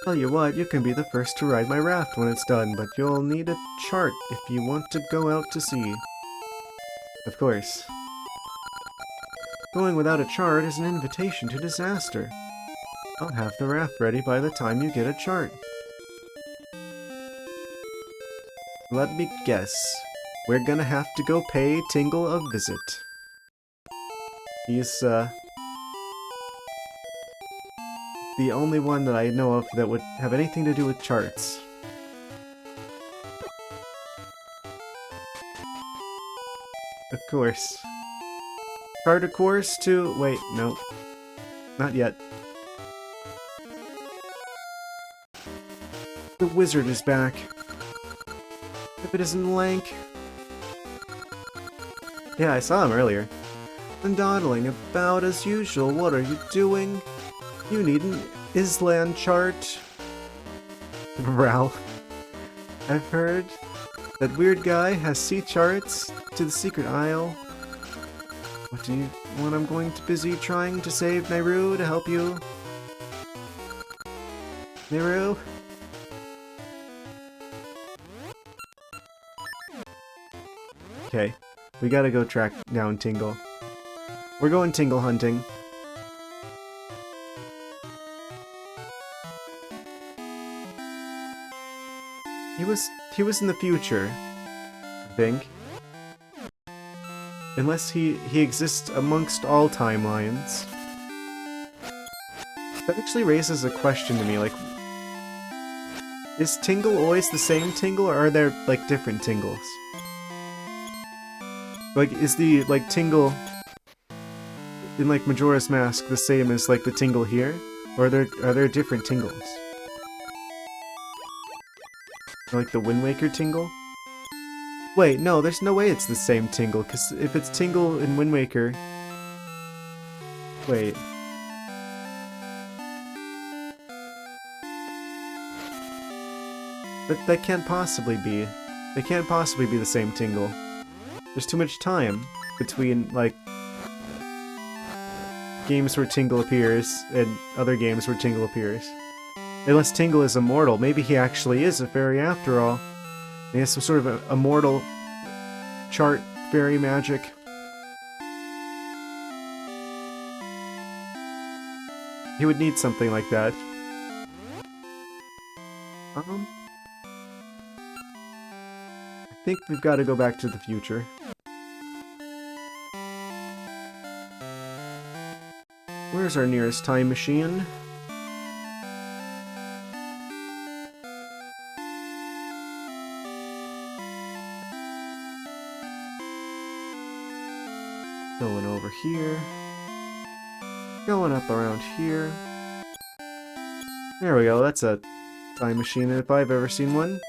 Tell you what, you can be the first to ride my raft when it's done, but you'll need a chart if you want to go out to sea. Of course. Going without a chart is an invitation to disaster. I'll have the raft ready by the time you get a chart. Let me guess. We're gonna have to go pay Tingle a visit. He's, the only one that I know of that would have anything to do with charts. Of course. Chart a course to... wait, no. Not yet. The wizard is back. If it isn't Lank. Yeah, I saw him earlier. And dawdling about as usual. What are you doing? You need an Island chart. Ral. I've heard that weird guy has sea charts to the secret isle. What do you want? I'm going to busy trying to save Nehru to help you. Nehru? Okay, we gotta go track down Tingle. We're going Tingle hunting. He was in the future, I think. Unless he exists amongst all timelines. That actually raises a question to me, like... is Tingle always the same Tingle, or are there, like, different Tingles? Like, is the, like, Tingle in, like, Majora's Mask the same as, like, the Tingle here? Or are there different Tingles? Like the Wind Waker Tingle? Wait, no, there's no way it's the same Tingle, because if it's Tingle in Wind Waker... wait. That can't possibly be. They can't possibly be the same Tingle. There's too much time between, like, games where Tingle appears and other games where Tingle appears. Unless Tingle is immortal. Maybe he actually is a fairy after all. He has some sort of a immortal chart fairy magic. He would need something like that. I think we've got to go back to the future. Where's our nearest time machine? Going over here. Going up around here. There we go, that's a time machine if I've ever seen one.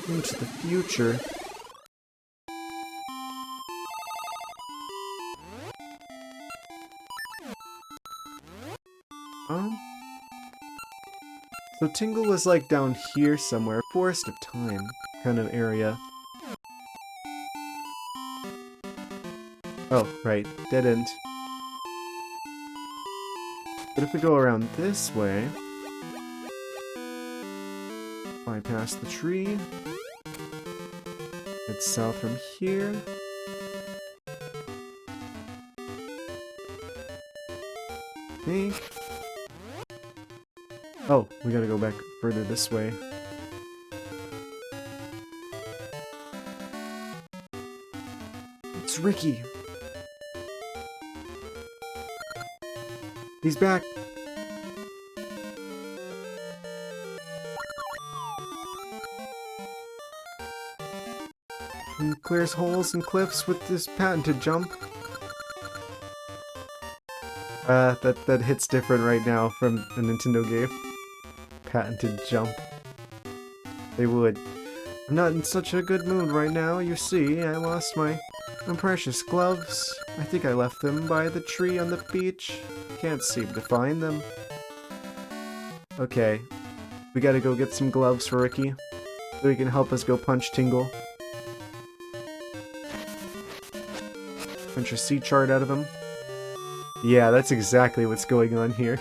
Into the future. So Tingle was like down here somewhere, Forest of Time kind of area. Oh, right, dead end. But if we go around this way, bypass the tree, head south from here. I think. Oh, we gotta go back further this way. It's Ricky! He's back! He clears holes and cliffs with this patented jump. That hits different right now from the Nintendo game. Patented jump. They would. I'm not in such a good mood right now, you see. I lost my precious gloves. I think I left them by the tree on the beach. Can't seem to find them. Okay. We gotta go get some gloves for Ricky, so he can help us go punch Tingle. Punch a sea chart out of him. Yeah, that's exactly what's going on here.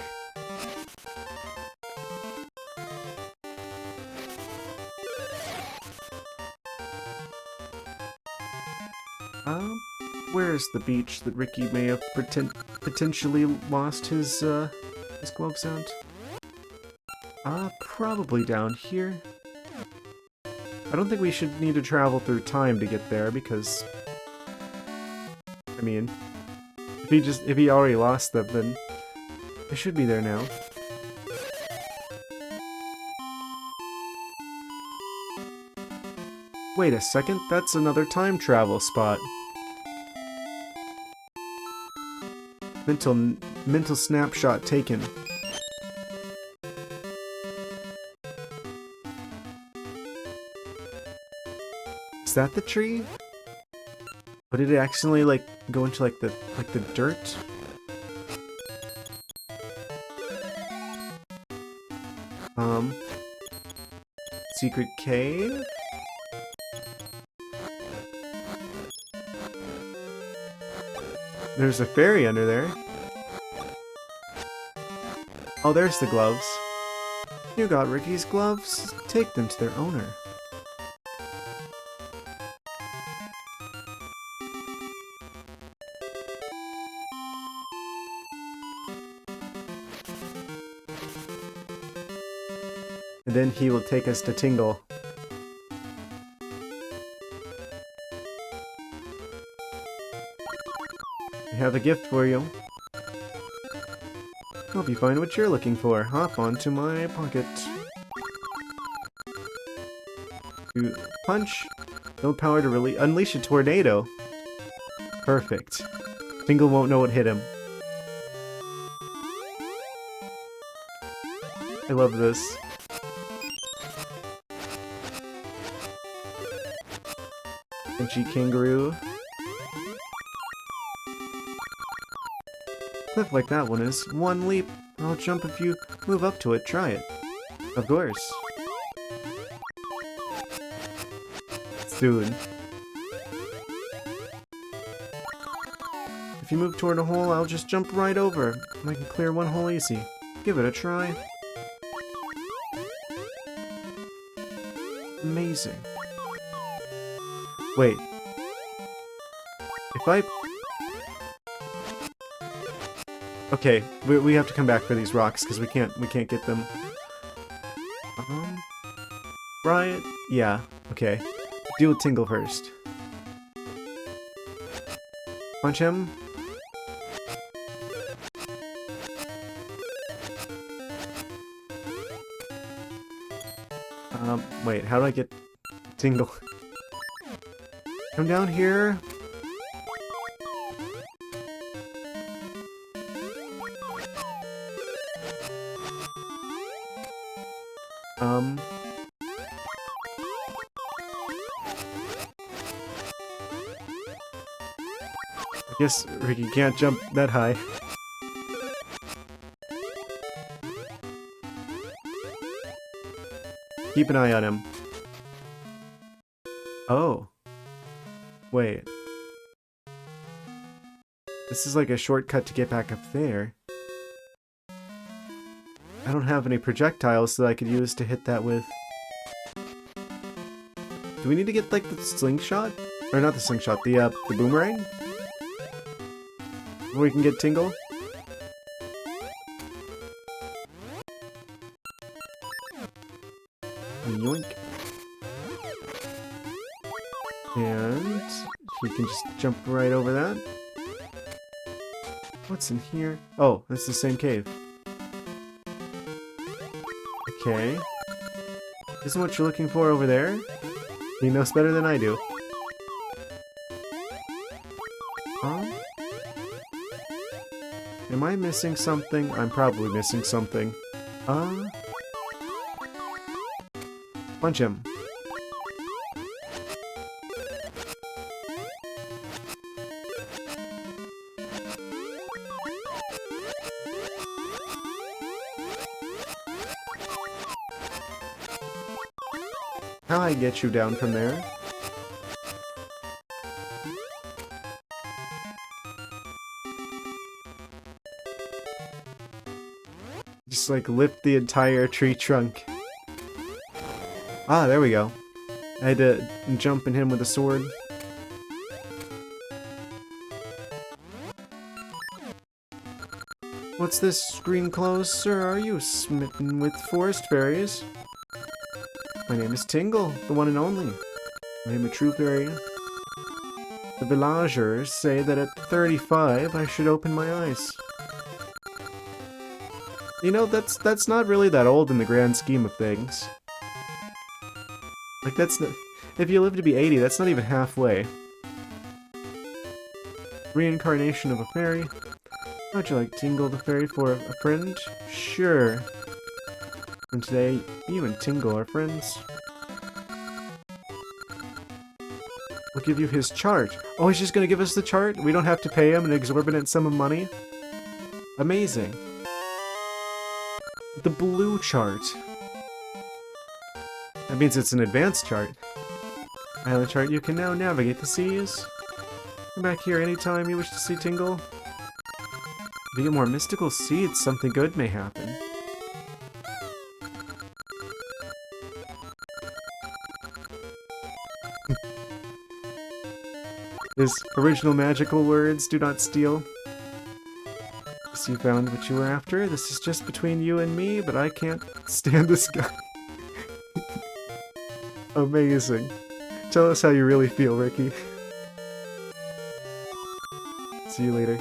Where's the beach that Ricky may have potentially lost his gloves at? Probably down here. I don't think we should need to travel through time to get there, because I mean, if he already lost them, then they should be there now. Wait a second, that's another time travel spot. Mental snapshot taken. Is that the tree? But did it accidentally like go into like the dirt? Secret cave? There's a fairy under there. Oh, there's the gloves. You got Ricky's gloves. Take them to their owner. And then he will take us to Tingle. I have a gift for you. Hope you find what you're looking for. Hop onto my pocket. You punch. No power to really unleash a tornado. Perfect. Tingle won't know what hit him. I love this. Pinchy kangaroo. Cliff like that one is. One leap. I'll jump if you move up to it. Try it. Of course. Soon. If you move toward a hole, I'll just jump right over. And I can clear one hole easy. Give it a try. Amazing. Wait. If I... Okay, we have to come back for these rocks because we can't get them. Right? Yeah. Okay. Deal with Tingle first. Punch him. Wait, how do I get Tingle? Come down here. I guess Ricky can't jump that high. Keep an eye on him. Oh. Wait. This is like a shortcut to get back up there. I don't have any projectiles that I could use to hit that with. Do we need to get like the slingshot? Or not the slingshot, the boomerang? Where we can get Tingle? Yoink. And he can just jump right over that. What's in here? Oh, it's the same cave. Okay. Isn't what you're looking for over there? He knows better than I do. Huh? Am I missing something? I'm probably missing something. Punch him. How I get you down from there? Just like lift the entire tree trunk. Ah, there we go. I had to jump in him with a sword. What's this screen clothes, sir? Are you smitten with forest fairies? My name is Tingle, the one and only. I am a true fairy. The villagers say that at 35 I should open my eyes. You know, that's not really that old in the grand scheme of things. Like, that's not... If you live to be 80, that's not even halfway. Reincarnation of a fairy. How'd you like Tingle the fairy for a friend? Sure. And today, you and Tingle are friends. We'll give you his chart. Oh, he's just gonna give us the chart? We don't have to pay him an exorbitant sum of money? Amazing. The blue chart. That means it's an advanced chart. Island chart, you can now navigate the seas. Come back here anytime you wish to see Tingle. If you get more mystical seeds, something good may happen. His original magical words, do not steal. So you found what you were after. This is just between you and me, but I can't stand this guy. Amazing. Tell us how you really feel, Ricky. See you later.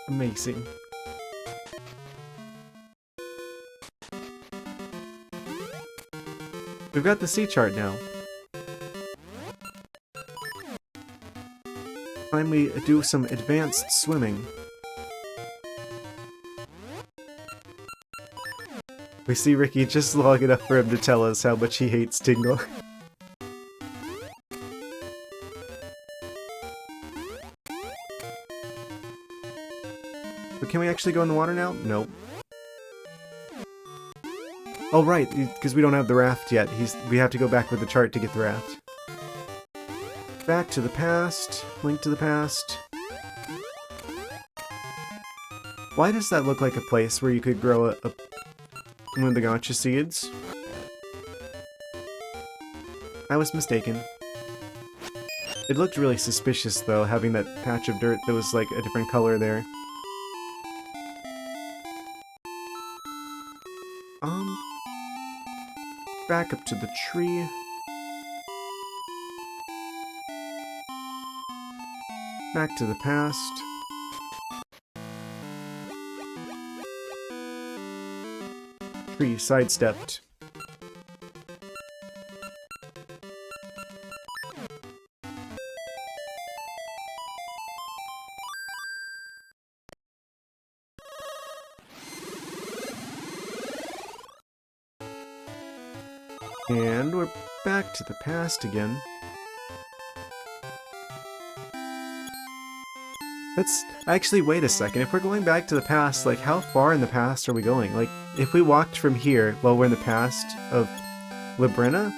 Amazing. We've got the sea chart now. Time we do some advanced swimming. We see Ricky just long enough for him to tell us how much he hates Tingle. can we actually go in the water now? Nope. Oh, right, because we don't have the raft yet. We have to go back with the chart to get the raft. Back to the past. Link to the past. Why does that look like a place where you could grow one of the gacha seeds? I was mistaken. It looked really suspicious, though, having that patch of dirt that was like a different color there. Back up to the tree. Back to the past. Tree sidestepped. And we're back to the past again. Actually, wait a second. If we're going back to the past, like, how far in the past are we going? Like, if we walked from here while we're in the past of Labrina,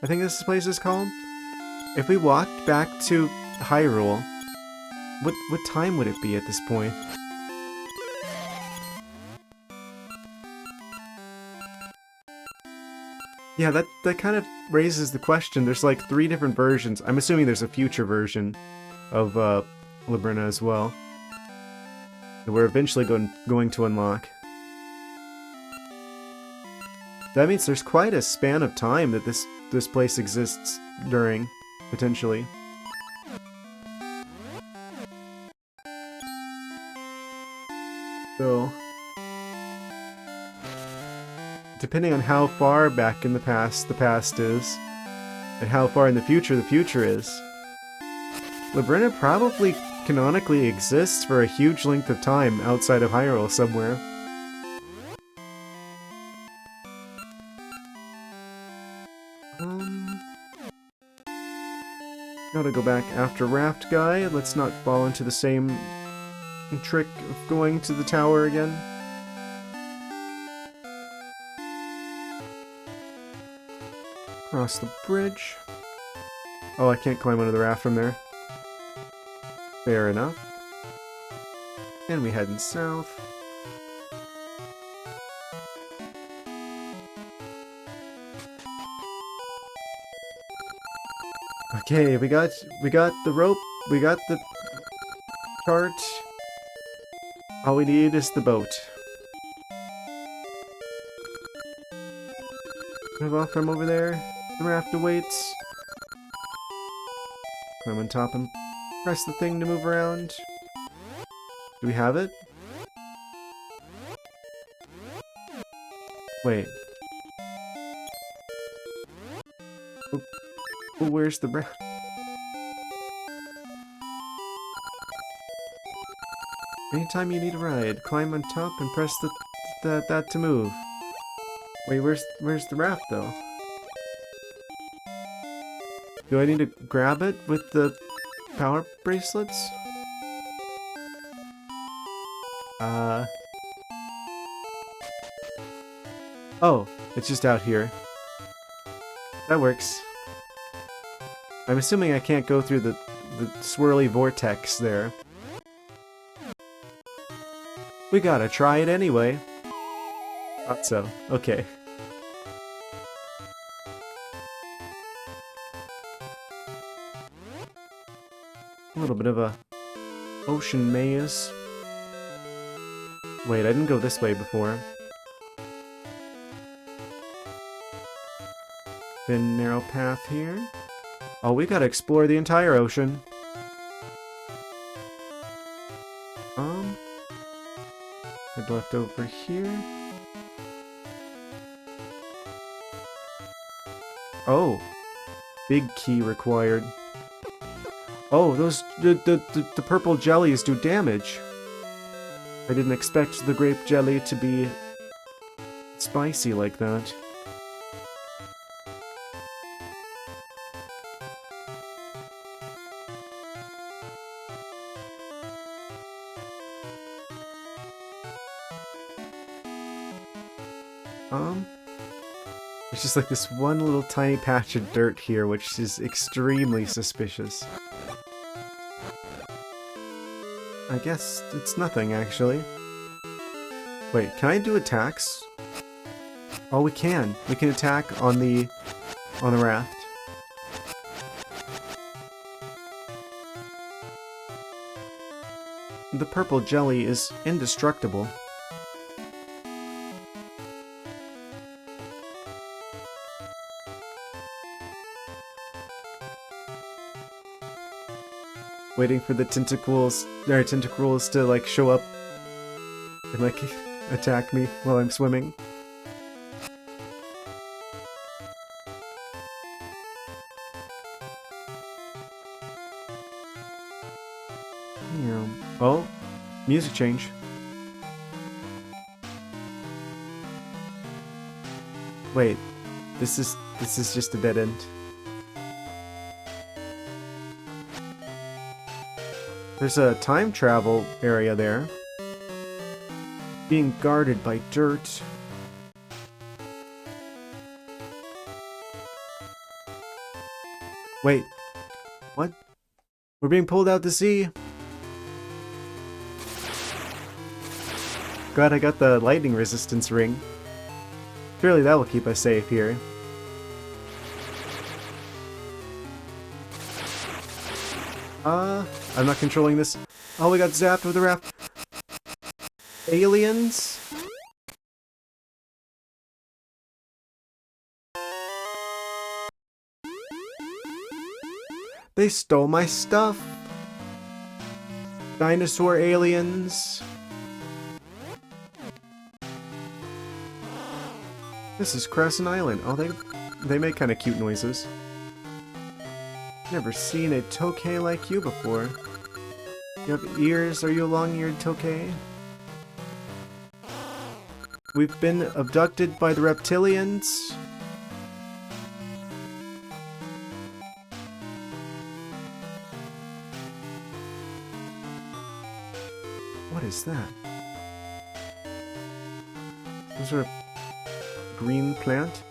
I think this place is called. If we walked back to Hyrule, what time would it be at this point? Yeah, that kind of raises the question. There's like 3 different versions. I'm assuming there's a future version of Labrina as well that we're eventually going to unlock. That means there's quite a span of time that this place exists during, potentially. So, depending on how far back in the past is, and how far in the future is, Labrina probably canonically exists for a huge length of time outside of Hyrule somewhere. Gotta go back after Raft Guy. Let's not fall into the same trick of going to the tower again. Cross the bridge. Oh, I can't climb under the raft from there. Fair enough. And we heading south. Okay, we got the rope, we got the chart. All we need is the boat. Move off from over there. The raft awaits. Climb on top and press the thing to move around. Do we have it? Wait. Oh, where's the raft? Anytime you need a ride, climb on top and press that to move. Wait, where's the raft though? Do I need to grab it with the power bracelets? Oh, it's just out here. That works. I'm assuming I can't go through the swirly vortex there. We gotta try it anyway. Thought so. Okay. A little bit of a ocean maze. Wait, I didn't go this way before. Thin, narrow path here. Oh, we gotta explore the entire ocean. Head left over here. Oh, big key required. Oh, the purple jellies do damage. I didn't expect the grape jelly to be spicy like that. There's just like this one little tiny patch of dirt here, which is extremely suspicious. I guess it's nothing, actually. Wait, can I do attacks? Oh, we can. We can attack on the raft. The purple jelly is indestructible. Waiting for the tentacles to like show up and like attack me while I'm swimming. Oh, music change. Wait, this is just a dead end. There's a time travel area there. Being guarded by dirt. Wait, what? We're being pulled out to sea. Glad I got the lightning resistance ring. Surely that will keep us safe here. I'm not controlling this. Oh, we got zapped with a raft. Aliens? They stole my stuff. Dinosaur aliens. This is Crescent Island. Oh, they make kind of cute noises. Never seen a tokay like you before. You have ears? Are you a long-eared tokay? We've been abducted by the reptilians. What is that? Some sort of green plant?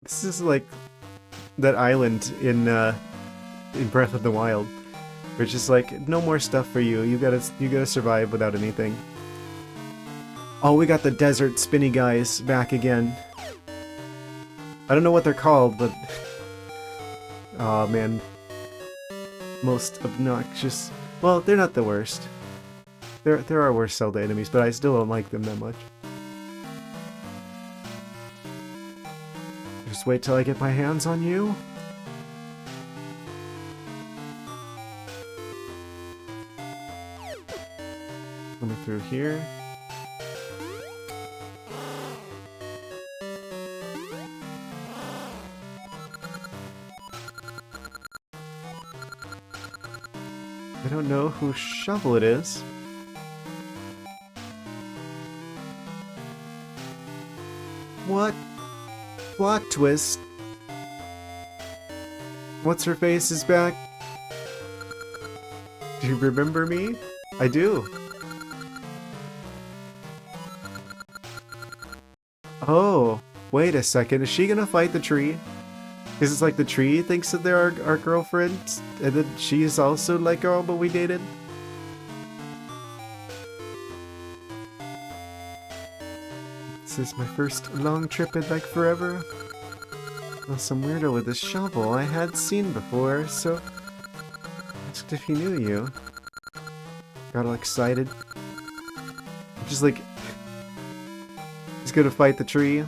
This is like that island in Breath of the Wild, where it's just like, no more stuff for you. You gotta survive without anything. Oh, we got the desert spinny guys back again. I don't know what they're called, but oh man, most obnoxious. Well, they're not the worst. There are worse Zelda enemies, but I still don't like them that much. Just wait till I get my hands on you. Coming through here. I don't know whose shovel it is. What? Plot twist. What's her face is back? Do you remember me? I do. Oh, wait a second. Is she gonna fight the tree? Because it's like the tree thinks that they're our girlfriends, and then she's also like, oh, but we dated. This is my first long trip in like forever. Well, some weirdo with a shovel I had seen before, so asked if he knew you. Got all excited. Just like, he's gonna fight the tree.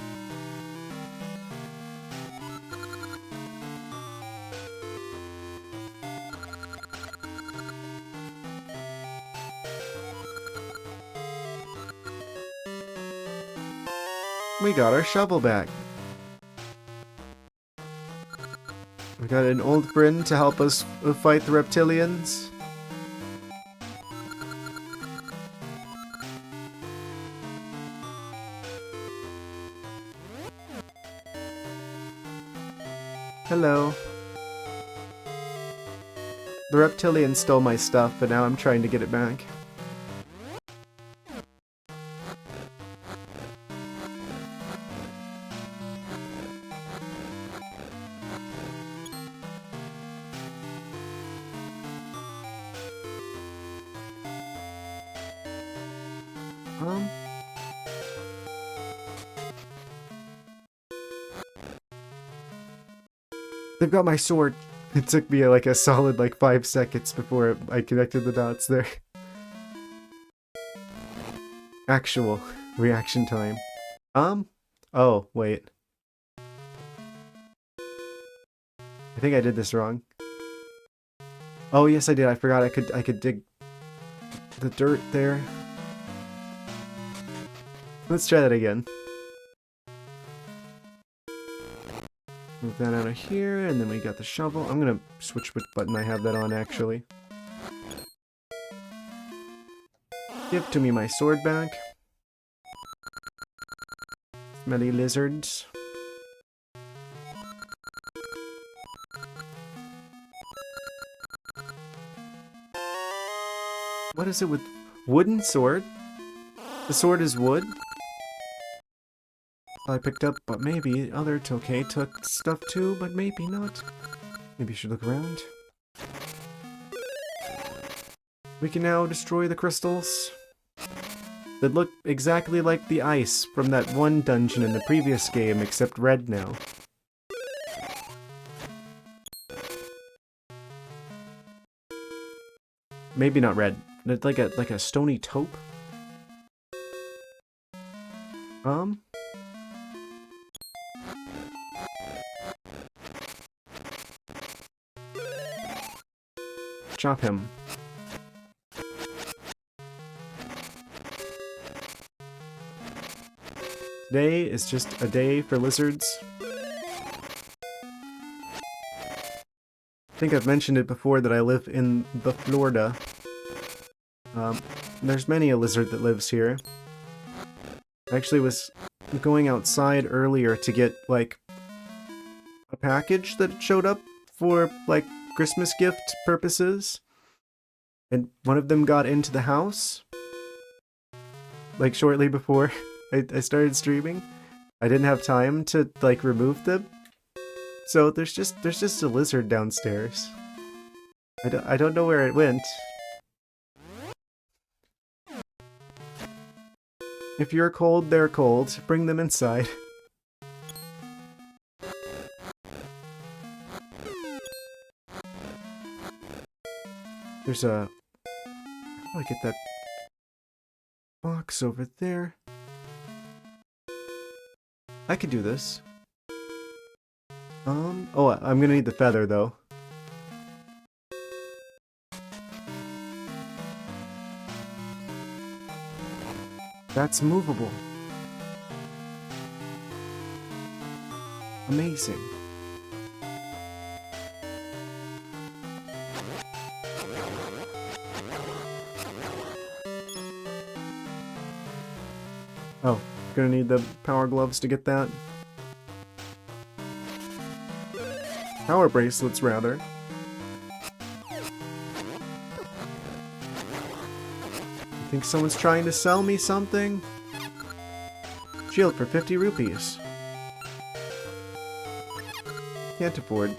We got our shovel back. We got an old friend to help us fight the reptilians. Hello. The reptilian stole my stuff, but now I'm trying to get it back. They've got my sword. It took me like a solid 5 seconds before I connected the dots there. Actual reaction time. Oh, wait. I think I did this wrong. Oh, yes I did. I forgot I could dig the dirt there. Let's try that again. Move that out of here, and then we got the shovel. I'm gonna switch which button I have that on, actually. Give to me my sword back. Smelly lizards. What is it with wooden sword? The sword is wood? I picked up, but maybe other Tokay took stuff too, but maybe not. Maybe you should look around. We can now destroy the crystals that look exactly like the ice from that one dungeon in the previous game, except red now. Maybe not red. It's like a stony taupe. Chop him. Today is just a day for lizards. I think I've mentioned it before that I live in the Florida. There's many a lizard that lives here. I actually was going outside earlier to get, a package that showed up for, Christmas gift purposes. And one of them got into the house. Shortly before I started streaming. I didn't have time to, remove them. So there's just a lizard downstairs. I don't know where it went. If you're cold, they're cold. Bring them inside. There's a... How do I get that box over there? I could do this. Oh, I'm gonna need the feather, though. That's movable. Amazing. Oh, gonna need the power gloves to get that. Power bracelets, rather. I think someone's trying to sell me something. Shield for 50 rupees. Can't afford.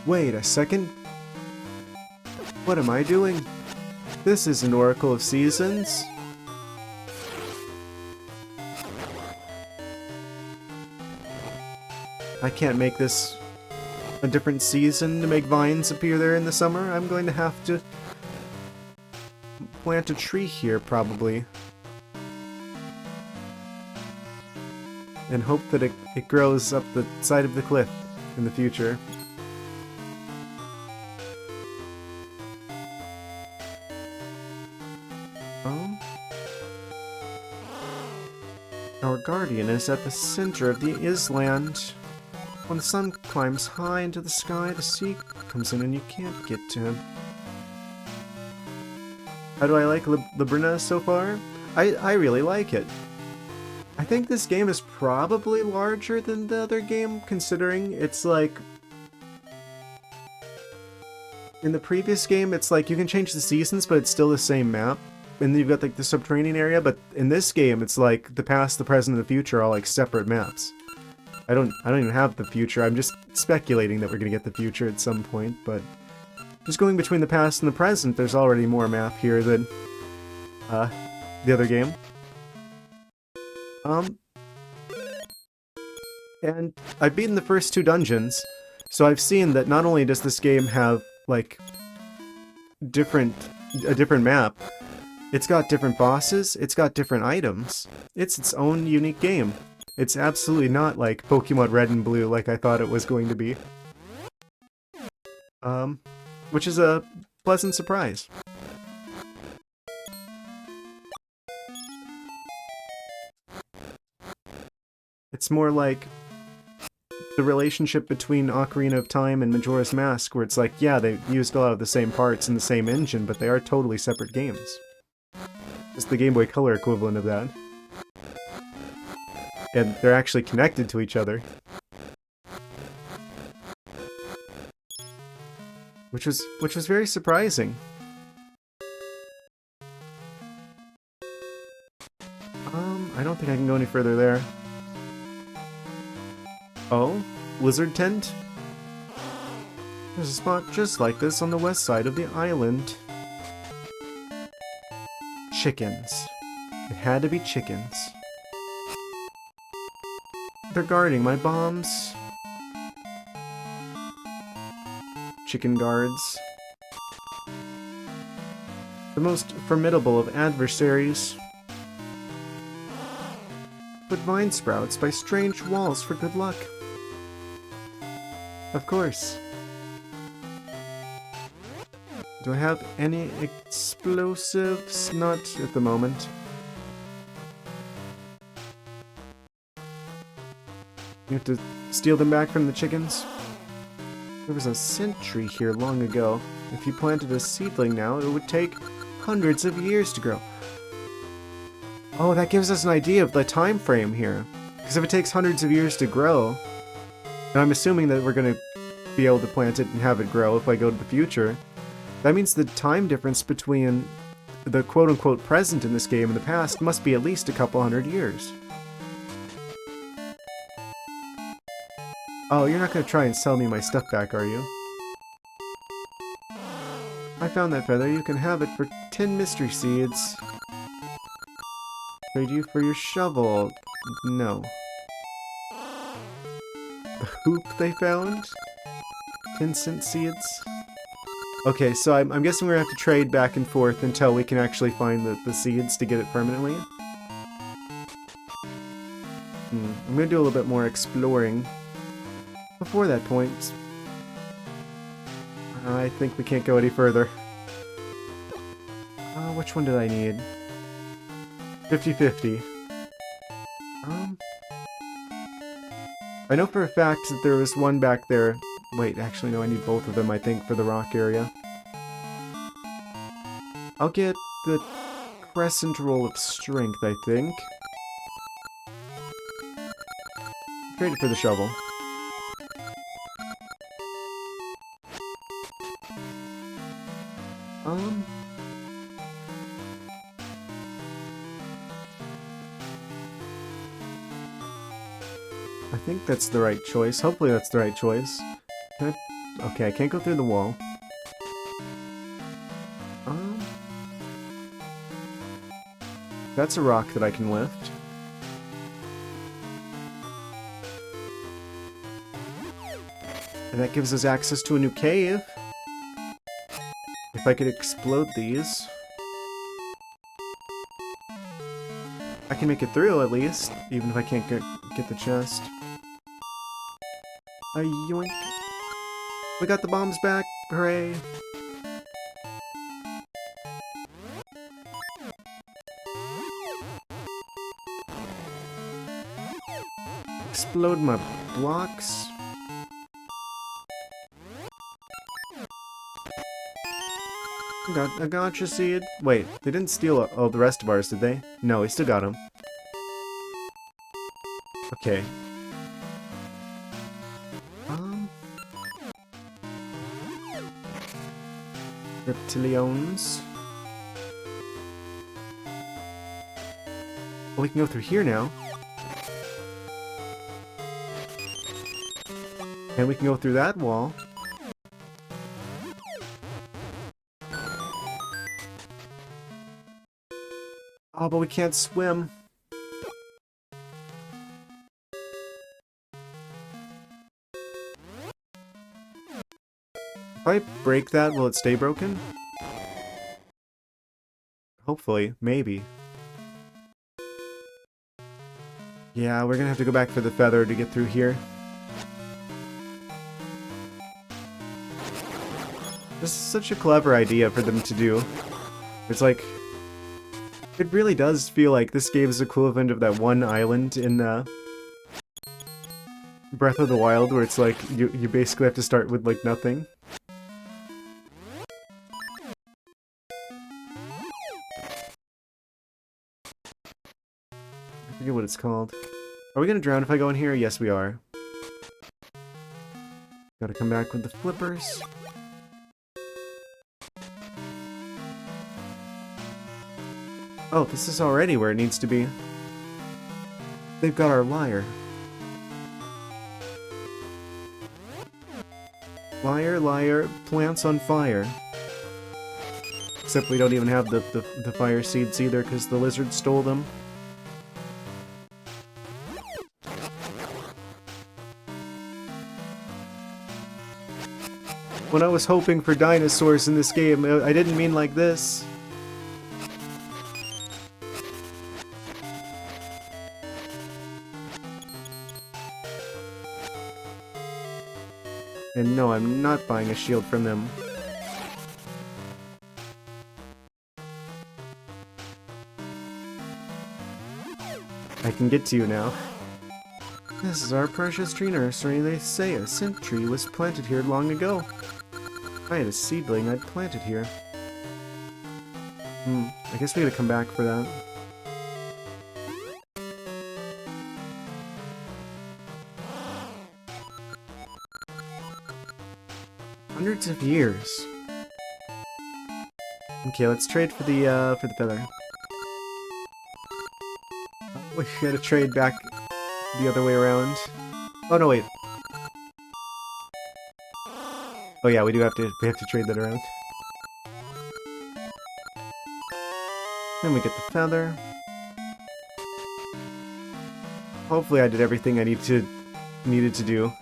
Wait a second. What am I doing? This is an Oracle of Seasons. I can't make this a different season to make vines appear there in the summer. I'm going to have to plant a tree here, probably. And hope that it grows up the side of the cliff in the future. Our guardian is at the center of the Island. When the sun climbs high into the sky, the sea comes in and you can't get to him. How do I like Librina so far? I really like it. I think this game is probably larger than the other game, considering it's like... In the previous game, it's like you can change the seasons, but it's still the same map. And then you've got like the subterranean area, but in this game, it's like the past, the present, and the future are all like separate maps. I don't even have the future. I'm just speculating that we're gonna get the future at some point, but just going between the past and the present, there's already more map here than the other game. And I've beaten the first 2 dungeons, so I've seen that not only does this game have like a different map, it's got different bosses, it's got different items. It's its own unique game. It's absolutely not like Pokemon Red and Blue like I thought it was going to be. Which is a pleasant surprise. It's more like the relationship between Ocarina of Time and Majora's Mask, where it's like, yeah, they used a lot of the same parts in the same engine, but they are totally separate games. Just the Game Boy Color equivalent of that. And they're actually connected to each other. Which was very surprising. I don't think I can go any further there. Oh? Lizard tent? There's a spot just like this on the west side of the island. Chickens. It had to be chickens. They're guarding my bombs. Chicken guards. The most formidable of adversaries. Put vine sprouts by strange walls for good luck. Of course. Do I have any explosives? Not at the moment. You have to steal them back from the chickens? There was a sentry here long ago. If you planted a seedling now, it would take hundreds of years to grow. Oh, that gives us an idea of the time frame here. Because if it takes hundreds of years to grow, and I'm assuming that we're going to be able to plant it and have it grow if I go to the future, that means the time difference between the quote-unquote present in this game and the past must be at least a couple hundred years. Oh, you're not going to try and sell me my stuff back, are you? I found that feather. You can have it for 10 mystery seeds. Trade you for your shovel. No. The hoop they found? 10 cent seeds? Okay, so I'm guessing we're going to have to trade back and forth until we can actually find the seeds to get it permanently. I'm going to do a little bit more exploring. Before that point, I think we can't go any further. Which one did I need? 50-50. I know for a fact that there was one back there. Wait, actually no, I need both of them, I think, for the rock area. I'll get the crescent roll of strength, I think. Trade it for the shovel. I think that's the right choice. Hopefully that's the right choice. Okay, I can't go through the wall. That's a rock that I can lift. And that gives us access to a new cave. If I could explode these, I can make it through at least, even if I can't get the chest. Yoink. We got the bombs back. Hooray. Explode my blocks. Got a gotcha seed. Wait, they didn't steal all the rest of ours, did they? No, we still got them. Okay. Reptilions. Oh, we can go through here now. And we can go through that wall. Oh, but we can't swim. If I break that, will it stay broken? Hopefully. Maybe. Yeah, we're gonna have to go back for the feather to get through here. This is such a clever idea for them to do. It's like... It really does feel like this game is equivalent of that one island in Breath of the Wild where it's like you basically have to start with like nothing. I forget what it's called. Are we gonna drown if I go in here? Yes, we are. Gotta come back with the flippers. Oh, this is already where it needs to be. They've got our lyre. Lyre, lyre, plants on fire. Except we don't even have the fire seeds either because the lizard stole them. When I was hoping for dinosaurs in this game, I didn't mean like this. And no, I'm not buying a shield from them. I can get to you now. This is our precious tree nursery. They say a scent tree was planted here long ago. If I had a seedling, I'd plant it here. I guess we gotta come back for that. Hundreds of years. Okay, let's trade for the feather. We gotta trade back the other way around. Oh no, wait. Oh yeah, we have to trade that around. Then we get the feather. Hopefully I did everything I needed to do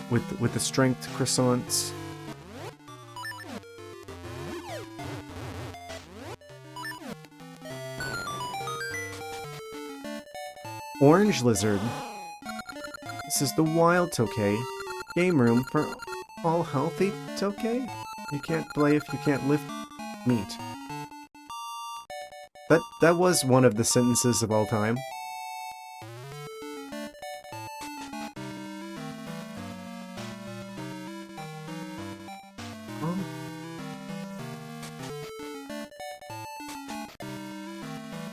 with the strength croissants. Orange lizard. This is the wild tokay. Game room for all healthy tokay? You can't play if you can't lift meat. That was one of the sentences of all time.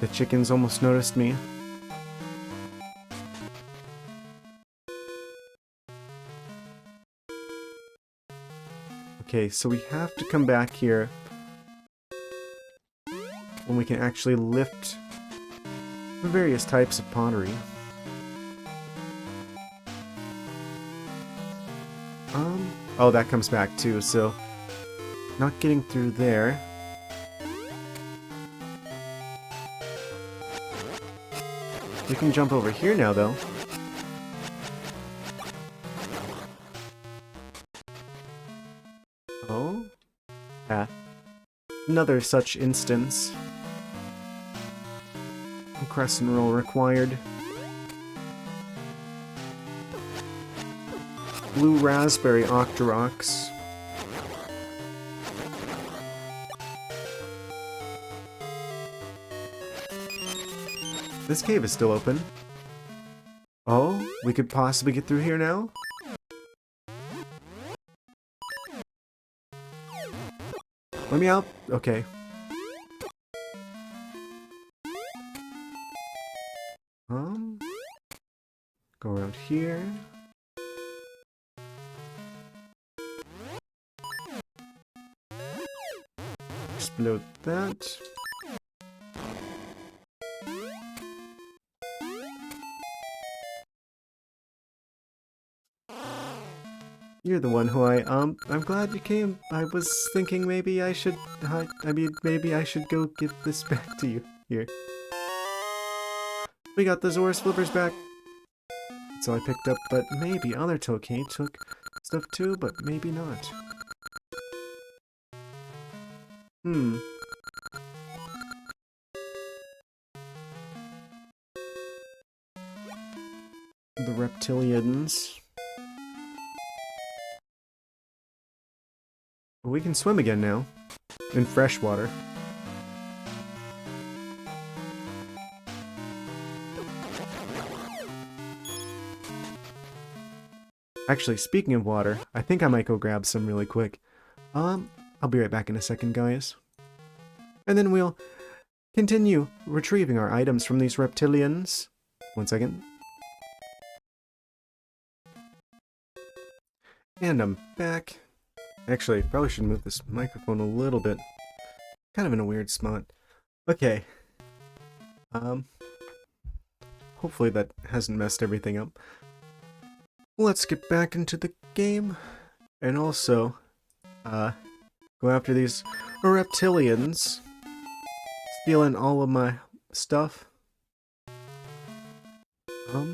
The chickens almost noticed me. Okay, so we have to come back here when we can actually lift various types of pottery. Oh, that comes back too, so not getting through there. We can jump over here now, though. Oh? Ah. Another such instance. Crescent roll required. Blue raspberry octoroks. This cave is still open. Oh, we could possibly get through here now? Let me out. Okay. here. Explode that. You're the one who I'm glad you came. I was thinking maybe I should, maybe I should go give this back to you. Here. We got the Zora's flippers back. That's all I picked up, but maybe other Tokay took stuff too, but maybe not. The reptilians. We can swim again now. In fresh water. Actually, speaking of water, I think I might go grab some really quick. I'll be right back in a second, guys. And then we'll continue retrieving our items from these reptilians. 1 second. And I'm back. Actually, probably should move this microphone a little bit. Kind of in a weird spot. Okay. Hopefully that hasn't messed everything up. Let's get back into the game. And also, go after these reptilians. Stealing all of my stuff. Yeah,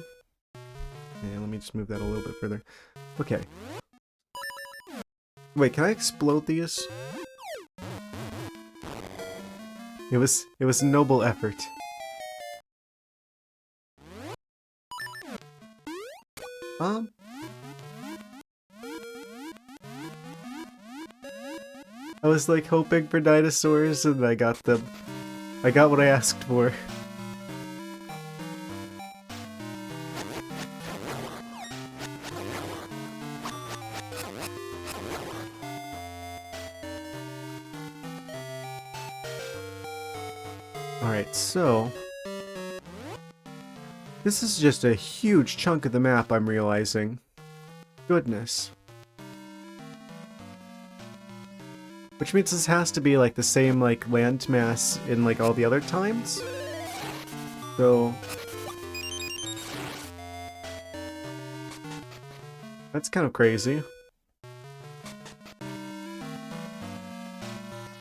let me just move that a little bit further. Okay. Wait, can I explode these? It was a noble effort. I was like hoping for dinosaurs and I got them. I got what I asked for. Alright, so... this is just a huge chunk of the map, I'm realizing. Goodness. Which means this has to be like the same like landmass in like all the other times. So... that's kind of crazy.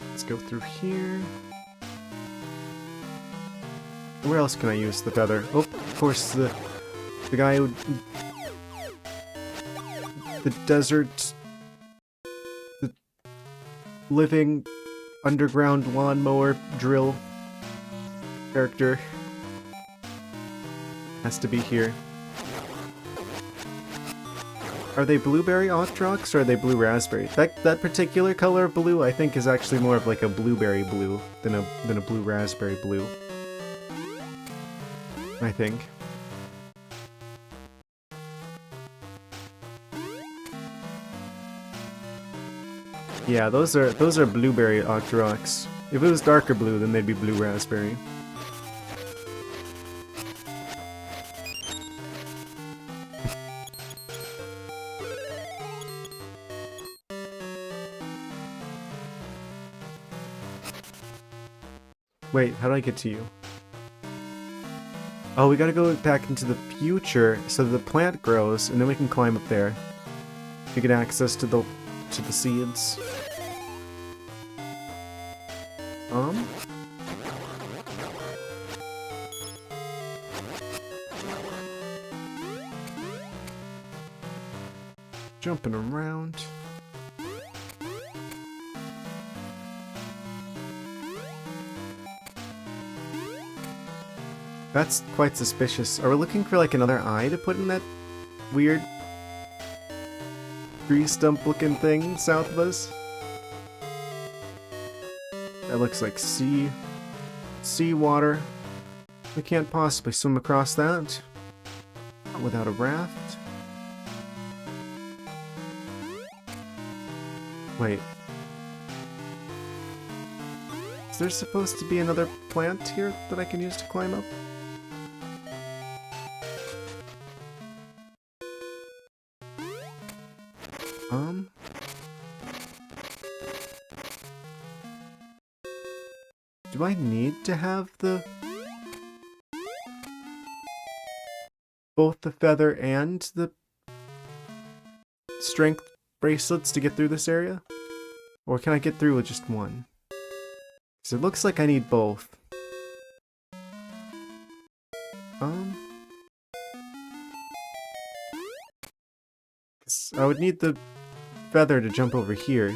Let's go through here. Where else can I use the feather? Oh, of course, the guy who... the desert... the living underground lawnmower drill character has to be here. Are they blueberry ArcticThwacks or are they blue raspberry? That particular color of blue I think is actually more of like a blueberry blue than a blue raspberry blue. I think. Yeah, those are blueberry ArcticThwacks. If it was darker blue, then they'd be blue raspberry. Wait, how do I get to you? Oh, we gotta go back into the future so that the plant grows, and then we can climb up there to get access to the seeds. Jumping around. That's quite suspicious. Are we looking for like another eye to put in that weird tree stump looking thing south of us? That looks like sea water. We can't possibly swim across that. Not without a raft. Wait. Is there supposed to be another plant here that I can use to climb up? Do I need to have both the feather and the strength bracelets to get through this area? Or can I get through with just one? Because it looks like I need both. I would need the feather to jump over here.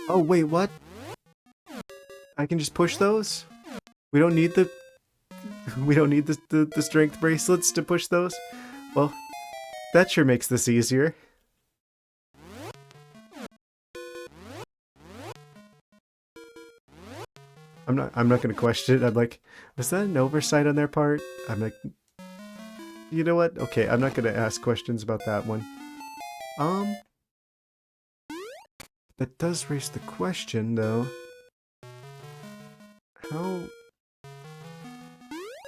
Oh, wait, what? I can just push those? We don't need the... We don't need the strength bracelets to push those? Well, that sure makes this easier. I'm not gonna question it. I'm like, was that an oversight on their part? I'm like, you know what? Okay, I'm not gonna ask questions about that one. That does raise the question, though. How...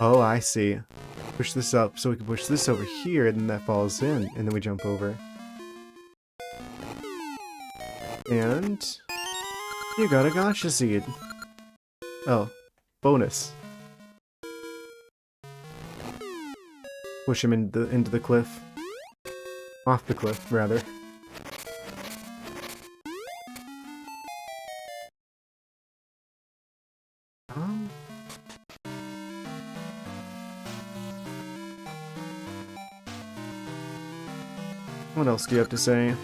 Oh, I see. Push this up so we can push this over here, and then that falls in, and then we jump over. And... you got a gacha seed. Oh, bonus. Push him into the cliff. Off the cliff, rather. What else do you have to say?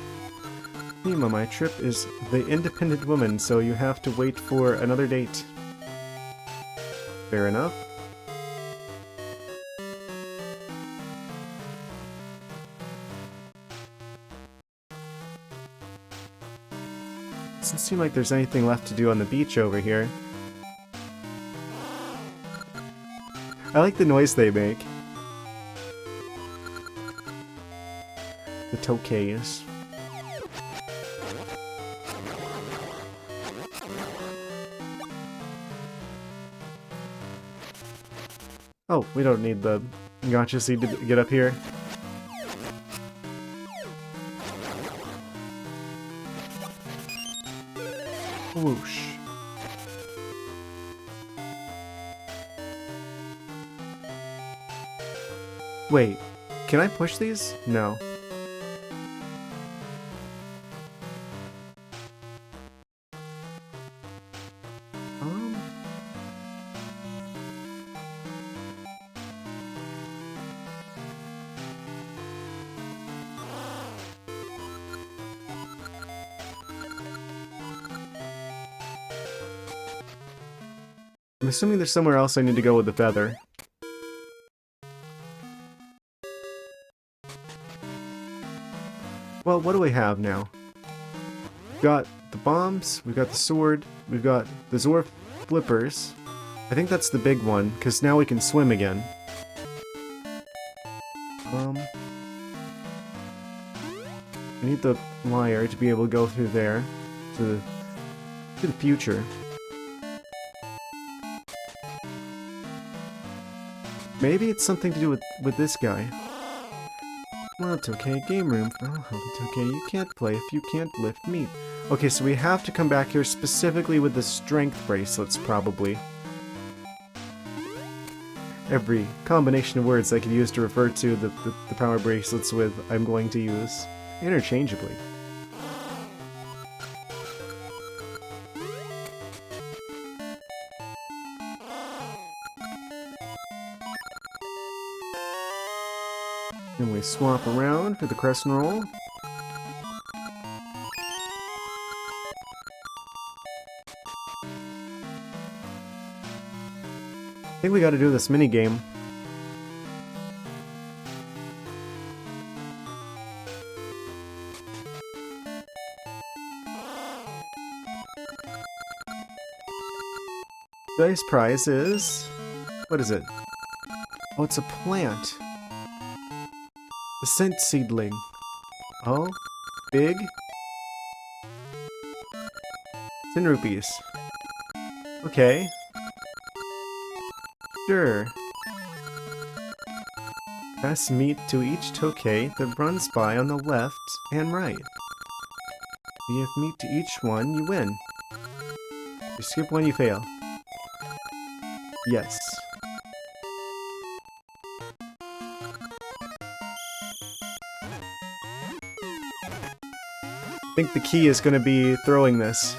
Theme of my trip is the independent woman, so you have to wait for another date. Fair enough. Doesn't seem like there's anything left to do on the beach over here. I like the noise they make. The tokeis. Oh, we don't need the gacha seed to get up here. Whoosh. Wait, can I push these? No. I'm assuming there's somewhere else I need to go with the feather. Well, what do we have now? We've got the bombs, we've got the sword, we've got the Zor flippers. I think that's the big one, because now we can swim again. I need the lyre to be able to go through there to the future. Maybe it's something to do with this guy. Well, it's okay. Game room. Oh, it's okay. You can't play if you can't lift meat. Okay, so we have to come back here specifically with the strength bracelets, probably. Every combination of words I could use to refer to the power bracelets with, I'm going to use interchangeably. And we swap around for the crest and roll. I think we gotta do this mini game. Today's prize is... what is it? Oh, it's a plant. The scent seedling. Oh, big. 10 rupees. Okay. Sure. Pass meat to each tokei that runs by on the left and right. If you give meat to each one, you win. You skip one, you fail. Yes. I think the key is going to be throwing this.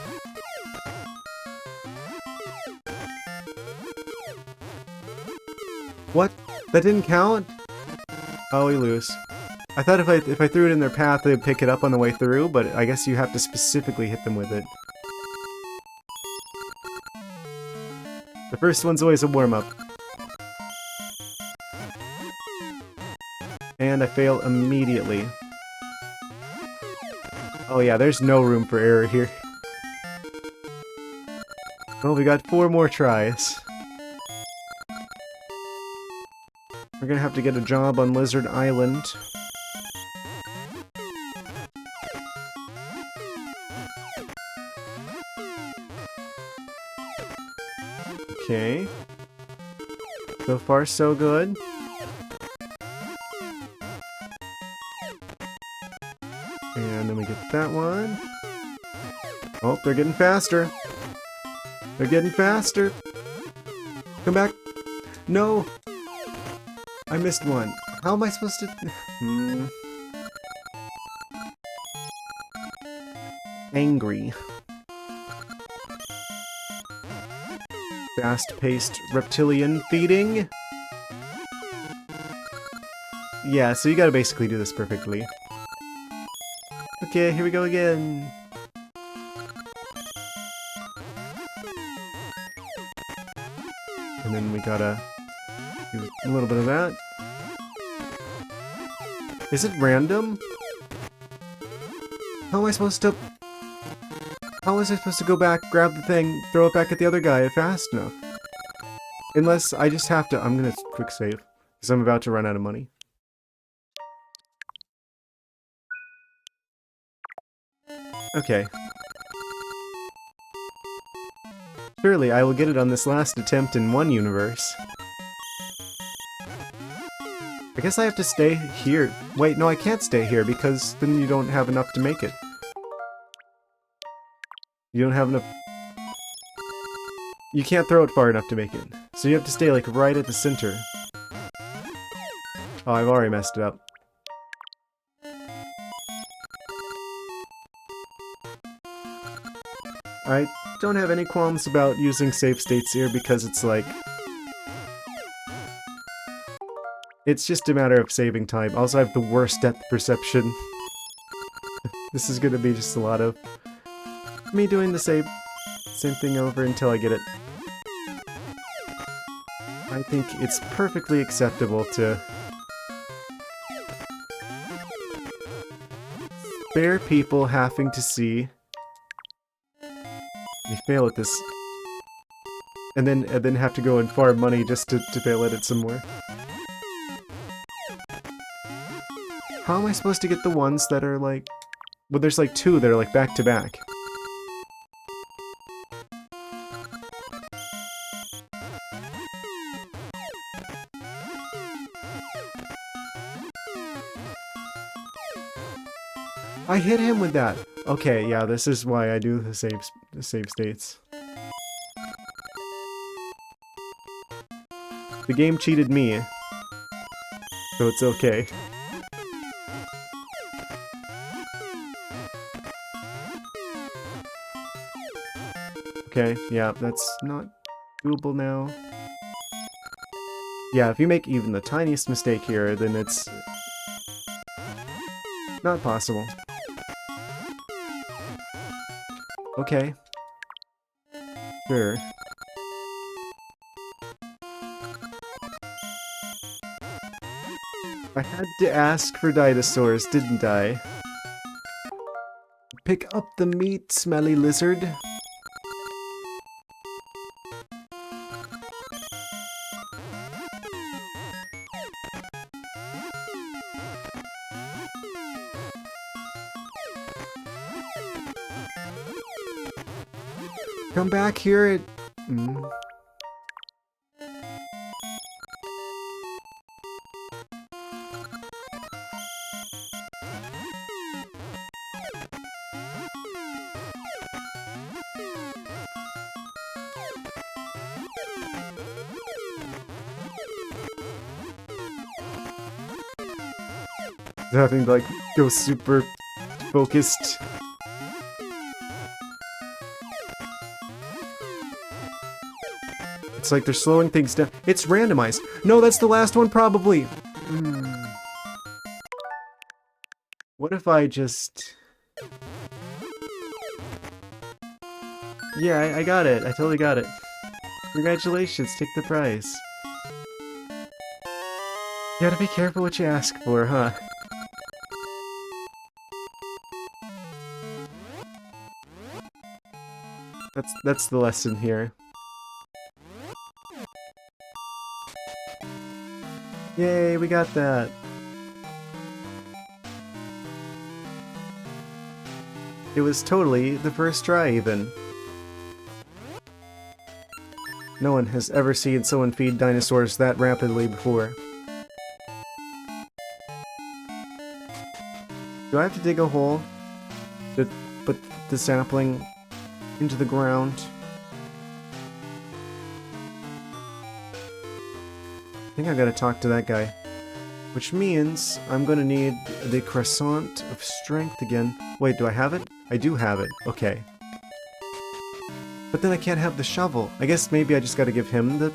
What? That didn't count? Oh, we lose. I thought if I threw it in their path, they'd pick it up on the way through, but I guess you have to specifically hit them with it. The first one's always a warm-up. And I fail immediately. Oh yeah, there's no room for error here. Well, we got 4 more tries. We're gonna have to get a job on Lizard Island. Okay. So far, so good. And then we get that one. Oh, they're getting faster. They're getting faster. Come back. No! I missed one. How am I supposed to... Angry. Fast-paced reptilian feeding. Yeah, so you gotta basically do this perfectly. Okay, here we go again. And then we gotta do a little bit of that. Is it random? How am I supposed to... How was I supposed to go back, grab the thing, throw it back at the other guy fast enough? Unless I just have to... I'm gonna quick save, because I'm about to run out of money. Okay. Surely I will get it on this last attempt in one universe. I guess I have to stay here. Wait, no, I can't stay here because then you don't have enough to make it. You don't have enough... You can't throw it far enough to make it. So you have to stay, like, right at the center. Oh, I've already messed it up. I don't have any qualms about using save states here because it's like... It's just a matter of saving time. Also, I have the worst depth perception. This is gonna be just a lot of me doing the same thing over until I get it. I think it's perfectly acceptable to spare people having to see me fail at this, and then have to go and farm money just to fail at it some more. How am I supposed to get the ones that are like... Well, there's like 2 that are like back to back. I hit him with that! Okay, yeah, this is why I do the save states. The game cheated me, so it's okay. Okay, yeah, that's not doable now. Yeah, if you make even the tiniest mistake here, then it's not possible. Okay. Sure. I had to ask for dinosaurs, didn't I? Pick up the meat, smelly lizard. Come back here. having to, like, go super focused. It's like they're slowing things down. It's randomized. No, that's the last one, probably. What if I just... Yeah, I got it. I totally got it. Congratulations, take the prize. You gotta be careful what you ask for, huh? That's the lesson here. Yay, we got that. It was totally the first try, even. No one has ever seen someone feed dinosaurs that rapidly before. Do I have to dig a hole to put the sapling into the ground? I think I gotta talk to that guy. Which means I'm gonna need the Croissant of Strength again. Wait, do I have it? I do have it. Okay. But then I can't have the shovel. I guess maybe I just gotta give him the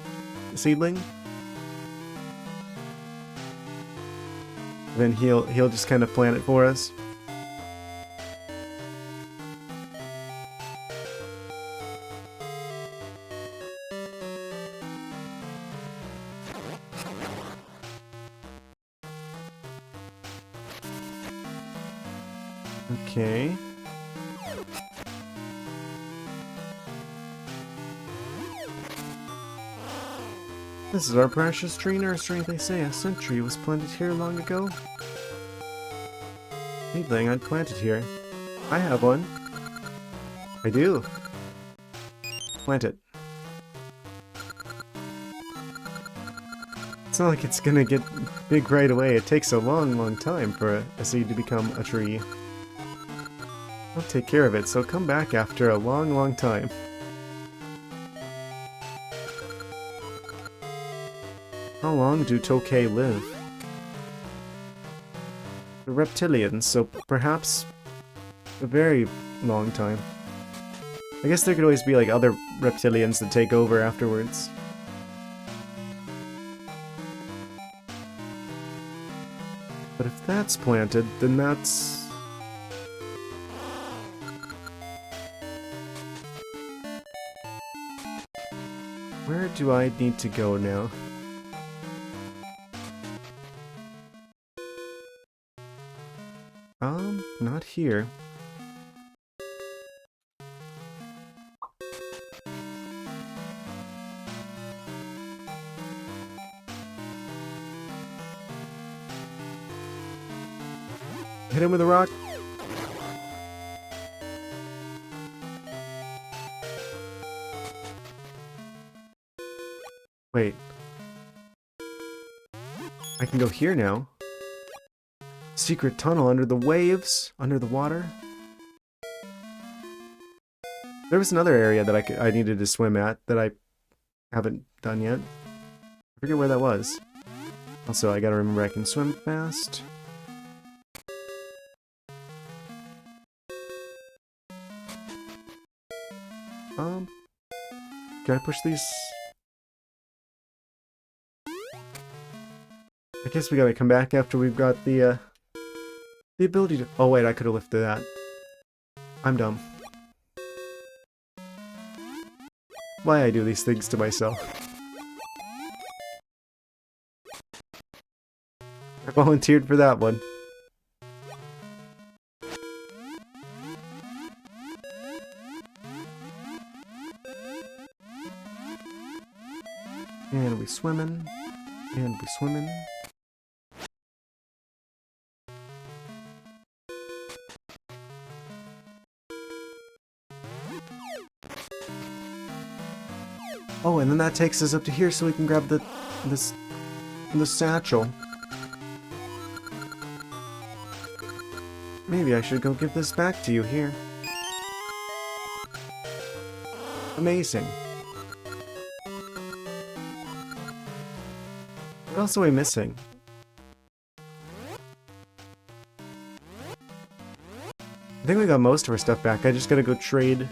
seedling? Then he'll just kind of plant it for us. Okay. This is our precious tree nursery, they say. A century was planted here long ago. Seedling I'd planted here. I have one. I do. Plant it. It's not like it's gonna get big right away. It takes a long, long time for a seed to become a tree. I'll take care of it, so come back after a long, long time. How long do Tokay live? The reptilians, so perhaps a very long time. I guess there could always be like other reptilians that take over afterwards. But if that's planted, then that's... Where do I need to go now? Not here. Hit him with a rock. Wait. I can go here now. Secret tunnel under the waves, under the water. There was another area that I needed to swim at that I haven't done yet. I forget where that was. Also, I gotta remember I can swim fast. Can I push these? I guess we gotta come back after we've got the ability to... Oh wait, I could've lifted that. I'm dumb. Why I do these things to myself. I volunteered for that one. And we swimming. And we swimming. Oh, and then that takes us up to here so we can grab the satchel. Maybe I should go give this back to you here. Amazing. What else are we missing? think we got most of our stuff back. I just gotta go trade.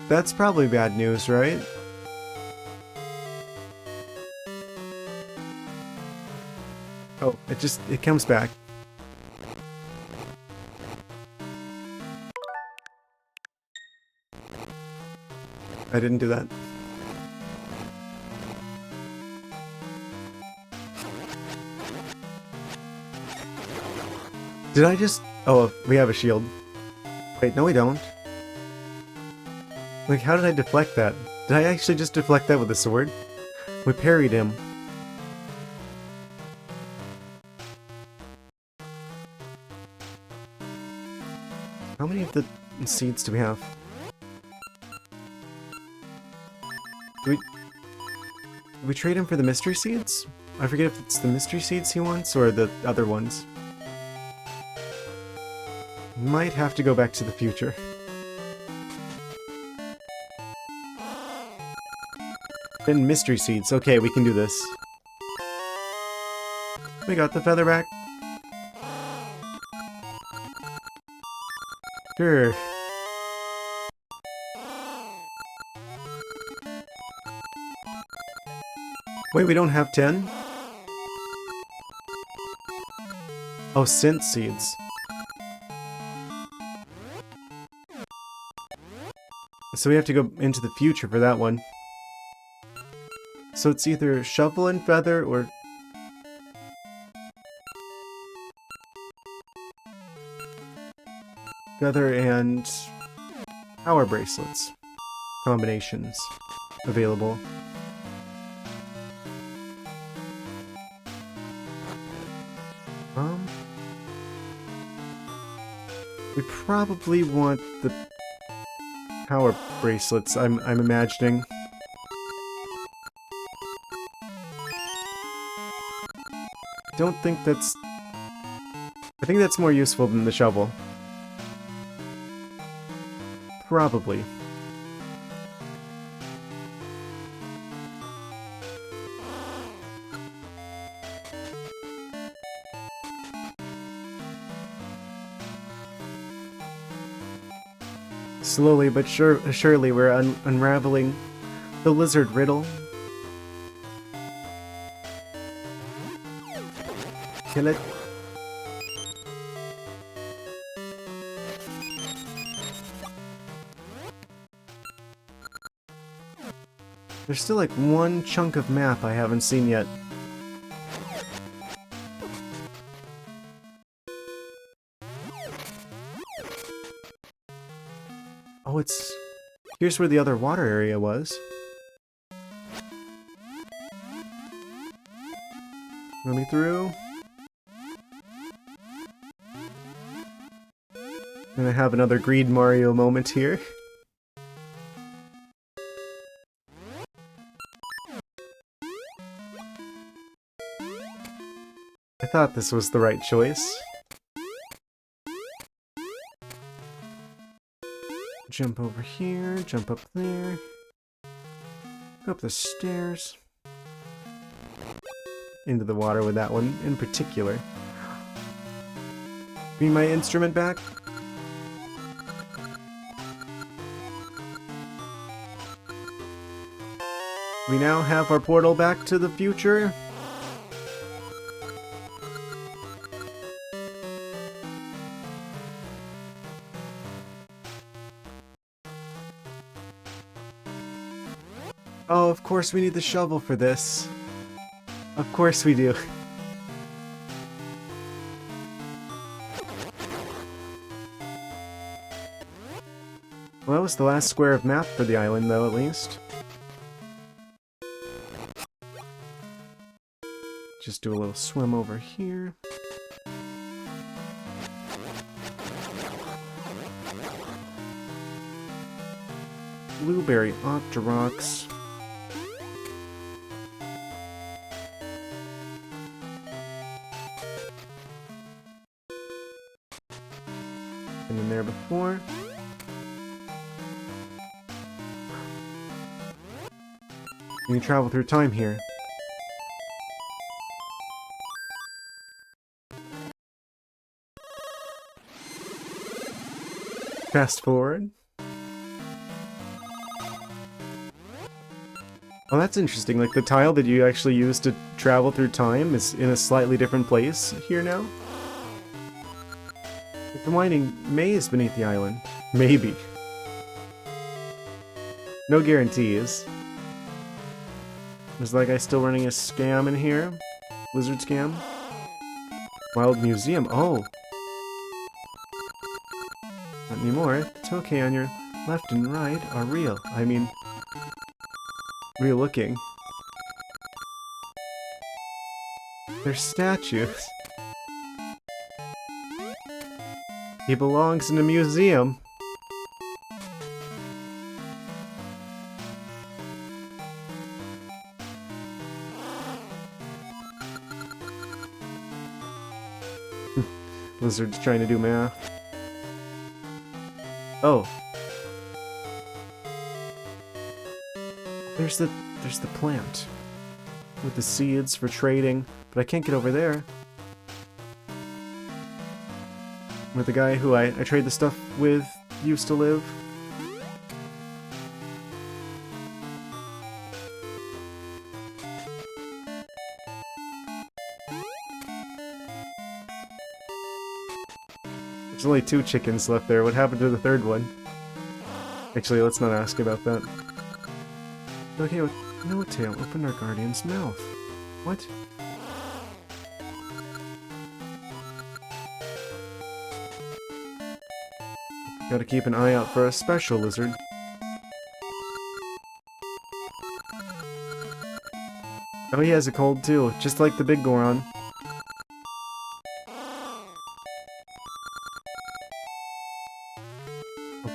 That's probably bad news, right? Oh, it comes back. I didn't do that. Did I just... Oh, we have a shield. Wait, no we don't. Like, how did I deflect that? Did I actually just deflect that with a sword? We parried him. How many of the seeds do we have? Do we trade him for the mystery seeds? I forget if it's the mystery seeds he wants or the other ones. Might have to go back to the future. And mystery seeds. Okay, we can do this. We got the featherback. Sure. Wait, we don't have 10? Oh, scent seeds. So we have to go into the future for that one. So it's either shovel and feather or... feather and power bracelets. Combinations available. We probably want the power bracelets, I'm imagining. Don't think that's... I think that's more useful than the shovel. Probably. Slowly but surely we're unraveling the lizard riddle. Kill it. There's still like one chunk of map I haven't seen yet. Oh, it's... here's where the other water area was. Let me through. And I have another Greed Mario moment here. I thought this was the right choice. Jump over here, jump up there. Go up the stairs. Into the water with that one in particular. Bring my instrument back. We now have our portal back to the future. Oh, of course we need the shovel for this. Of course we do. Well, that was the last square of map for the island, though, at least. Just do a little swim over here. Blueberry Octoroks. Been in there before. We can travel through time here. Fast forward. Oh, that's interesting. Like, the tile that you actually use to travel through time is in a slightly different place here now. Like, the winding maze beneath the island. Maybe. No guarantees. Is that guy still running a scam in here? Lizard scam? Wild museum. Oh! Not anymore. The tokay on your left and right are real. I mean, real looking. They're statues. He belongs in a museum. Lizard's trying to do math. Oh. There's the plant. With the seeds for trading, but I can't get over there. Where the guy who I trade the stuff with used to live. There's only 2 chickens left there. What happened to the 3rd one? Actually, let's not ask about that. Okay, with no tail, open our guardian's mouth. What? Gotta keep an eye out for a special lizard. Oh, he has a cold too, just like the big Goron.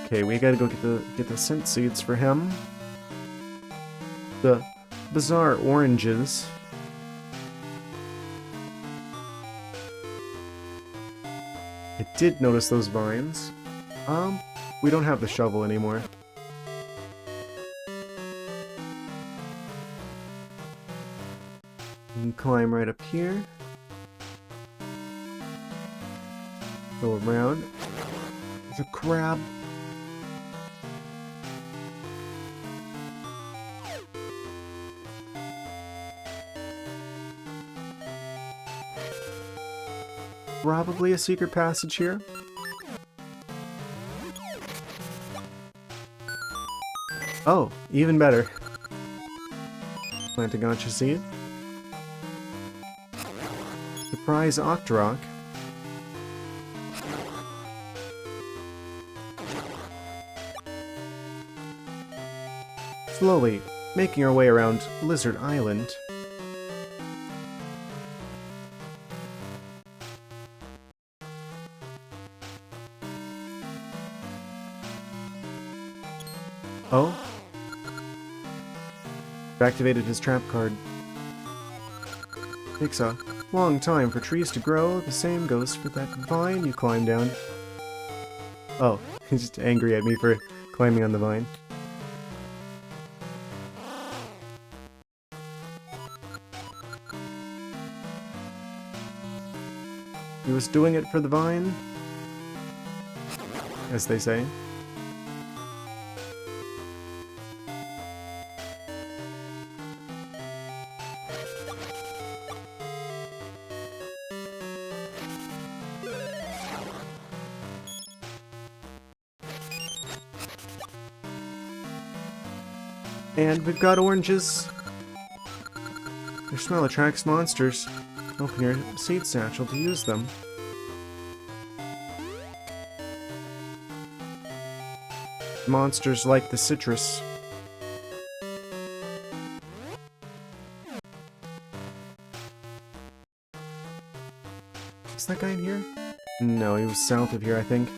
Okay, we gotta go get the scent seeds for him. The bizarre oranges. I did notice those vines. We don't have the shovel anymore. We can climb right up here. Go around. There's a crab. Probably a secret passage here. Oh, even better. Plant a gotcha seed. Surprise ArcticThwack. Slowly making our way around Lizard Island. Oh? Activated his trap card. Takes a long time for trees to grow. The same goes for that vine you climbed down. Oh, he's just angry at me for climbing on the vine. He was doing it for the vine, as they say. And we've got oranges. Their smell attracts monsters. Open your seed satchel to use them. Monsters like the citrus. Is that guy in here? No, he was south of here, I think.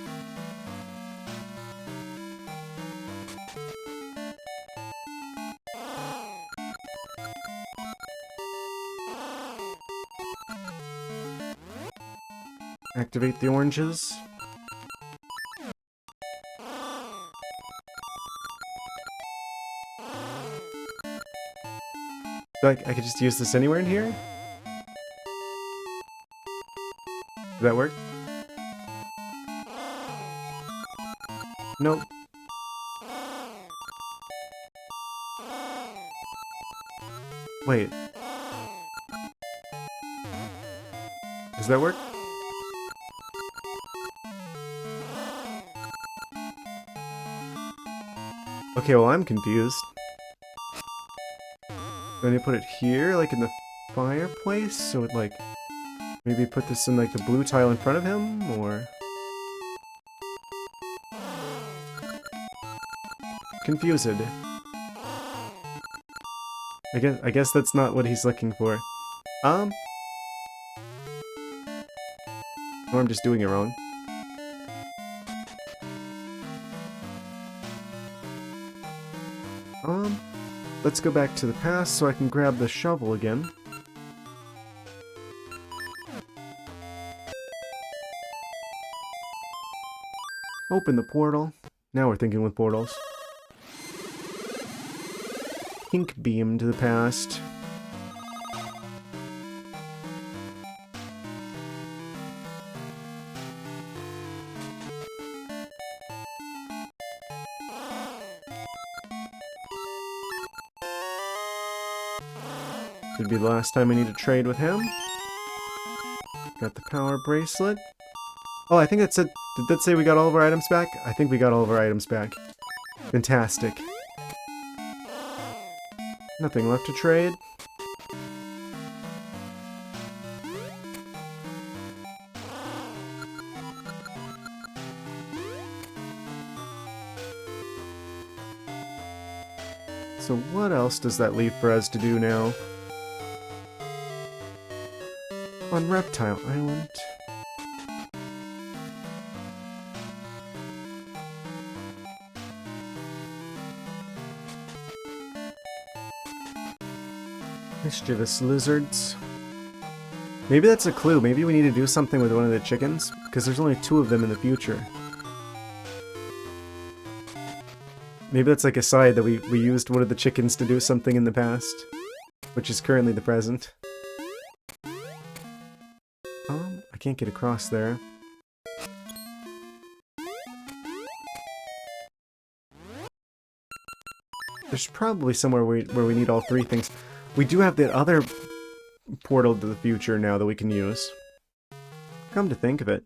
Activate the oranges. I could just use this anywhere in here? Did that work? Nope. Wait. Does that work? Okay, well, I'm confused. Do I need to put it here, like in the fireplace? So it, like, maybe put this in, like, the blue tile in front of him, or... Confused. I guess that's not what he's looking for. Or I'm just doing it wrong. Let's go back to the past so I can grab the shovel again. Open the portal. Now we're thinking with portals. Pink beam to the past. Could be the last time I need to trade with him. Got the power bracelet. Oh, I think that said... Did that say we got all of our items back? I think we got all of our items back. Fantastic. Nothing left to trade. So what else does that leave for us to do now? On Reptile Island. Mischievous lizards. Maybe that's a clue. Maybe we need to do something with one of the chickens, because there's only 2 of them in the future. Maybe that's like a side that we used one of the chickens to do something in the past, which is currently the present. I can't get across there. There's probably somewhere where we need all 3 things. We do have the other portal to the future now that we can use. Come to think of it.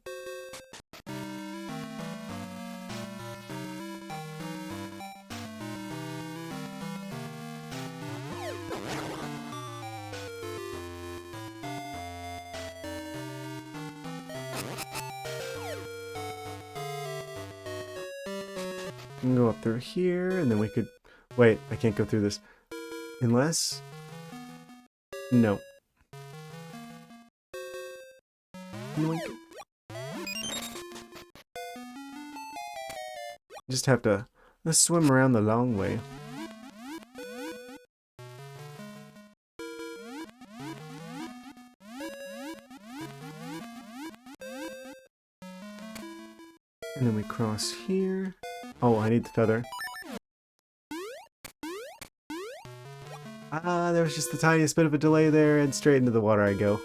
We can go up through here, and then we could... Wait, I can't go through this. Unless... No. Yoink. Just have to... Let's swim around the long way. And then we cross here. Oh, I need the feather. Ah, there was just the tiniest bit of a delay there, and straight into the water I go.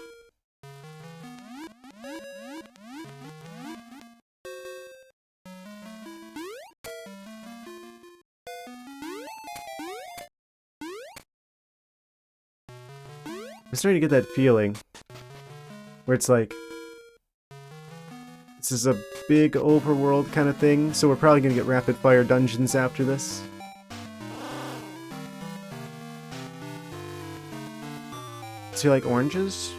I'm starting to get that feeling where it's like, this is a big overworld kind of thing, so we're probably gonna get rapid fire dungeons after this. Do you like oranges?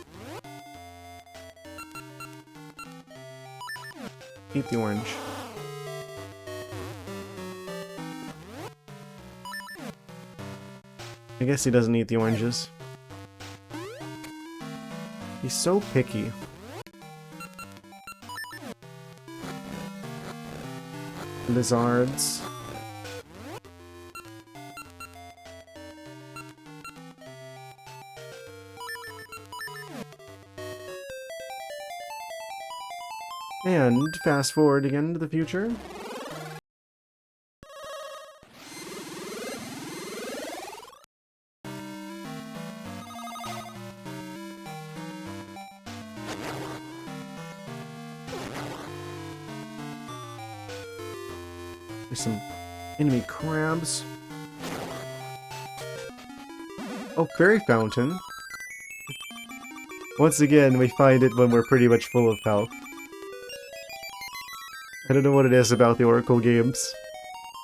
Eat the orange. I guess he doesn't eat the oranges. He's so picky. Lizards. And fast forward again to the future. There's some enemy crabs. Oh, fairy fountain. Once again, we find it when we're pretty much full of health. I don't know what it is about the Oracle games,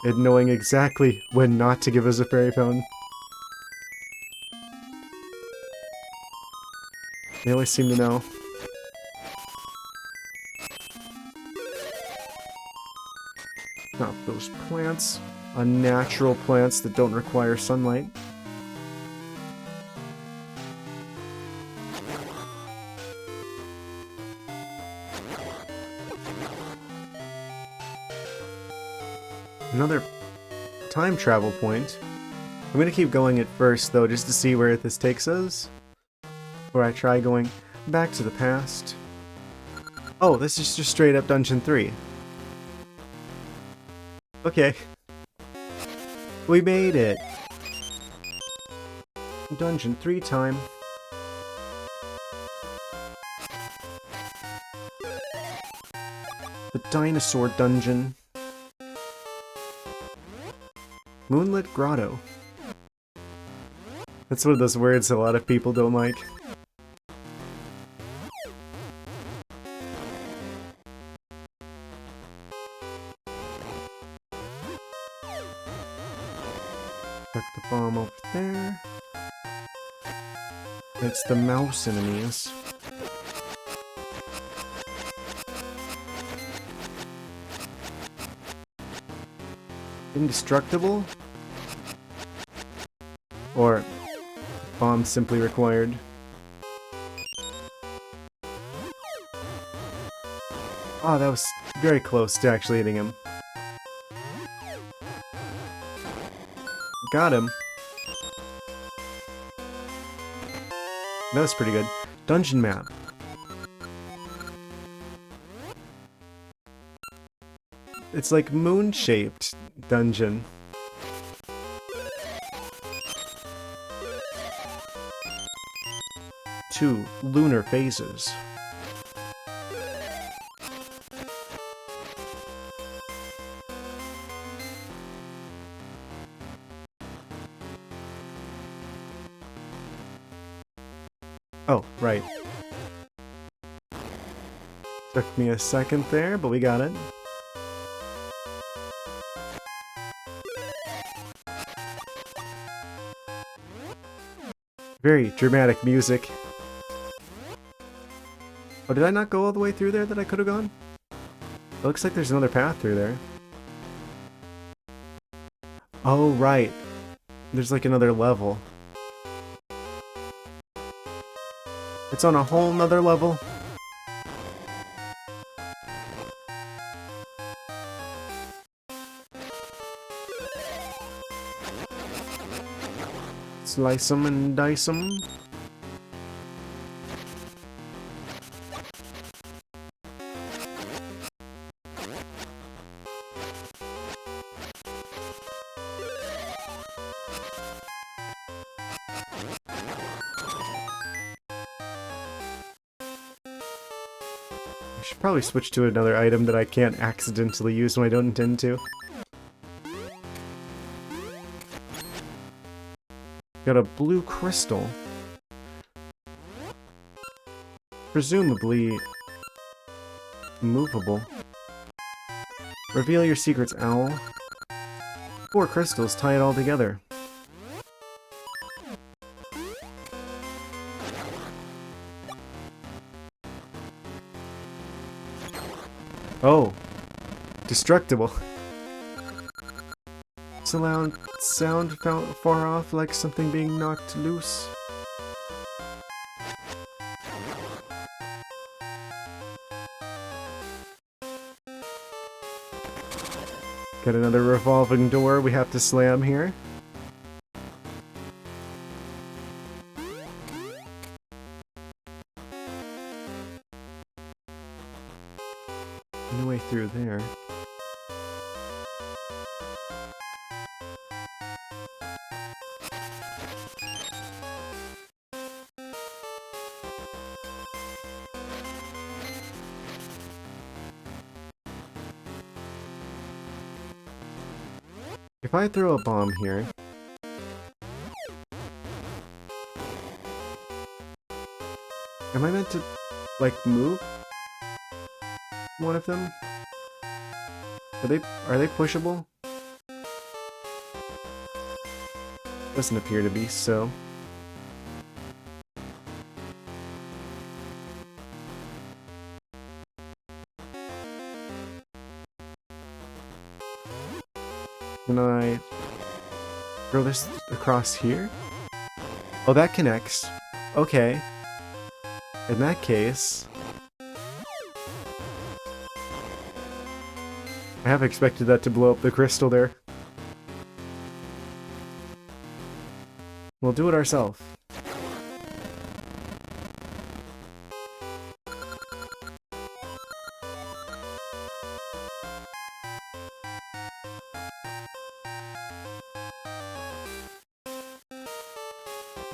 and knowing exactly when not to give us a fairy fountain. They always seem to know. Not those plants. Unnatural plants that don't require sunlight. Another time travel point. I'm gonna keep going at first though, just to see where this takes us. Before I try going back to the past. Oh, this is just straight up Dungeon 3. Okay. We made it! Dungeon 3 time. The Dinosaur Dungeon. Moonlit Grotto. That's one of those words a lot of people don't like. Tuck the bomb over there. It's the mouse enemies. Indestructible? Or bomb simply required? Oh, that was very close to actually hitting him. Got him. That was pretty good. Dungeon map. It's like moon-shaped dungeon. Two lunar phases. Oh, right. Took me a second there, but we got it. Very dramatic music. Oh, did I not go all the way through there that I could have gone? It looks like there's another path through there. Oh, right. There's like another level. It's on a whole nother level. Slice 'em and dice 'em. I should probably switch to another item that I can't accidentally use when I don't intend to. Got a blue crystal. Presumably movable. Reveal your secrets, owl. 4 crystals tie it all together. Oh, destructible. It's a loud sound far off, like something being knocked loose. Got another revolving door we have to slam here. No way through there. If I throw a bomb here... Am I meant to, like, move one of them? Are they pushable? Doesn't appear to be, so... Can I throw this across here? Oh, that connects. Okay. In that case... I have expected that to blow up the crystal there. We'll do it ourselves.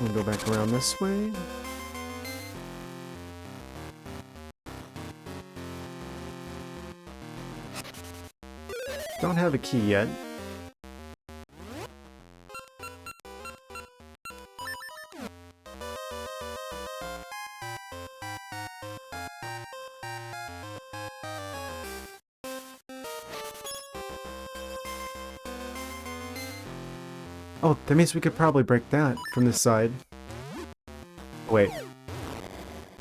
We'll go back around this way. Don't have a key yet. Oh, that means we could probably break that from this side. Wait.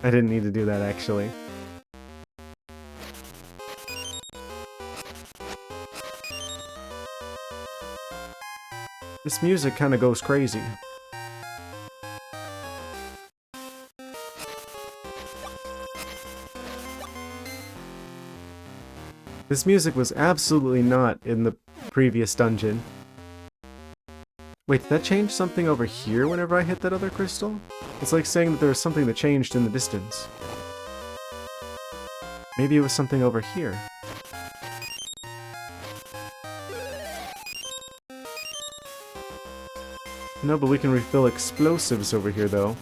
I didn't need to do that, actually. This music kind of goes crazy. This music was absolutely not in the previous dungeon. Wait, did that change something over here whenever I hit that other crystal? It's like saying that there was something that changed in the distance. Maybe it was something over here. No, but we can refill explosives over here, though.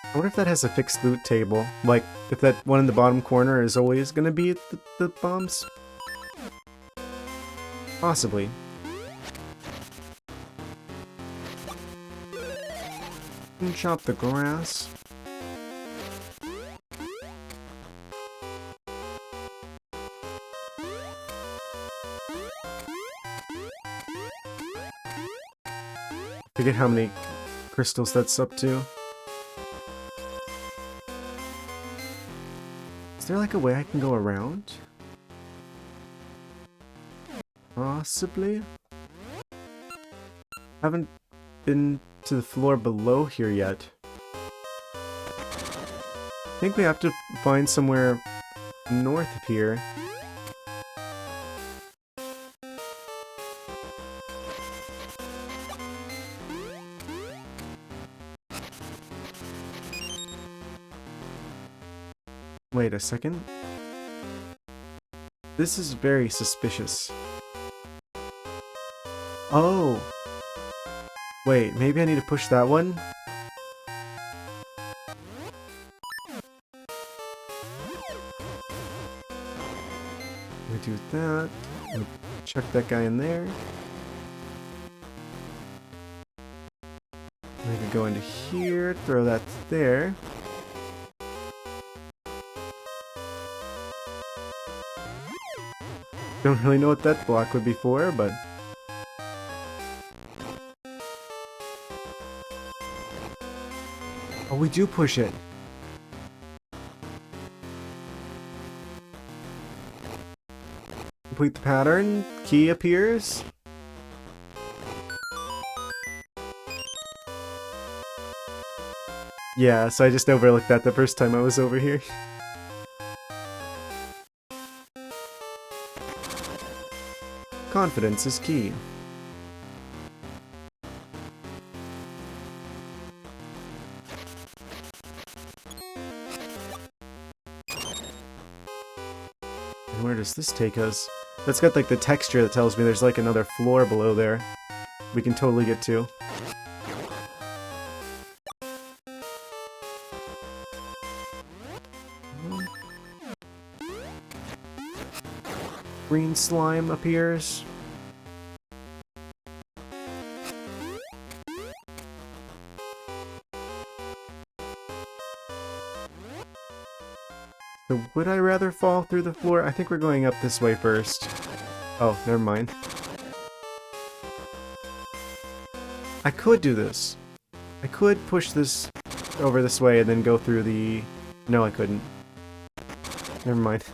I wonder if that has a fixed loot table. Like, if that one in the bottom corner is always gonna be the bombs? Possibly. And chop the grass. Forget how many crystals that's up to. Is there like a way I can go around? Possibly? Haven't been to the floor below here yet. I think we have to find somewhere north of here. Wait a second. This is very suspicious. Oh! Wait, maybe I need to push that one? We do that. We'll chuck that guy in there. We could go into here, throw that there. Don't really know what that block would be for, but... Oh, we do push it. Complete the pattern. Key appears. Yeah, so I just overlooked that the first time I was over here. Confidence is key. And where does this take us? That's got like the texture that tells me there's like another floor below there. we can totally get to. Green slime appears. So would I rather fall through the floor? I think we're going up this way first. Oh, never mind. I could do this. I could push this over this way and then go through the... No, I couldn't. Never mind.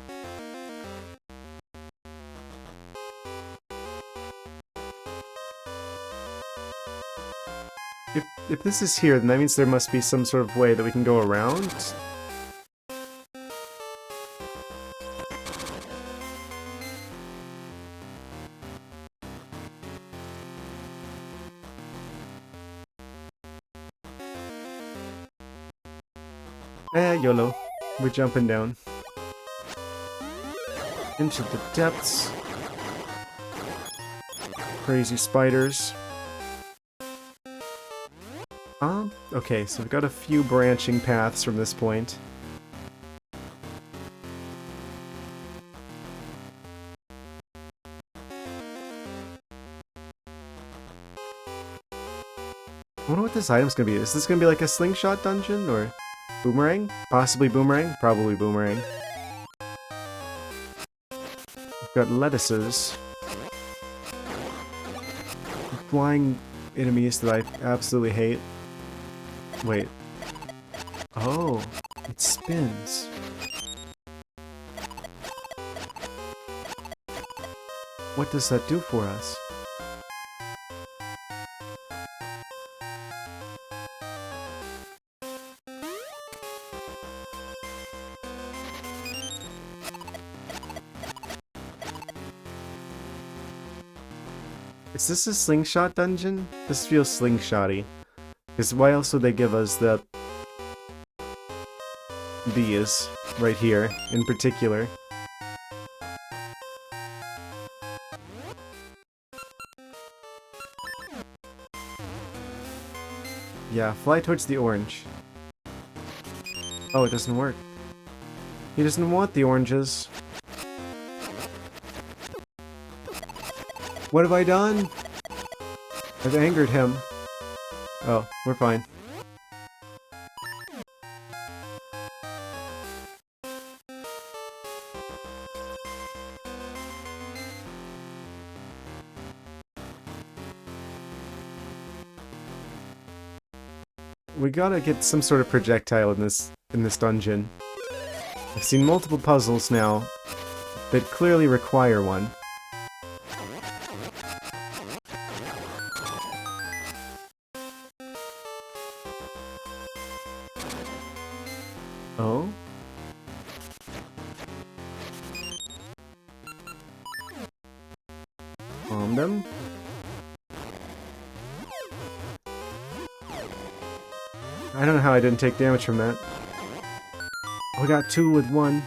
If this is here, then that means there must be some sort of way that we can go around. YOLO. We're jumping down. Into the depths. Crazy spiders. Okay, so we've got a few branching paths from this point. I wonder what this item's gonna be. Is this gonna be like a slingshot dungeon, or boomerang? Possibly boomerang? Probably boomerang. We've got lettuces. Flying enemies that I absolutely hate. Wait. Oh, it spins. What does that do for us? Is this a slingshot dungeon? This feels slingshotty. Because why else would they give us these right here in particular? Yeah, fly towards the orange. Oh, it doesn't work. He doesn't want the oranges. What have I done? I've angered him. Oh, we're fine. We gotta get some sort of projectile in this dungeon. I've seen multiple puzzles now that clearly require one. Oh? Bomb them? I don't know how I didn't take damage from that. We got two with one.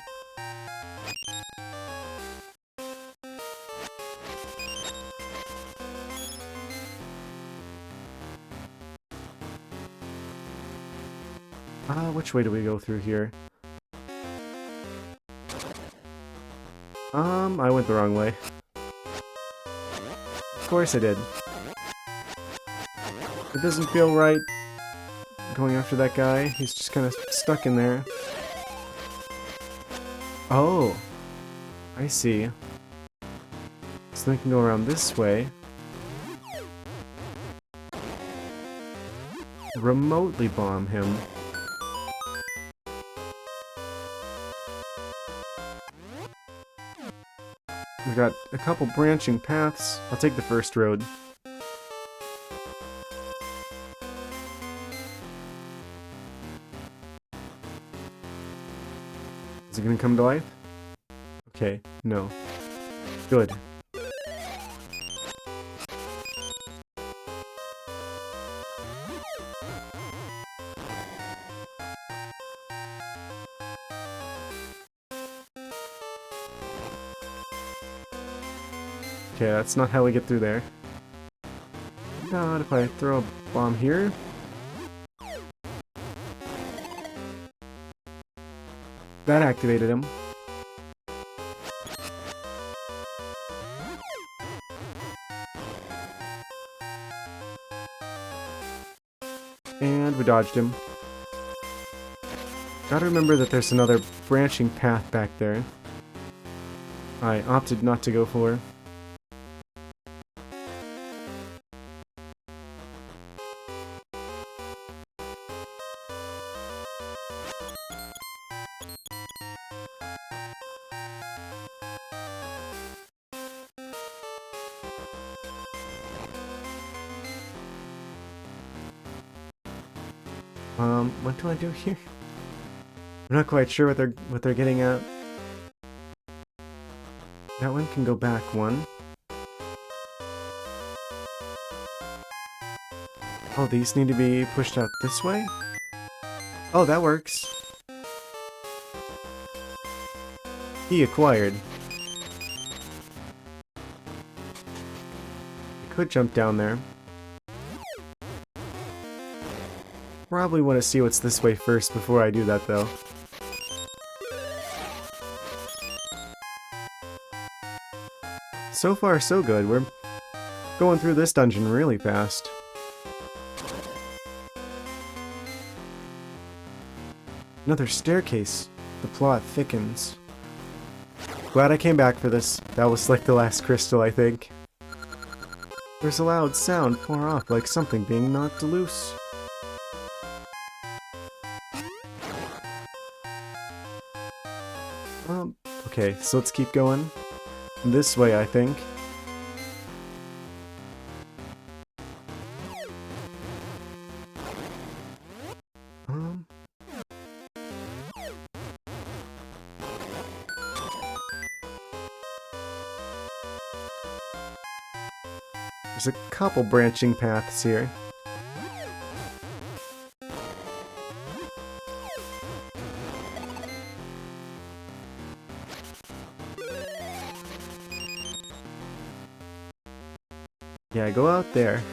Which way do we go through here? I went the wrong way. Of course I did. It doesn't feel right going after that guy. He's just kind of stuck in there. Oh, I see. So we can go around this way. Remotely bomb him. We've got a couple branching paths. I'll take the first road. Is it gonna come to life? Okay, no. Good. Okay, that's not how we get through there. about if I throw a bomb here? That activated him. And we dodged him. Gotta remember that there's another branching path back there. I opted not to go for. What do I do here? I'm not quite sure what they're getting at. That one can go back one. Oh, these need to be pushed out this way? Oh, that works. He acquired. I could jump down there. Probably want to see what's this way first before I do that, though. So far, so good. We're going through this dungeon really fast. Another staircase. The plot thickens. Glad I came back for this. That was like the last crystal, I think. There's a loud sound far off, like something being knocked loose. Okay, so let's keep going. This way, I think. There's a couple branching paths here. Yeah, go out there.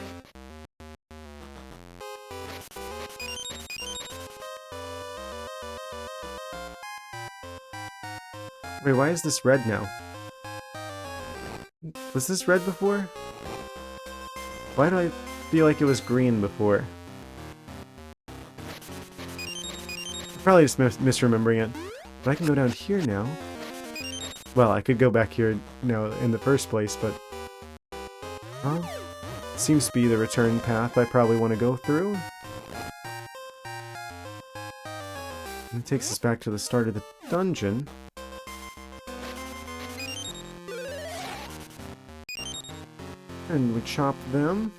Wait, why is this red now? Was this red before? Why do I feel like it was green before? I'm probably just misremembering it. But I can go down here now. Well, I could go back here now in the first place, but... seems to be the return path I probably want to go through. And it takes us back to the start of the dungeon. And we chop them.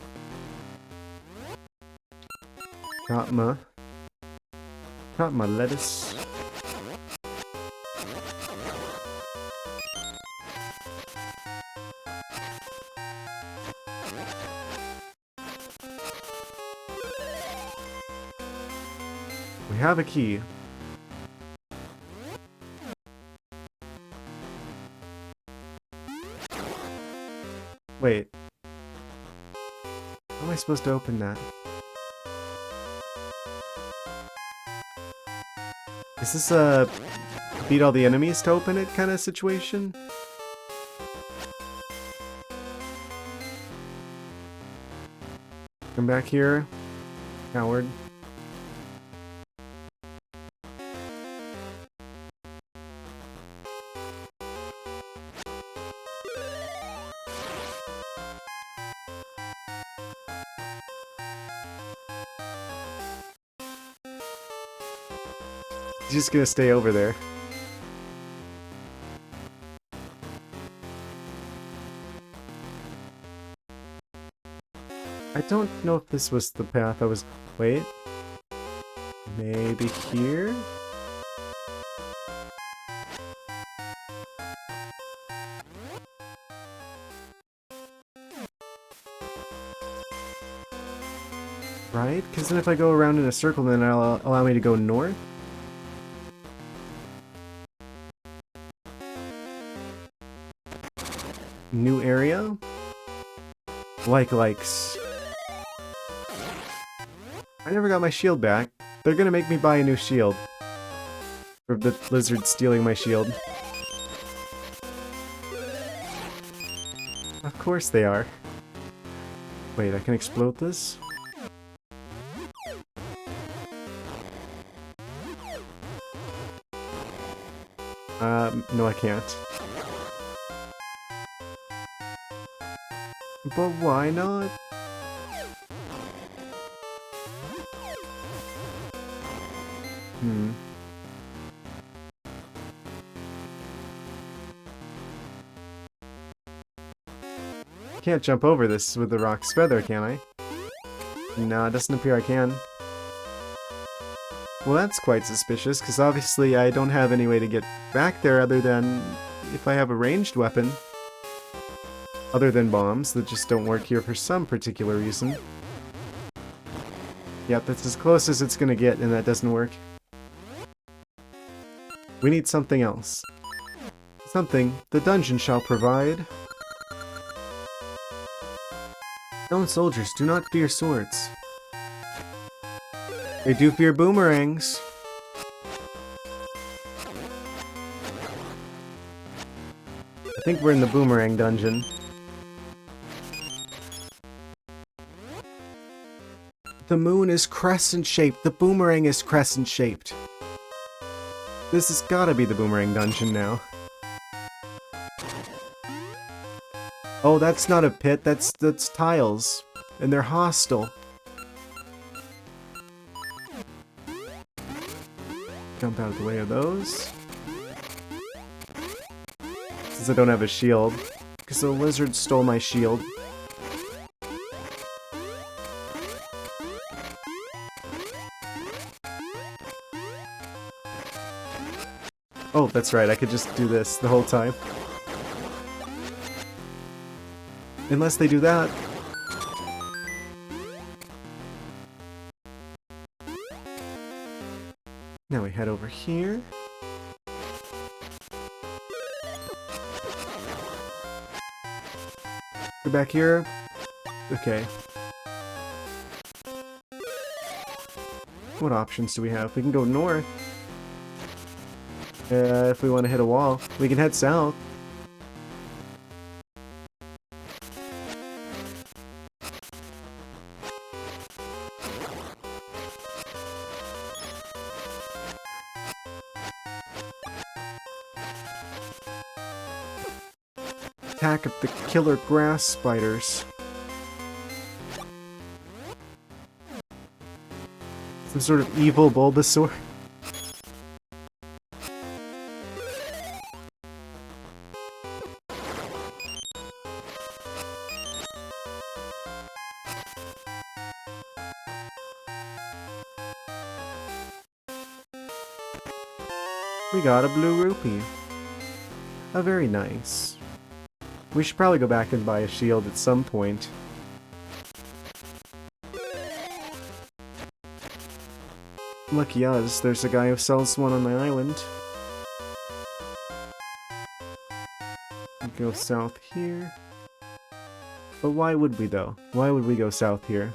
Chop my lettuce. We have a key. Wait. How am I supposed to open that? Is this a beat all the enemies to open it kind of situation? Come back here, coward. He's just gonna stay over there. I don't know if this was the path I was... Wait. Maybe here? Right? Because then if I go around in a circle, then it'll allow me to go north? New area? Likes. I never got my shield back. They're gonna make me buy a new shield. For the lizard stealing my shield. Of course they are. Wait, I can explode this? No I can't. But why not? Can't jump over this with the rock's feather, can I? No, it doesn't appear I can. Well, that's quite suspicious, because obviously I don't have any way to get back there other than if I have a ranged weapon. Other than bombs that just don't work here for some particular reason. Yep, that's as close as it's gonna get, and that doesn't work. We need something else. Something the dungeon shall provide. Stone soldiers do not fear swords. They do fear boomerangs. I think we're in the boomerang dungeon. The moon is crescent-shaped. The boomerang is crescent-shaped. This has gotta be the boomerang dungeon now. Oh, that's not a pit, that's tiles. And they're hostile. Jump out of the way of those. Since I don't have a shield. Because the lizard stole my shield. Oh, that's right, I could just do this the whole time. Unless they do that. Now we head over here. Go back here. Okay. What options do we have? We can go north. If we want to hit a wall. We can head south. Attack of the killer grass spiders. Some sort of evil Bulbasaur. We got a blue rupee. A very nice. We should probably go back and buy a shield at some point. Lucky us, there's a guy who sells one on my island. Go south here. But why would we though? Why would we go south here?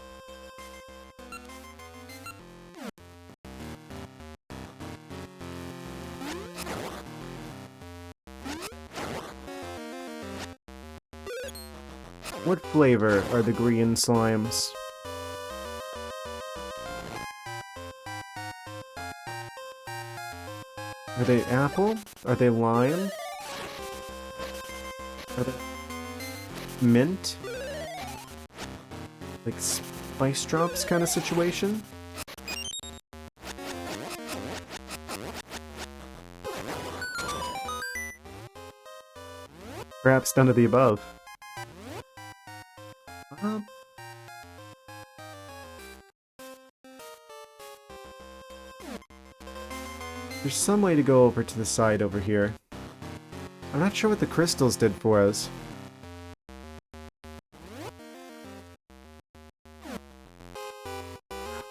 What flavor are the green slimes? Are they apple? Are they lime? Are they mint? Like spice drops kind of situation? Perhaps none of the above. There's some way to go over to the side over here. I'm not sure what the crystals did for us.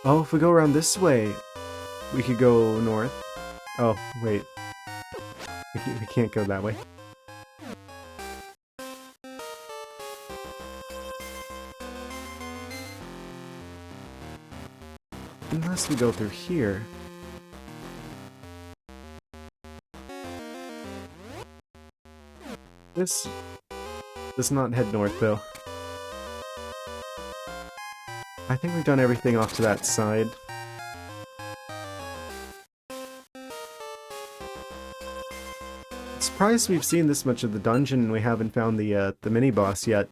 Oh, if we go around this way, we could go north. Oh, wait. We can't go that way. unless we go through here. This does not head north, though. I think we've done everything off to that side. Surprised we've seen this much of the dungeon and we haven't found the mini-boss yet.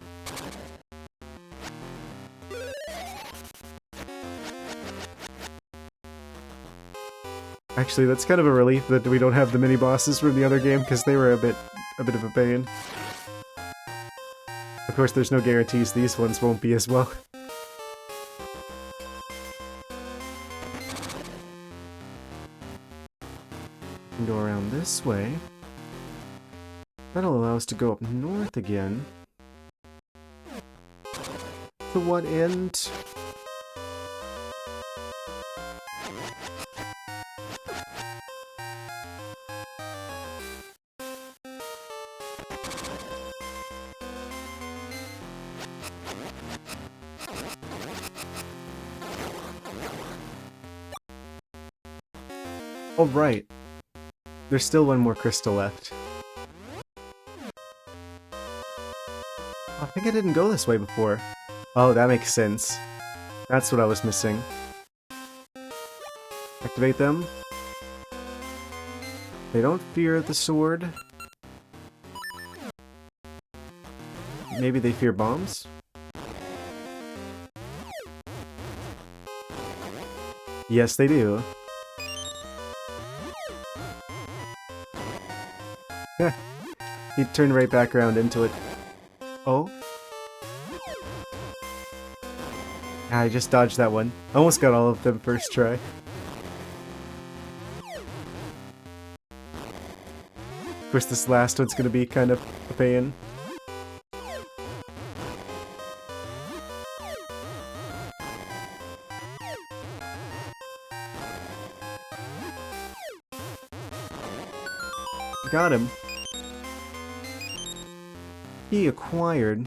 Actually, that's kind of a relief that we don't have the mini-bosses from the other game, because they were a bit of a pain. Of course, there's no guarantees these ones won't be as well. We can go around this way. That'll allow us to go up north again. To what end? Oh, right. There's still one more crystal left. I think I didn't go this way before. Oh, that makes sense. That's what I was missing. Activate them. They don't fear the sword. Maybe they fear bombs? Yes, they do. He turned right back around into it. Oh? I just dodged that one. Almost got all of them first try. Of course, this last one's gonna be kind of a pain. Got him. He acquired.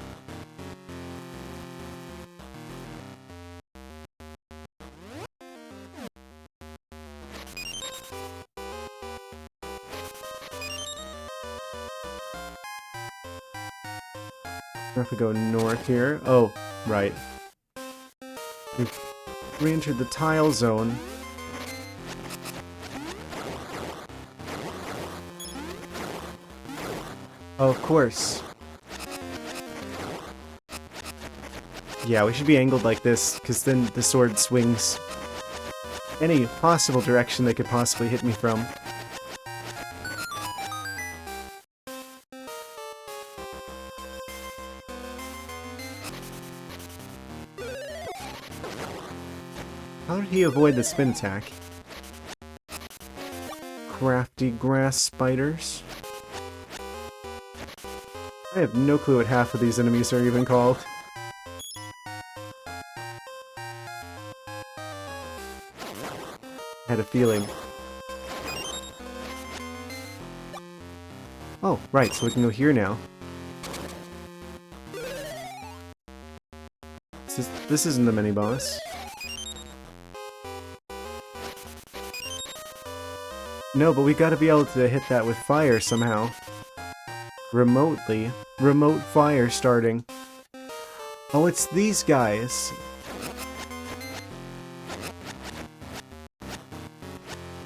If we go north here. Oh, right. We've re-entered the tile zone. Oh, of course. Yeah, we should be angled like this, because then the sword swings any possible direction they could possibly hit me from. How did he avoid the spin attack? Crafty grass spiders. I have no clue what half of these enemies are even called. I had a feeling. Oh, right, so we can go here now. This isn't the mini-boss. No, but we gotta be able to hit that with fire somehow. Remotely. Remote fire starting. Oh, it's these guys.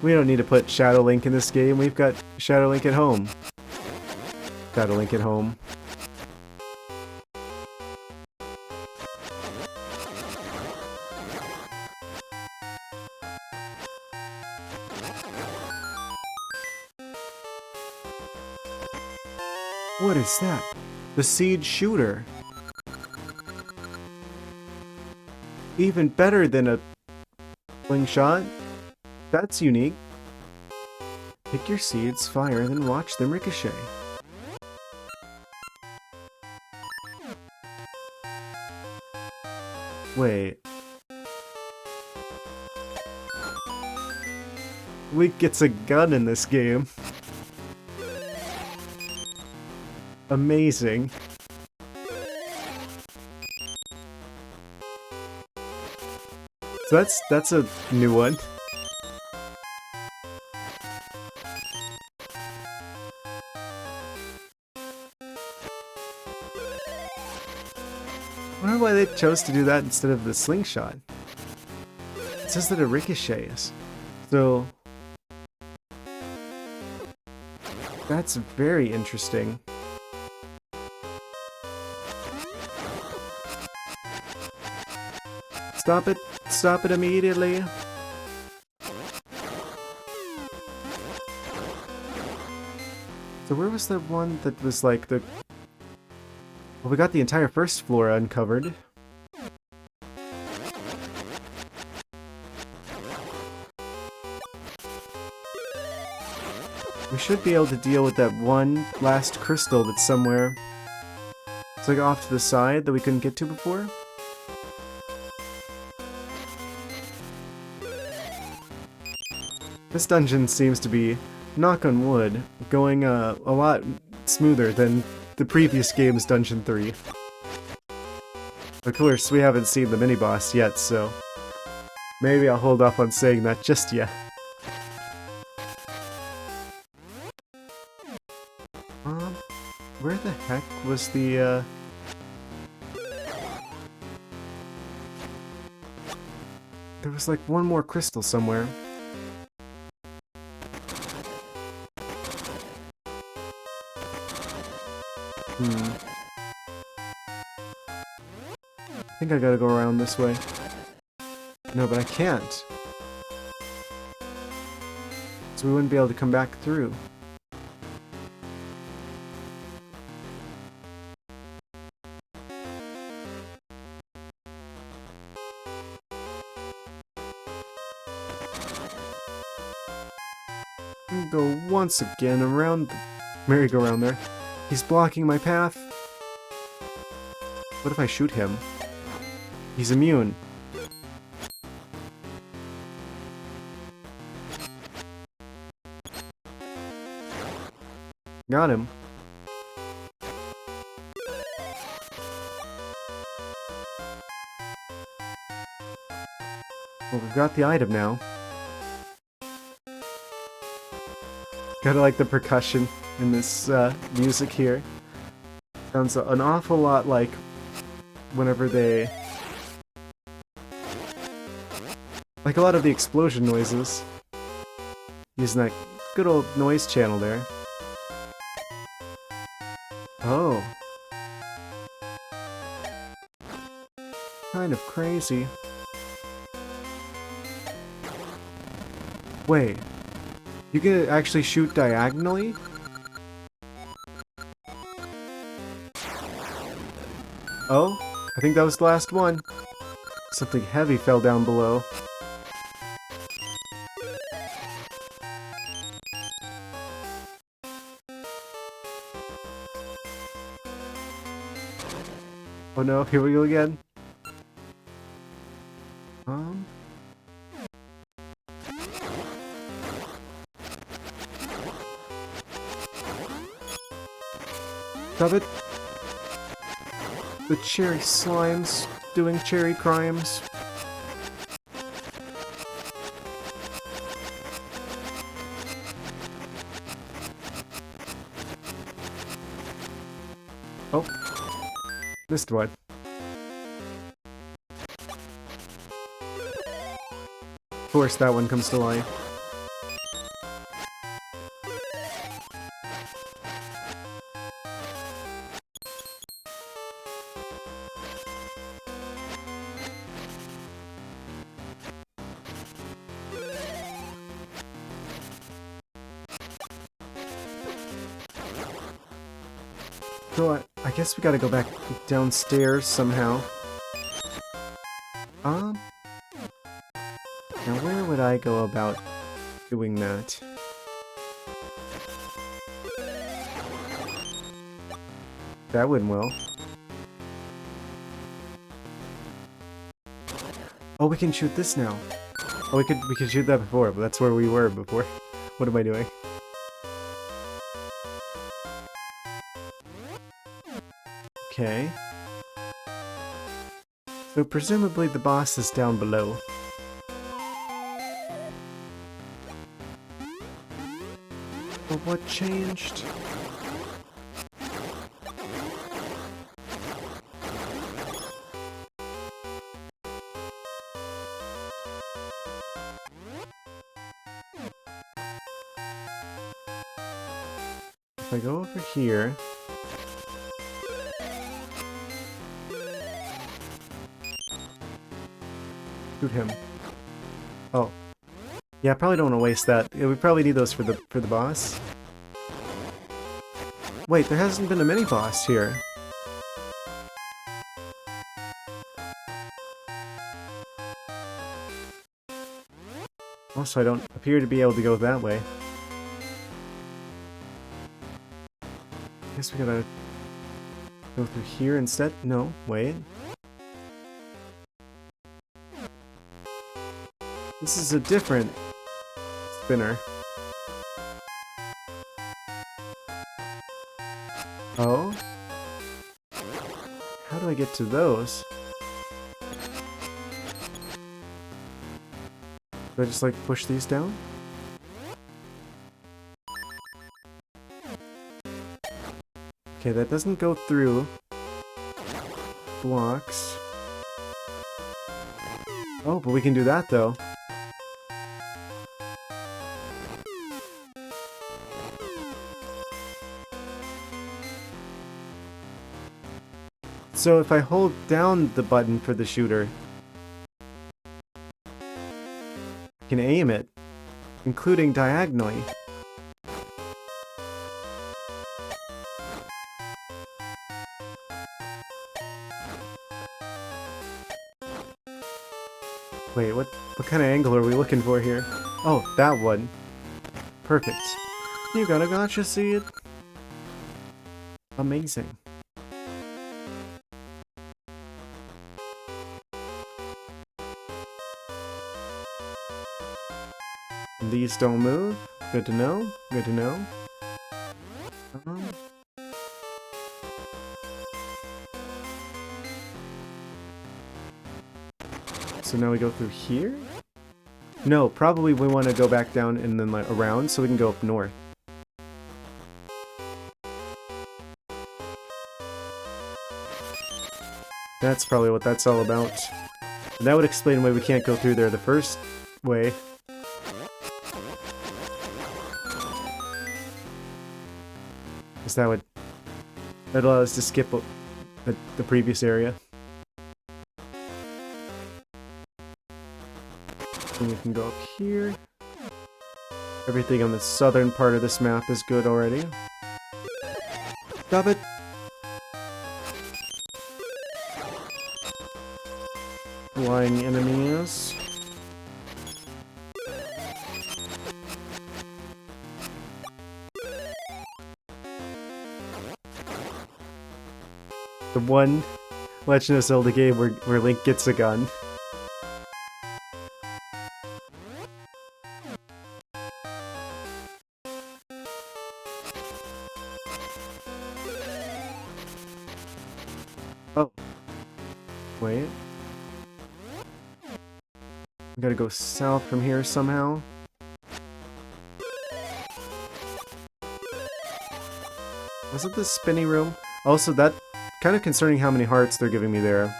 We don't need to put Shadow Link in this game. We've got Shadow Link at home. Shadow Link at home. What is that? The Siege Shooter. Even better than a slingshot. That's unique. Pick your seeds, fire, then watch them ricochet. Wait. Weak gets a gun in this game. Amazing. So that's a new one. I wonder why they chose to do that instead of the slingshot. It says that it ricochets. So that's very interesting. Stop it! Stop it immediately! So where was the one that was like the... Well, we got the entire first floor uncovered. We should be able to deal with that one last crystal that's somewhere. It's like off to the side that we couldn't get to before. This dungeon seems to be, knock on wood, going a lot smoother than the previous game's Dungeon 3. Of course, we haven't seen the mini-boss yet, so maybe I'll hold off on saying that just yet. Where the heck was the, There was like one more crystal somewhere. I think I gotta go around this way. No, but I can't. So we wouldn't be able to come back through. Go once again around the merry-go-round there. He's blocking my path. What if I shoot him? He's immune. Got him. Well, we've got the item now. Kinda like the percussion in this music here. Sounds an awful lot like whenever they... Like a lot of the explosion noises. Using that good old noise channel there. Oh. Kind of crazy. Wait. You can actually shoot diagonally? Oh, I think that was the last one. Something heavy fell down below. Oh no, here we go again. Stop it. The cherry slimes doing cherry crimes. Oh. Missed one. Of course that one comes to life. So I guess we gotta go back downstairs somehow. Now where would I go about doing that? That went well. Oh, we can shoot this now. Oh, we could shoot that before, but that's where we were before. What am I doing? Okay. So presumably the boss is down below. What changed? If I go over here... Shoot him. Oh. Yeah, I probably don't want to waste that. Yeah, we probably need those for the boss. Wait, there hasn't been a mini-boss here. Also, I don't appear to be able to go that way. Guess we gotta go through here instead? No, wait. This is a different spinner. Oh? How do I get to those? Do I just like push these down? Okay, that doesn't go through blocks. Oh, but we can do that though. So if I hold down the button for the shooter, I can aim it, including diagonally. Wait, what kind of angle are we looking for here? Oh, that one. Perfect. You got a gotcha, see it? Amazing. These don't move. Good to know. Good to know. So now we go through here? No, probably we want to go back down and then like around so we can go up north. That's probably what that's all about. And that would explain why we can't go through there the first way. Because that'd allow us to skip the previous area. And we can go up here. Everything on the southern part of this map is good already. Stop it! Flying enemies. The one Legend of Zelda game where Link gets a gun. Oh. Wait. We gotta go south from here somehow. Was it the spinny room? Also, that kind of concerning how many hearts they're giving me there.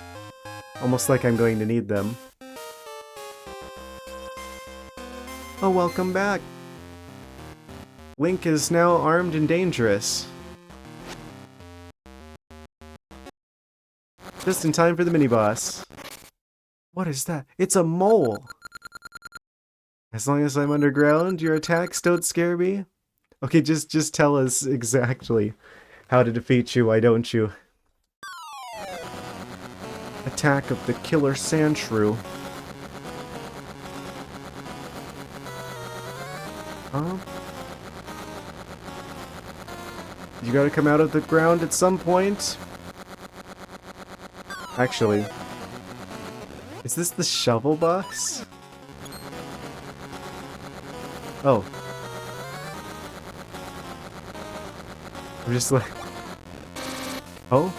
Almost like I'm going to need them. Oh, welcome back! Link is now armed and dangerous. Just in time for the mini-boss. What is that? It's a mole! As long as I'm underground, your attacks don't scare me? Okay, just tell us exactly how to defeat you, why don't you? Attack of the Killer Sand Shrew. Huh? You gotta come out of the ground at some point? Actually, is this the shovel box? Oh. I'm just like... Oh?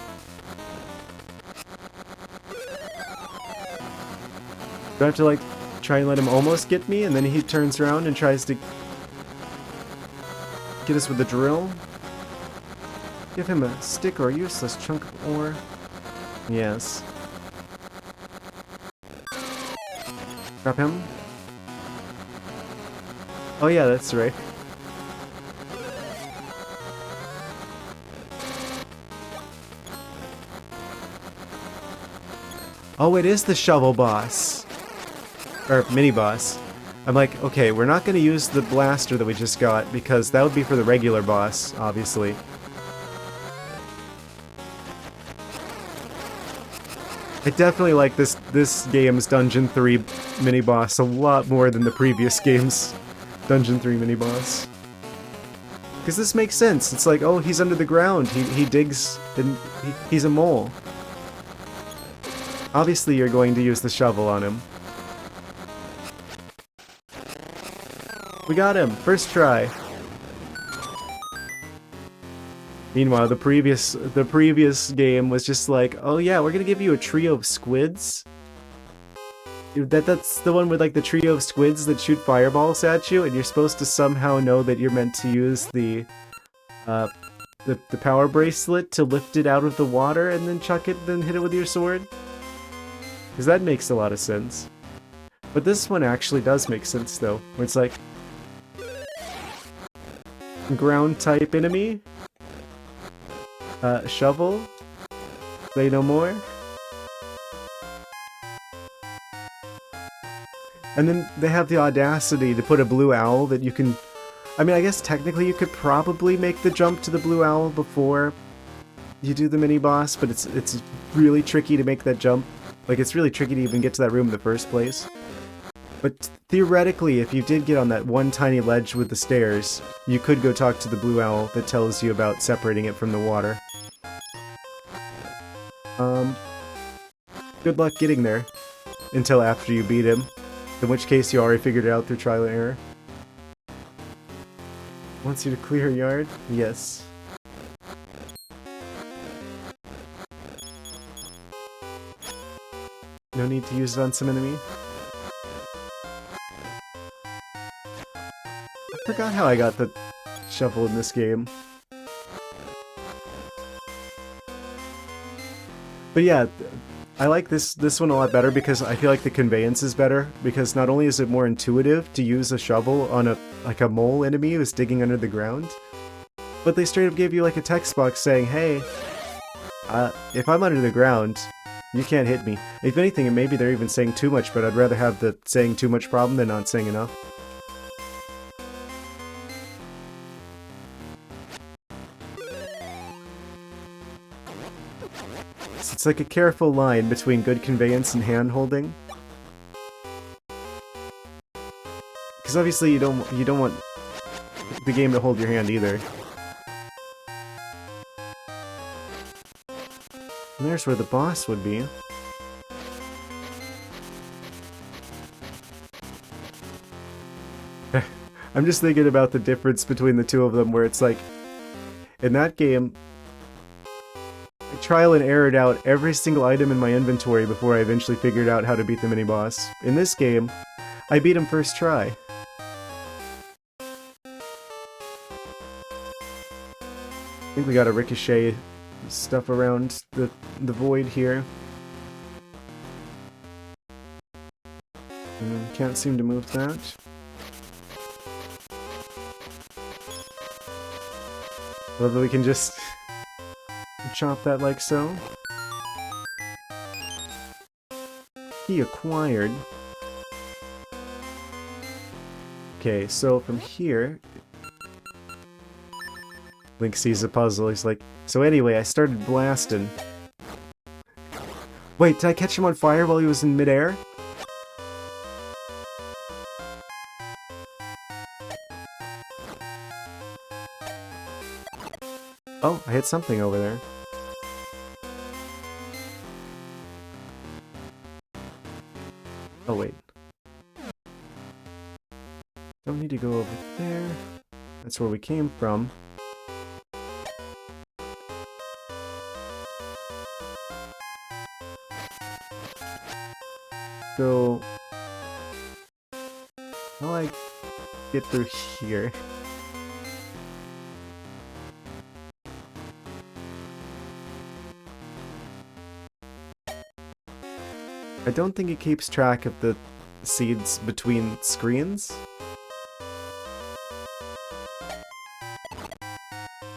Do I have to like try and let him almost get me and then he turns around and tries to Get us with the drill. Give him a stick or a useless chunk of ore. Yes. Grab him. Oh yeah, that's right. Oh, it is the shovel boss. Or mini boss. I'm like, okay, we're not going to use the blaster that we just got because that would be for the regular boss, obviously. I definitely like this game's Dungeon 3 mini boss a lot more than the previous game's Dungeon 3 mini boss. Because this makes sense. It's like, oh, he's under the ground. He digs, and he's a mole. Obviously, you're going to use the shovel on him. We got him! First try! Meanwhile, the previous game was just like, oh yeah, we're gonna give you a trio of squids. That's the one with like the trio of squids that shoot fireballs at you, and you're supposed to somehow know that you're meant to use the power bracelet to lift it out of the water and then chuck it, then hit it with your sword. Because that makes a lot of sense. But this one actually does make sense though, where it's like ground type enemy. Shovel? Say no more? And then they have the audacity to put a blue owl that you can... I mean, I guess technically you could probably make the jump to the blue owl before you do the mini-boss, but it's really tricky to make that jump. Like, it's really tricky to even get to that room in the first place. But theoretically, if you did get on that one tiny ledge with the stairs, you could go talk to the blue owl that tells you about separating it from the water. Good luck getting there. Until after you beat him. In which case you already figured it out through trial and error. Wants you to clear a yard? Yes. No need to use it on some enemy. I forgot how I got the shovel in this game. But yeah, I like this one a lot better because I feel like the conveyance is better, because not only is it more intuitive to use a shovel on a mole enemy who's digging under the ground, but they straight up gave you like a text box saying, hey, if I'm under the ground, you can't hit me. If anything, maybe they're even saying too much, but I'd rather have the saying too much problem than not saying enough. It's like a careful line between good conveyance and hand-holding. Because obviously you don't want the game to hold your hand either. And there's where the boss would be. I'm just thinking about the difference between the two of them, where it's like, in that game, I trial and errored out every single item in my inventory before I eventually figured out how to beat the mini-boss. In this game, I beat him first try. I think we gotta ricochet stuff around the void here. Can't seem to move that. Whether we can just chop that like so. He acquired. Okay, so from here, Link sees a puzzle. He's like, so anyway, I started blasting. Wait, did I catch him on fire while he was in midair? Oh, I hit something over there. Oh, wait. Don't need to go over there. That's where we came from. So... how do I get through here? I don't think it keeps track of the seeds between screens.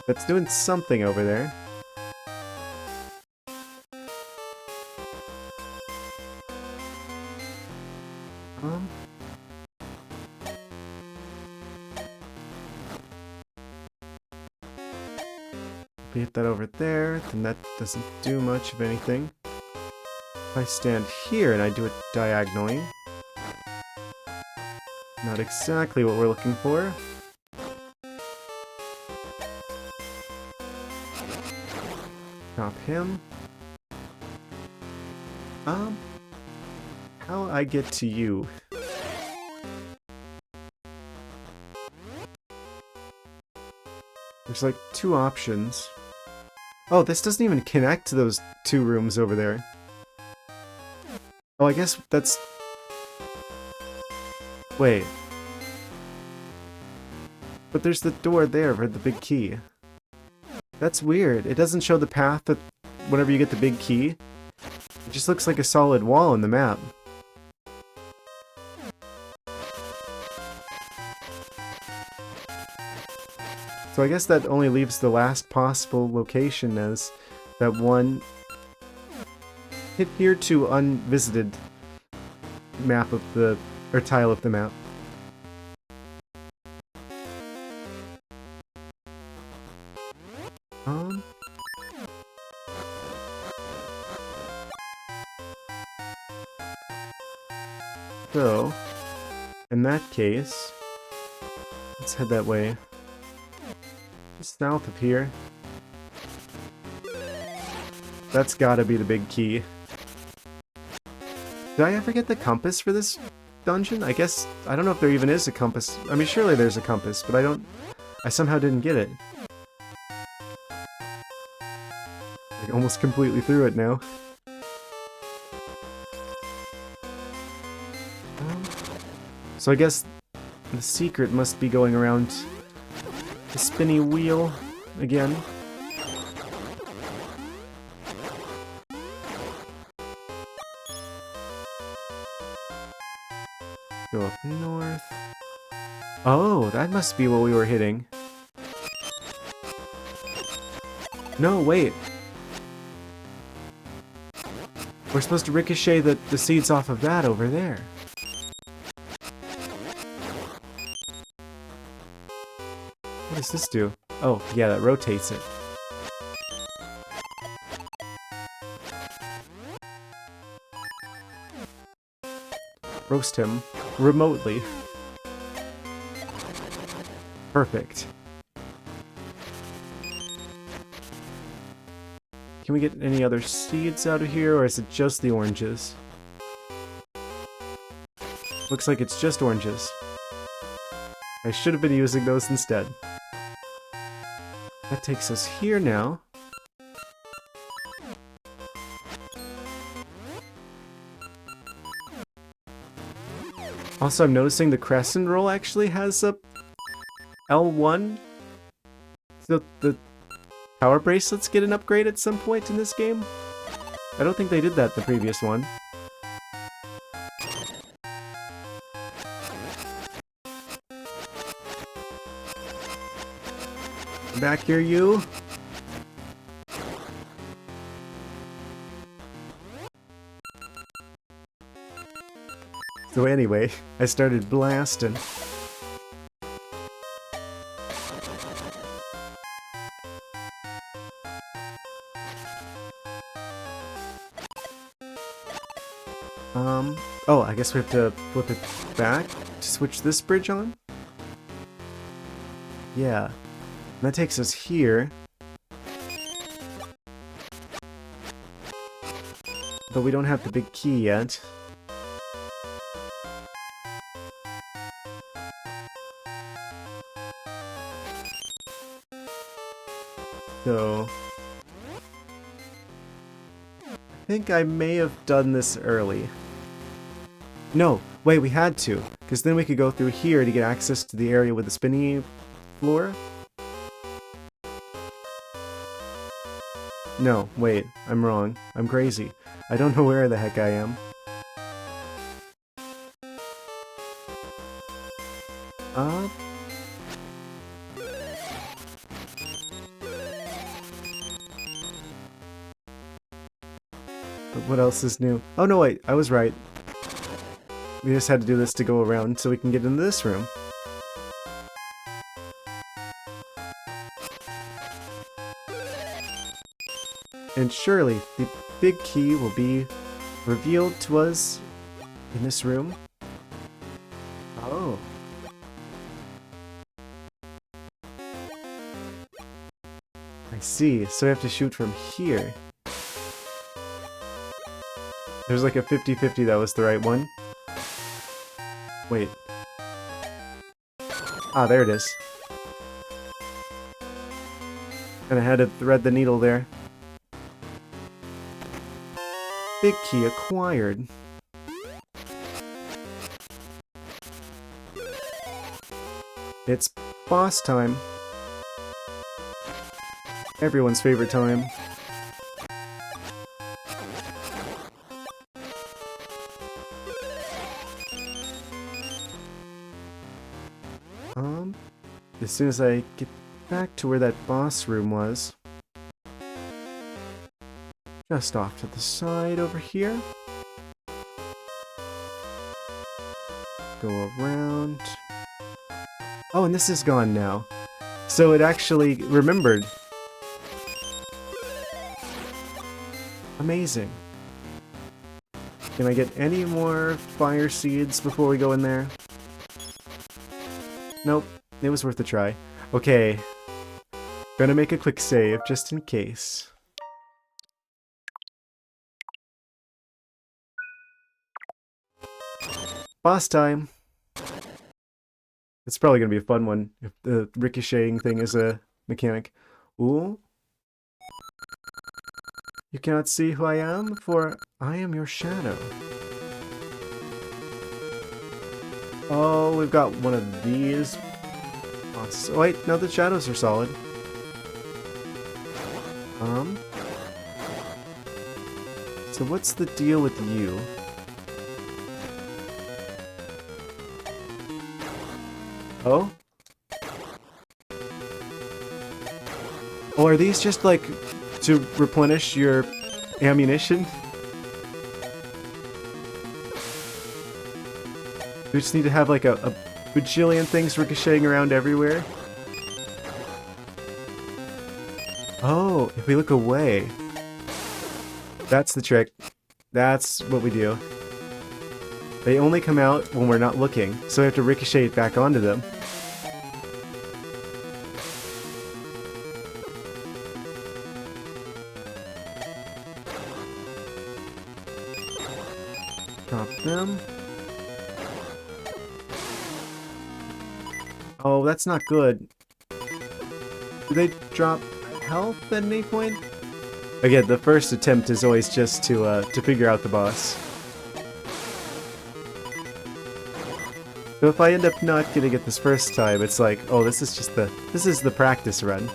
That's doing something over there. If we hit that over there, then that doesn't do much of anything. If I stand here and I do it diagonally, not exactly what we're looking for. Chop him. How I get to you? There's like two options. Oh, this doesn't even connect to those two rooms over there. Oh, I guess that's... Wait. But there's the door there for the big key. That's weird. It doesn't show the path that whenever you get the big key. It just looks like a solid wall in the map. So I guess that only leaves the last possible location as that one hit here to unvisited map of the, or tile of the map. So, in that case, let's head that way. Just south of here. That's gotta be the big key. Did I ever get the compass for this dungeon? I guess, I don't know if there even is a compass. I mean, surely there's a compass, but I somehow didn't get it. I almost completely threw it now. So I guess the secret must be going around the spinny wheel again. Go up north. Oh, that must be what we were hitting. No, wait. We're supposed to ricochet the seeds off of that over there. What does this do? Oh, yeah, that rotates it. Roast him remotely. Perfect. Can we get any other seeds out of here, or is it just the oranges? Looks like it's just oranges. I should have been using those instead. That takes us here now. Also, I'm noticing the crescent roll actually has a L1. So the power bracelets get an upgrade at some point in this game. I don't think they did that in the previous one. Back here, you. So anyway, I started blasting. Oh, I guess we have to flip it back to switch this bridge on? Yeah. And that takes us here. But we don't have the big key yet. So... I think I may have done this early. No, wait, we had to, because then we could go through here to get access to the area with the spinny floor. No, wait, I'm wrong. I'm crazy. I don't know where the heck I am. Uh... But what else is new? Oh no, wait, I was right. We just had to do this to go around so we can get into this room. And surely, the big key will be revealed to us in this room. Oh. I see, so we have to shoot from here. There's like a 50-50 that was the right one. Wait. Ah, there it is. And I had to thread the needle there. Big key acquired. It's boss time. Everyone's favorite time. As soon as I get back to where that boss room was. Just off to the side over here. Go around. Oh, and this is gone now. So it actually remembered. Amazing. Can I get any more fire seeds before we go in there? Nope. It was worth a try. Okay. Gonna make a quick save, just in case. Boss time! It's probably gonna be a fun one, if the ricocheting thing is a mechanic. Ooh. You cannot see who I am, for I am your shadow. Oh, we've got one of these. Oh, wait, no, the shadows are solid. So what's the deal with you? Oh? Oh, are these just like to replenish your ammunition? We just need to have like a bajillion things ricocheting around everywhere. Oh, if we look away. That's the trick. That's what we do. They only come out when we're not looking, so we have to ricochet it back onto them. Drop them. Oh, that's not good. Do they drop health at any point? Again, the first attempt is always just to figure out the boss. So if I end up not getting it this first time, it's like, oh, this is the practice run.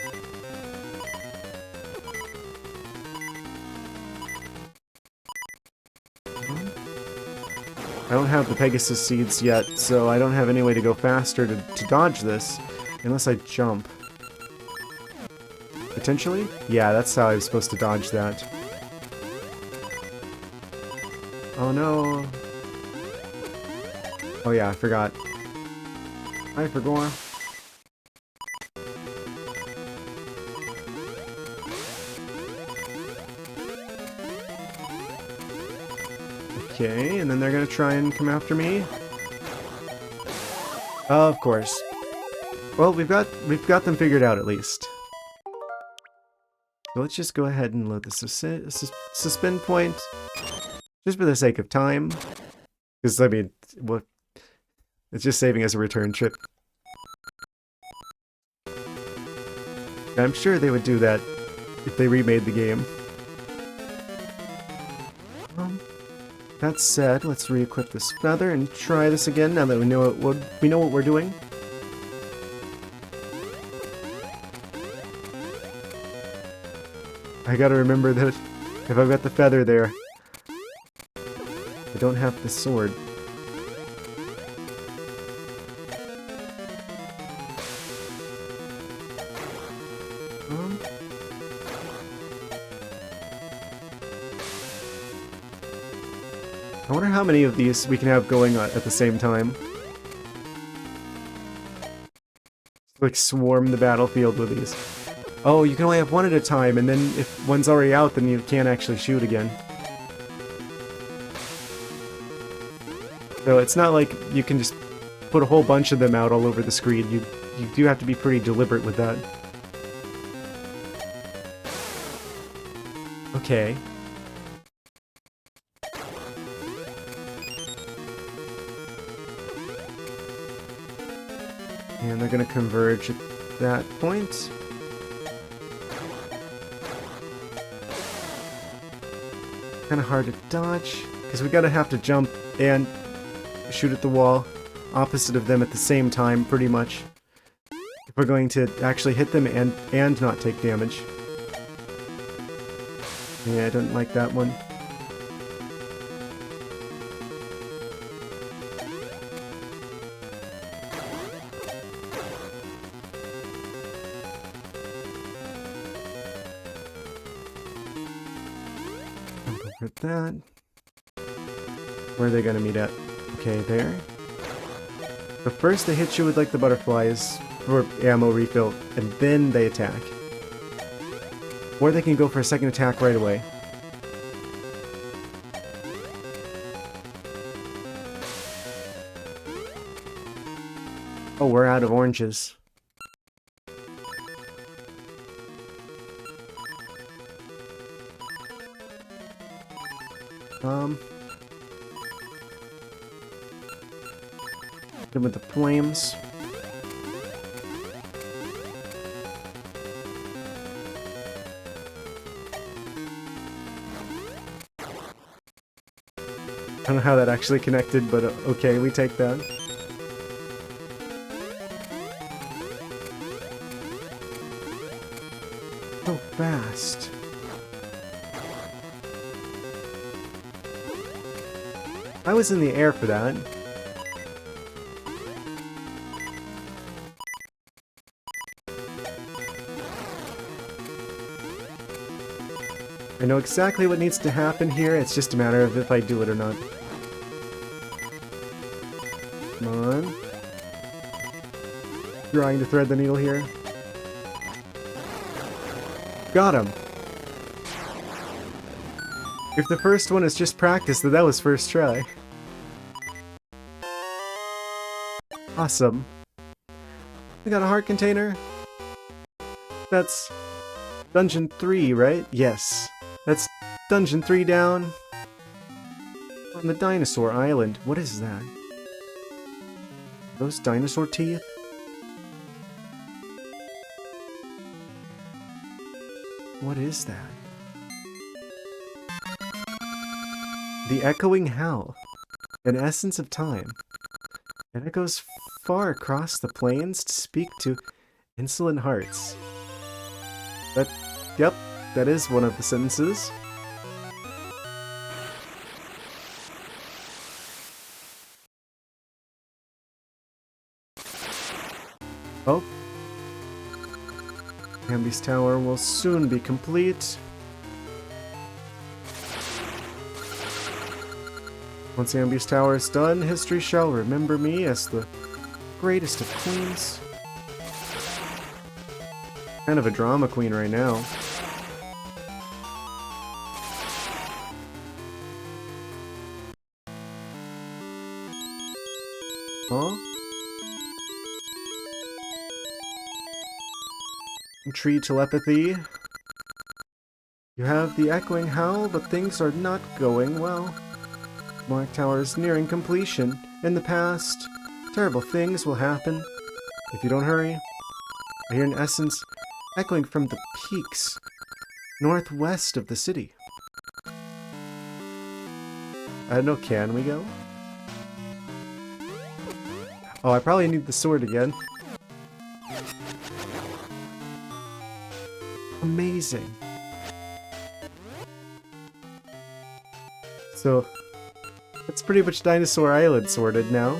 I don't have the Pegasus seeds yet, so I don't have any way to go faster to dodge this, unless I jump. Potentially? Yeah, that's how I was supposed to dodge that. Oh no. Oh yeah, I forgot. I forgot. Okay, and then they're gonna try and come after me. Of course. Well, we've got them figured out at least. So let's just go ahead and load the suspend point, just for the sake of time. Because I mean, what? It's just saving us a return trip. I'm sure they would do that if they remade the game. That said, let's re-equip this feather and try this again now that we know what we're doing. I gotta remember that if I've got the feather there, I don't have the sword. I wonder how many of these we can have going on at the same time. Like swarm the battlefield with these. Oh, you can only have one at a time, and then if one's already out, then you can't actually shoot again. So it's not like you can just put a whole bunch of them out all over the screen. You do have to be pretty deliberate with that. Okay. And they're gonna converge at that point. Kinda hard to dodge, because we gotta have to jump and shoot at the wall opposite of them at the same time, pretty much. If we're going to actually hit them and not take damage. Yeah, I don't like that one. Hit that. Where are they gonna meet at? Okay, there. But first they hit you with like the butterflies for ammo refill, and then they attack. Or they can go for a second attack right away. Oh, we're out of oranges. Hit with the flames. I don't know how that actually connected, but okay, we take that. So fast. I was in the air for that. I know exactly what needs to happen here, it's just a matter of if I do it or not. Come on. Trying to thread the needle here. Got him! If the first one is just practice, then that was first try. Awesome. We got a heart container. That's Dungeon 3, right? Yes. That's Dungeon 3 down on the dinosaur island. What is that? Those dinosaur teeth? What is that? The echoing howl. An essence of time. And it goes far across the plains to speak to insolent hearts. Yep, that is one of the sentences. Oh. Amby's tower will soon be complete. Once Amby's tower is done, history shall remember me as the greatest of queens. Kind of a drama queen right now. Huh? Tree telepathy. You have the echoing howl, but things are not going well. Mark Tower is nearing completion. In the past, terrible things will happen if you don't hurry. I hear an essence echoing from the peaks northwest of the city. I don't know, can we go? Oh, I probably need the sword again. Amazing. So, that's pretty much Dinosaur Island sorted now.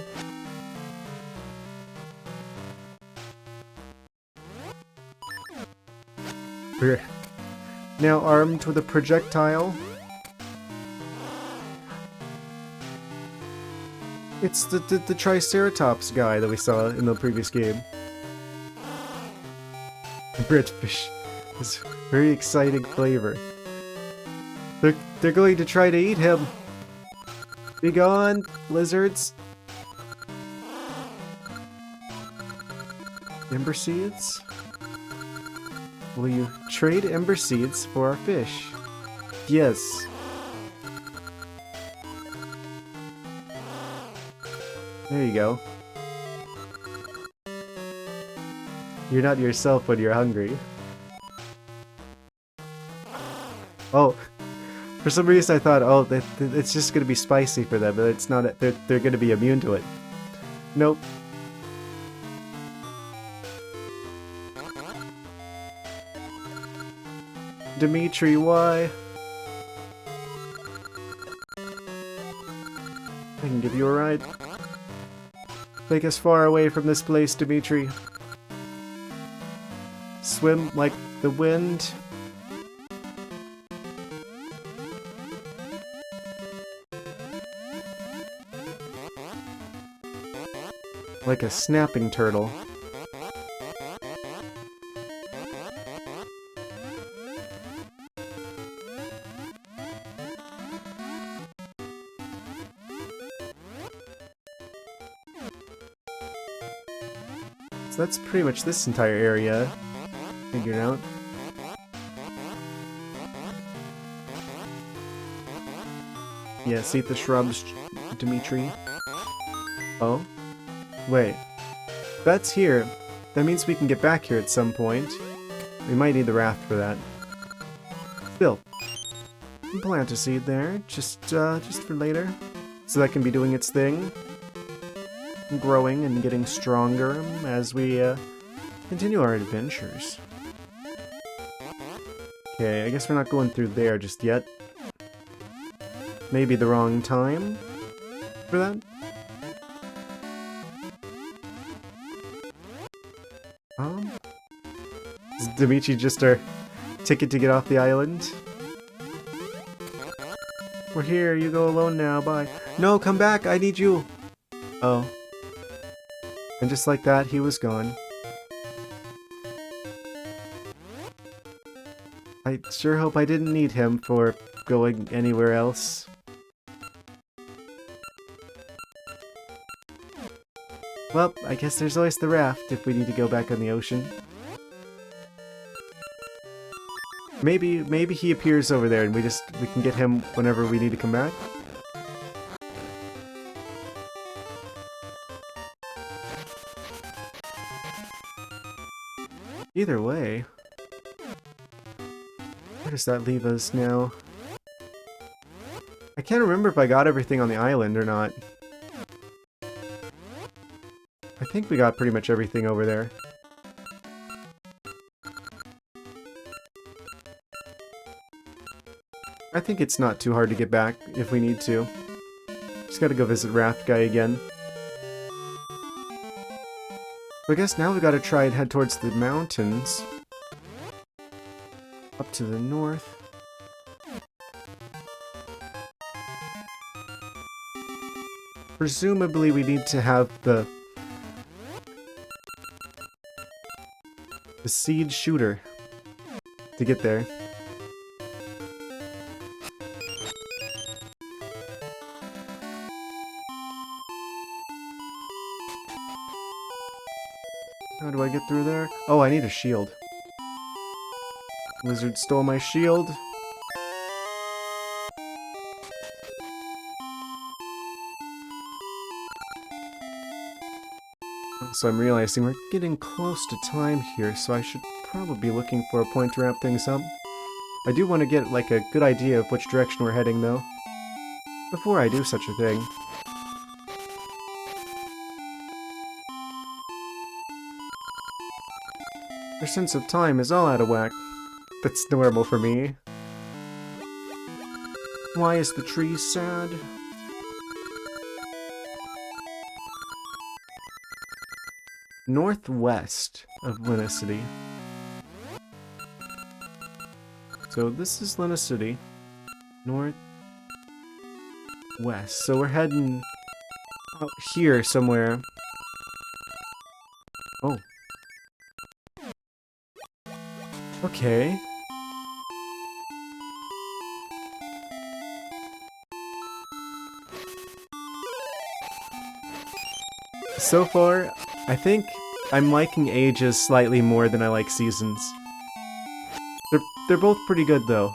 We're now armed with a projectile. It's the Triceratops guy that we saw in the previous game. Redfish. This very exciting flavor. They're going to try to eat him. Be gone, lizards. Ember seeds? Will you trade ember seeds for our fish? Yes. There you go. You're not yourself when you're hungry. Oh, for some reason I thought, oh, it's just gonna be spicy for them, but it's not. They're gonna be immune to it. Nope. Dimitri, why? I can give you a ride. Take us far away from this place, Dimitri. Swim like the wind. Like a snapping turtle. So that's pretty much this entire area figured out. Yes, eat the shrubs, Dimitri. Oh? Wait. That's here. That means we can get back here at some point. We might need the raft for that. Still. Plant a seed there, just for later. So that can be doing its thing. Growing and getting stronger as we continue our adventures. Okay, I guess we're not going through there just yet. Maybe the wrong time for that? Is Dimitri just our ticket to get off the island? We're here, you go alone now, bye. No, come back, I need you! Oh. And just like that, he was gone. I sure hope I didn't need him for going anywhere else. Well, I guess there's always the raft if we need to go back on the ocean. Maybe he appears over there and we can get him whenever we need to come back. Either way, where does that leave us now? I can't remember if I got everything on the island or not. I think we got pretty much everything over there. I think it's not too hard to get back if we need to. Just gotta go visit Raft Guy again. I guess now we gotta try and head towards the mountains. Up to the north. Presumably we need to have the seed shooter to get there. How do I get through there? Oh, I need a shield. Lizard stole my shield. So I'm realizing we're getting close to time here, so I should probably be looking for a point to wrap things up. I do want to get like a good idea of which direction we're heading though, before I do such a thing. Their sense of time is all out of whack. That's normal for me. Why is the tree sad? Northwest of Lena City. So this is Lena City. Northwest. So we're heading out here somewhere. Oh. Okay. So far, I think I'm liking ages slightly more than I like seasons. They're both pretty good though.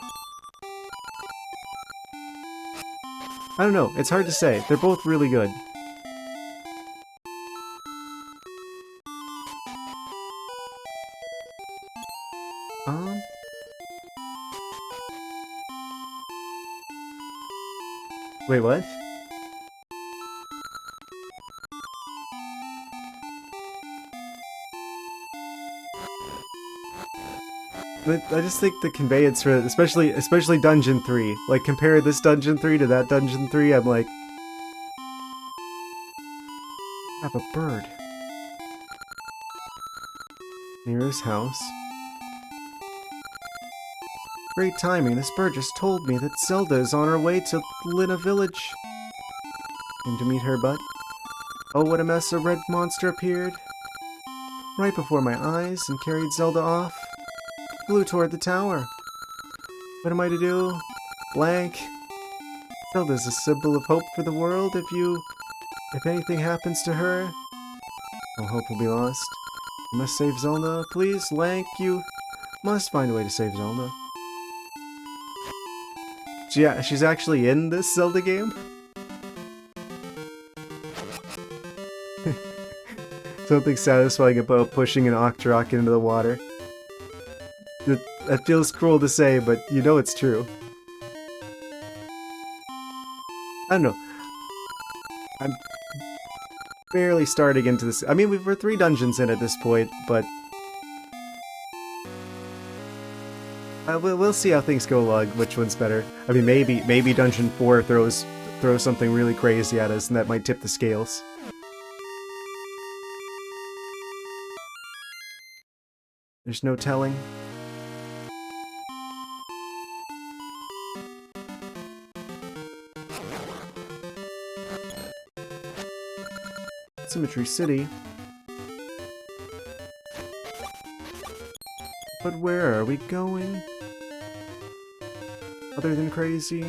I don't know, it's hard to say. They're both really good. Wait, what? I just think the conveyance for it, especially Dungeon 3. Like, compare this Dungeon 3 to that Dungeon 3, I'm like... I have a bird. Near his house. Great timing, this bird just told me that Zelda is on her way to Lina Village. Came to meet her, but... oh, what a mess, a red monster appeared. Right before my eyes and carried Zelda off. Flew toward the tower. What am I to do? Blank. Zelda's a symbol of hope for the world. If anything happens to her, all hope will be lost. You must save Zelda. Please, Lank, you must find a way to save Zelda. Yeah, she's actually in this Zelda game? Something satisfying about pushing an ArcticThwack into the water. That feels cruel to say, but you know it's true. I don't know. I'm barely starting into this. I mean, we're 3 dungeons in at this point, but... we'll see how things go along, which one's better. I mean, maybe Dungeon 4 throws something really crazy at us, and that might tip the scales. There's no telling. Symmetry City. But where are we going? Other than crazy?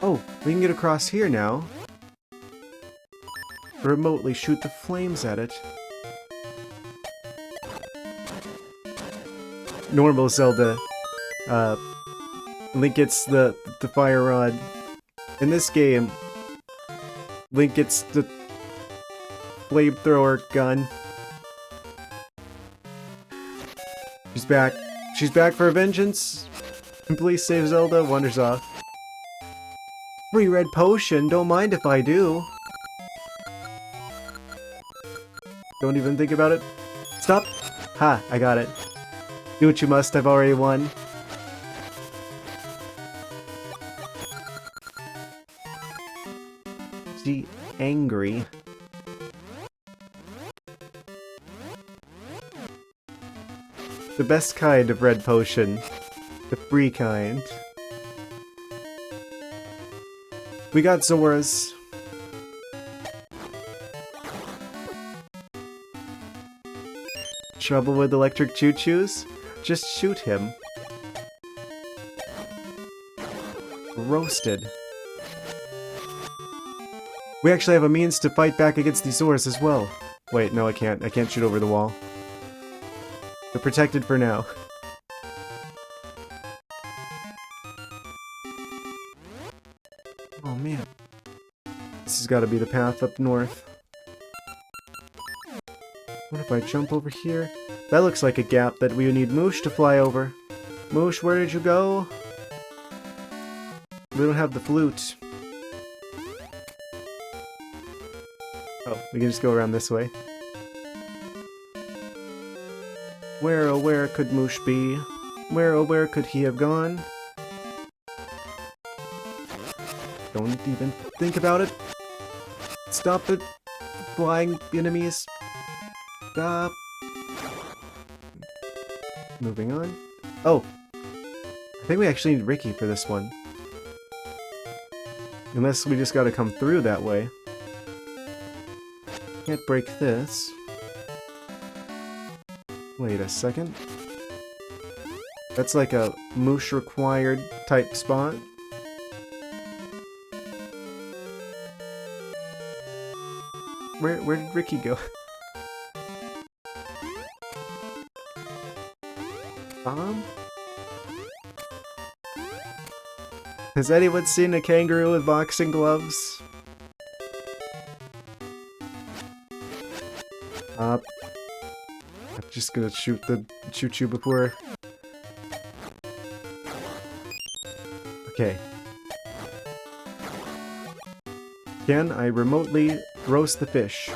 Oh, we can get across here now. Remotely shoot the flames at it. Normal Zelda. Link gets the fire rod. In this game, Link gets the flamethrower gun. She's back. She's back for vengeance. And please save Zelda. Wanders off. Free red potion. Don't mind if I do. Don't even think about it. Stop. Ha, I got it. Do what you must. I've already won. She angry. The best kind of red potion. The free kind. We got Zora's. Trouble with electric choo-choos? Just shoot him. Roasted. We actually have a means to fight back against these Zoras as well. Wait, no I can't. I can't shoot over the wall. They're protected for now. Oh man. This has got to be the path up north. What if I jump over here? That looks like a gap that we would need Moosh to fly over. Moosh, where did you go? We don't have the flute. Oh, we can just go around this way. Where, oh where could Moosh be? Where, oh where could he have gone? Don't even think about it. Stop it, flying enemies. Stop. Moving on. Oh! I think we actually need Ricky for this one. Unless we just gotta come through that way. Can't break this. Wait a second. That's like a moosh required type spot. Where did Ricky go? Has anyone seen a kangaroo with boxing gloves? I'm just gonna shoot you before. Okay. Can I remotely roast the fish?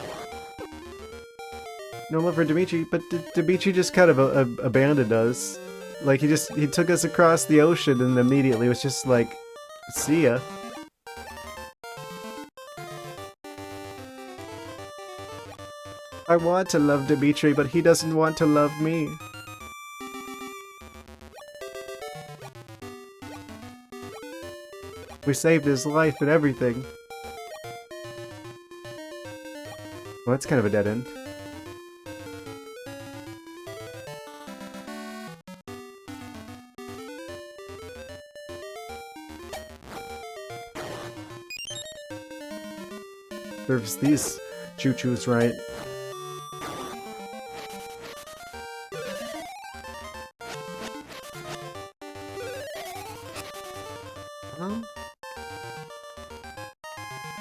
No love for Dimitri, but Dimitri just kind of abandoned us. Like, he took us across the ocean and immediately was just like, see ya. I want to love Dimitri, but he doesn't want to love me. We saved his life and everything. Well, that's kind of a dead end. Serves these choo-choos right.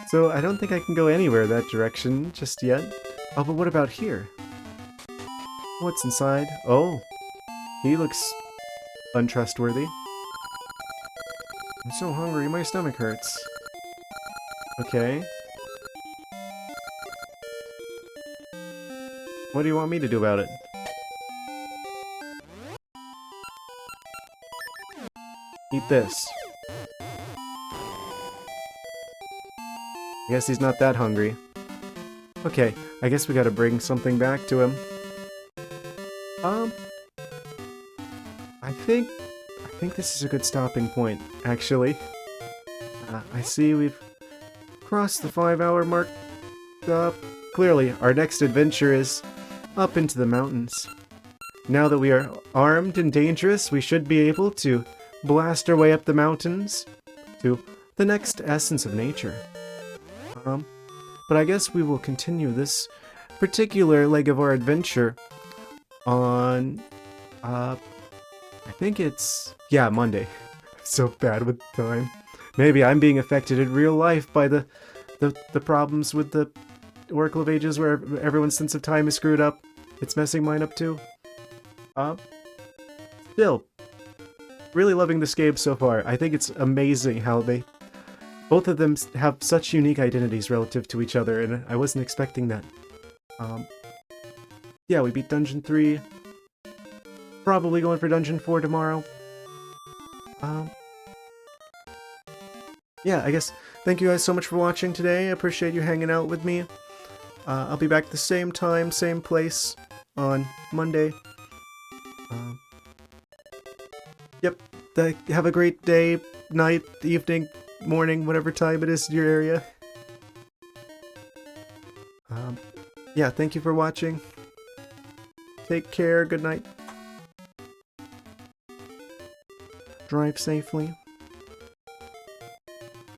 So I don't think I can go anywhere that direction just yet. Oh, but what about here? What's inside? Oh, he looks untrustworthy. I'm so hungry, my stomach hurts. Okay. What do you want me to do about it? Eat this. I guess he's not that hungry. Okay, I guess we gotta bring something back to him. I think this is a good stopping point, actually. I see we've crossed the 5-hour mark. Clearly, our next adventure is up into the mountains. Now that we are armed and dangerous, we should be able to blast our way up the mountains to the next essence of nature. But I guess we will continue this particular leg of our adventure on, I think it's, yeah, Monday. So bad with time. Maybe I'm being affected in real life by the problems with the Oracle of Ages where everyone's sense of time is screwed up. It's messing mine up too. Still, really loving this game so far. I think it's amazing how both of them have such unique identities relative to each other, and I wasn't expecting that. Yeah, we beat Dungeon 3. Probably going for Dungeon 4 tomorrow. Yeah, I guess thank you guys so much for watching today. I appreciate you hanging out with me. I'll be back the same time, same place on Monday. Yep, have a great day, night, evening, morning, whatever time it is in your area. Yeah, thank you for watching. Take care, good night. Drive safely.